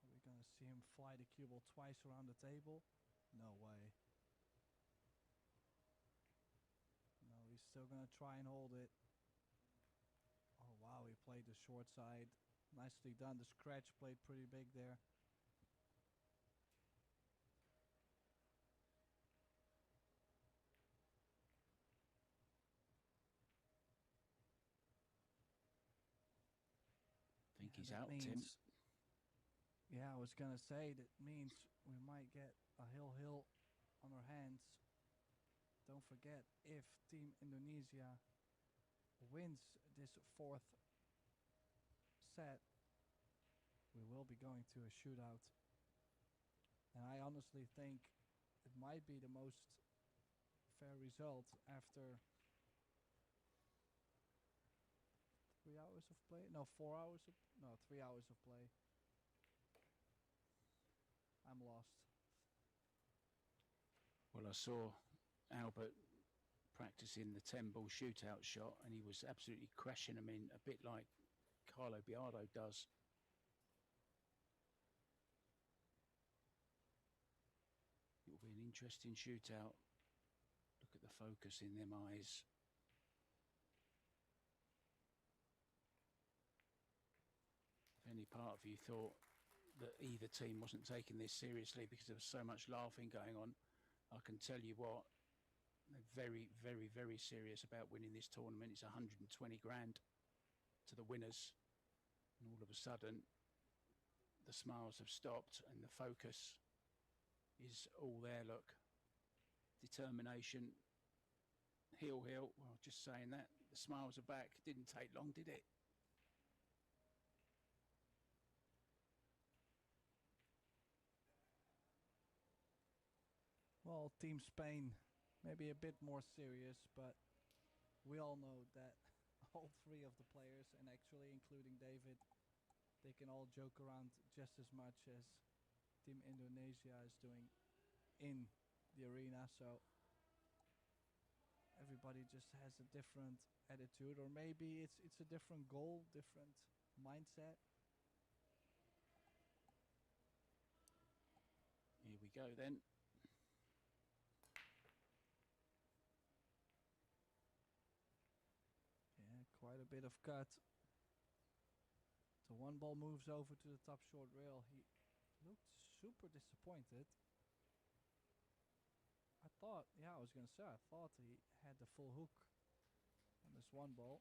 Are we gonna see him fly the cue ball twice around the table? No way. No, he's still gonna try and hold it. Oh wow, he played the short side. Nicely done. The scratch played pretty big there. I think he's that out, Tim. Yeah, I was gonna say that means we might get a hill on our hands. Don't forget, if Team Indonesia wins this 4th set, we will be going to a shootout. And I honestly think it might be the most fair result after 3 hours of play. No, 4 hours of, no, 3 hours of play. I'm lost. Well, I saw Albert practicing the 10 ball shootout shot, and he was absolutely crashing them in, a bit like Carlo Biardo does. It will be an interesting shootout. Look at the focus in them eyes. If any part of you thought that either team wasn't taking this seriously because there was so much laughing going on, I can tell you what, they're very, very, very serious about winning this tournament. It's 120 grand. to the winners. And all of a sudden, the smiles have stopped and the focus is all there, look. Determination, heel. Well, just saying that. The smiles are back. Didn't take long, did it? Well, Team Spain maybe a bit more serious, but we all know that all three of the players, and actually including David, they can all joke around just as much as Team Indonesia is doing in the arena. So everybody just has a different attitude, or maybe it's a different goal, different mindset. Here we go then. Yeah, quite a bit of cut. The one ball moves over to the top short rail. He looked super disappointed. I thought he had the full hook on this one ball.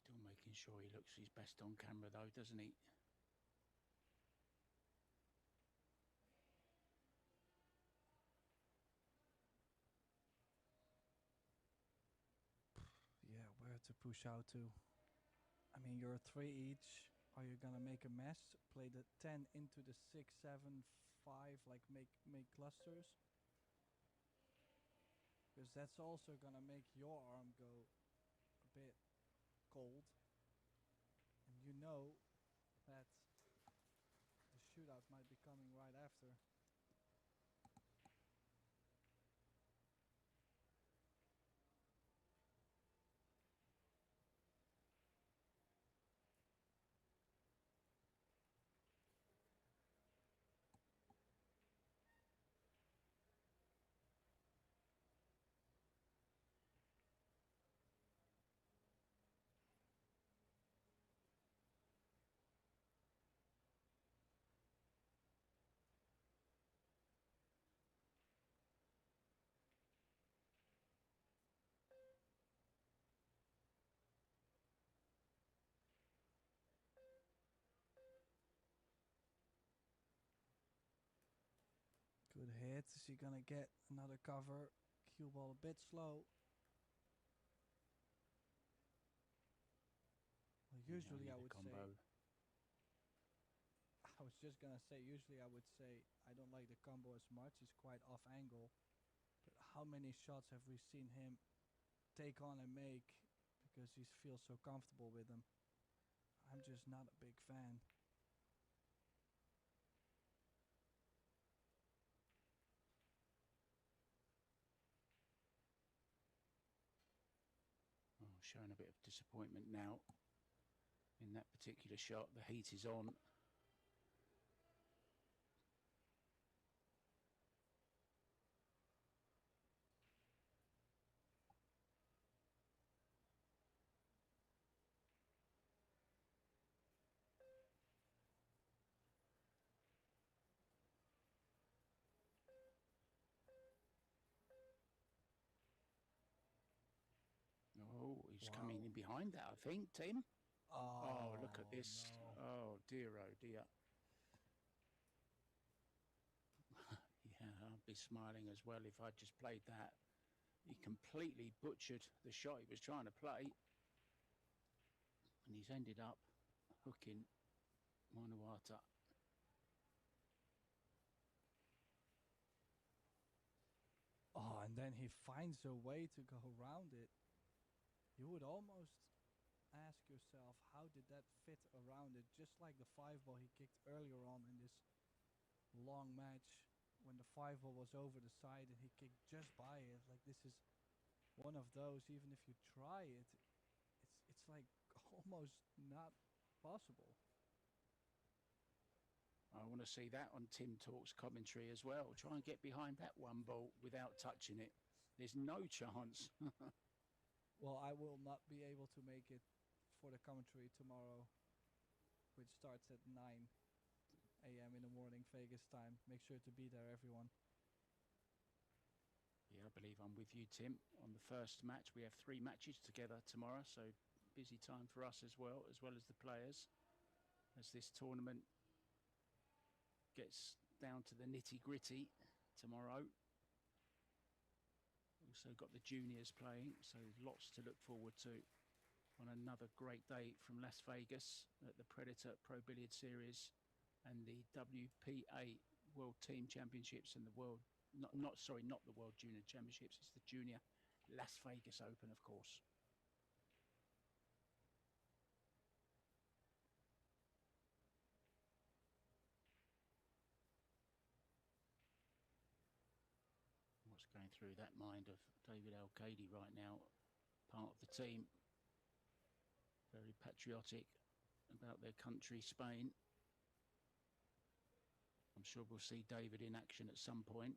Still making sure he looks his best on camera though, doesn't he? Yeah, where to push out to? I mean, you're 3 each. Are you gonna make a mess? Play the 10 into the 6, 7, 5, like make clusters? Because that's also gonna make your arm go a bit cold. And you know that the shootout might be coming right after. Good hit. Is he gonna get another cover? Cue ball a bit slow. Well, usually I would say, I was just gonna say, usually I would say I don't like the combo as much. It's quite off angle. But how many shots have we seen him take on and make because he feels so comfortable with them? I'm just not a big fan. Oh, showing a bit of disappointment now in that particular shot. The heat is on. Oh, he's coming in behind that, I think, Tim. Oh, look at this. No. Oh, dear, oh, dear. Yeah, I'd be smiling as well if I'd just played that. He completely butchered the shot he was trying to play. And he's ended up hooking Manuata. Oh, and then he finds a way to go around it. You would almost ask yourself, how did that fit around it? Just like the 5 ball he kicked earlier on in this long match, when the 5 ball was over the side and he kicked just by it. Like, this is one of those, even if you try it, it's like almost not possible. I want to see that on Tim Talk's commentary as well. Try and get behind that one ball without touching it. There's no chance. Well, I will not be able to make it for the commentary tomorrow, which starts at 9 a.m. in the morning, Vegas time. Make sure to be there, everyone. Yeah, I believe I'm with you, Tim. On the first match, we have 3 matches together tomorrow, so busy time for us as well as the players, as this tournament gets down to the nitty-gritty tomorrow. Also got the juniors playing, so lots to look forward to on another great day from Las Vegas at the Predator Pro Billiard Series and the WPA World Team Championships and the World, not the World Junior Championships, it's the Junior Las Vegas Open, of course. What's going through that mind of David Al-Qaedi right now, part of the team, very patriotic about their country, Spain. I'm sure we'll see David in action at some point.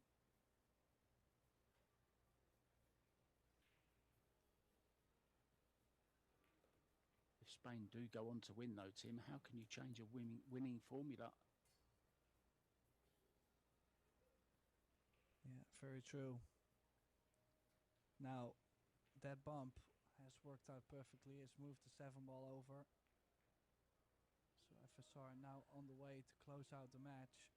If Spain do go on to win though, Tim, how can you change a winning formula? Yeah, very true. Now, that bump has worked out perfectly. It's moved the 7-ball over. So FSR now on the way to close out the match.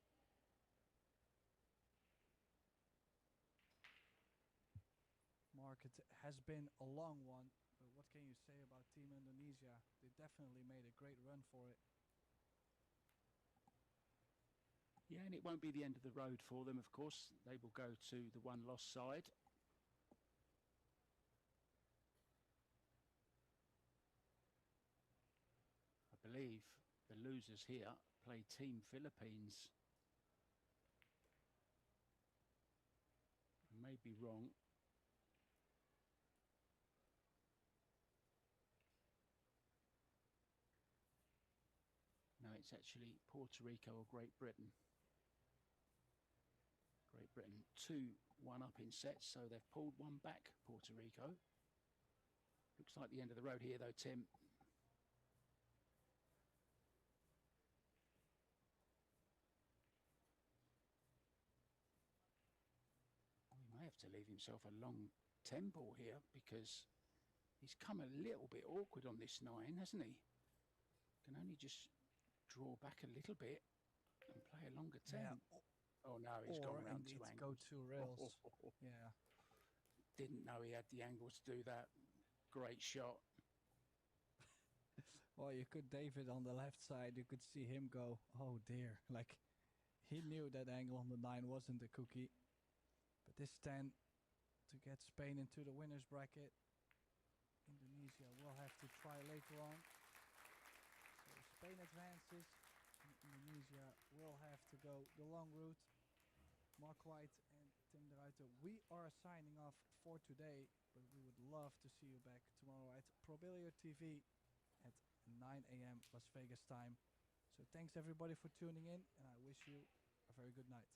Market has been a long one, but what can you say about Team Indonesia? They definitely made a great run for it. Yeah, and it won't be the end of the road for them, of course. They will go to the one-loss side. I believe the losers here play Team Philippines. I may be wrong. No, it's actually Puerto Rico or Great Britain. Great Britain 2-1 up in sets, so they've pulled one back, Puerto Rico. Looks like the end of the road here though, Tim. He may have to leave himself a long tempo here because he's come a little bit awkward on this 9, hasn't he? Can only just draw back a little bit and play a longer 10. Yeah. Oh no, he's gone around 2 angles. Go 2 rails. Yeah. Didn't know he had the angle to do that. Great shot. Well, you could David on the left side. You could see him go, oh dear. Like, he knew that angle on the 9 wasn't a cookie. But this 10 to get Spain into the winner's bracket. Indonesia will have to try later on. So Spain advances. And Indonesia will have to go the long route. Mark White and Tim de Ruiter, we are signing off for today, but we would love to see you back tomorrow at Pro Billiard TV at 9 a.m. Las Vegas time. So thanks everybody for tuning in, and I wish you a very good night.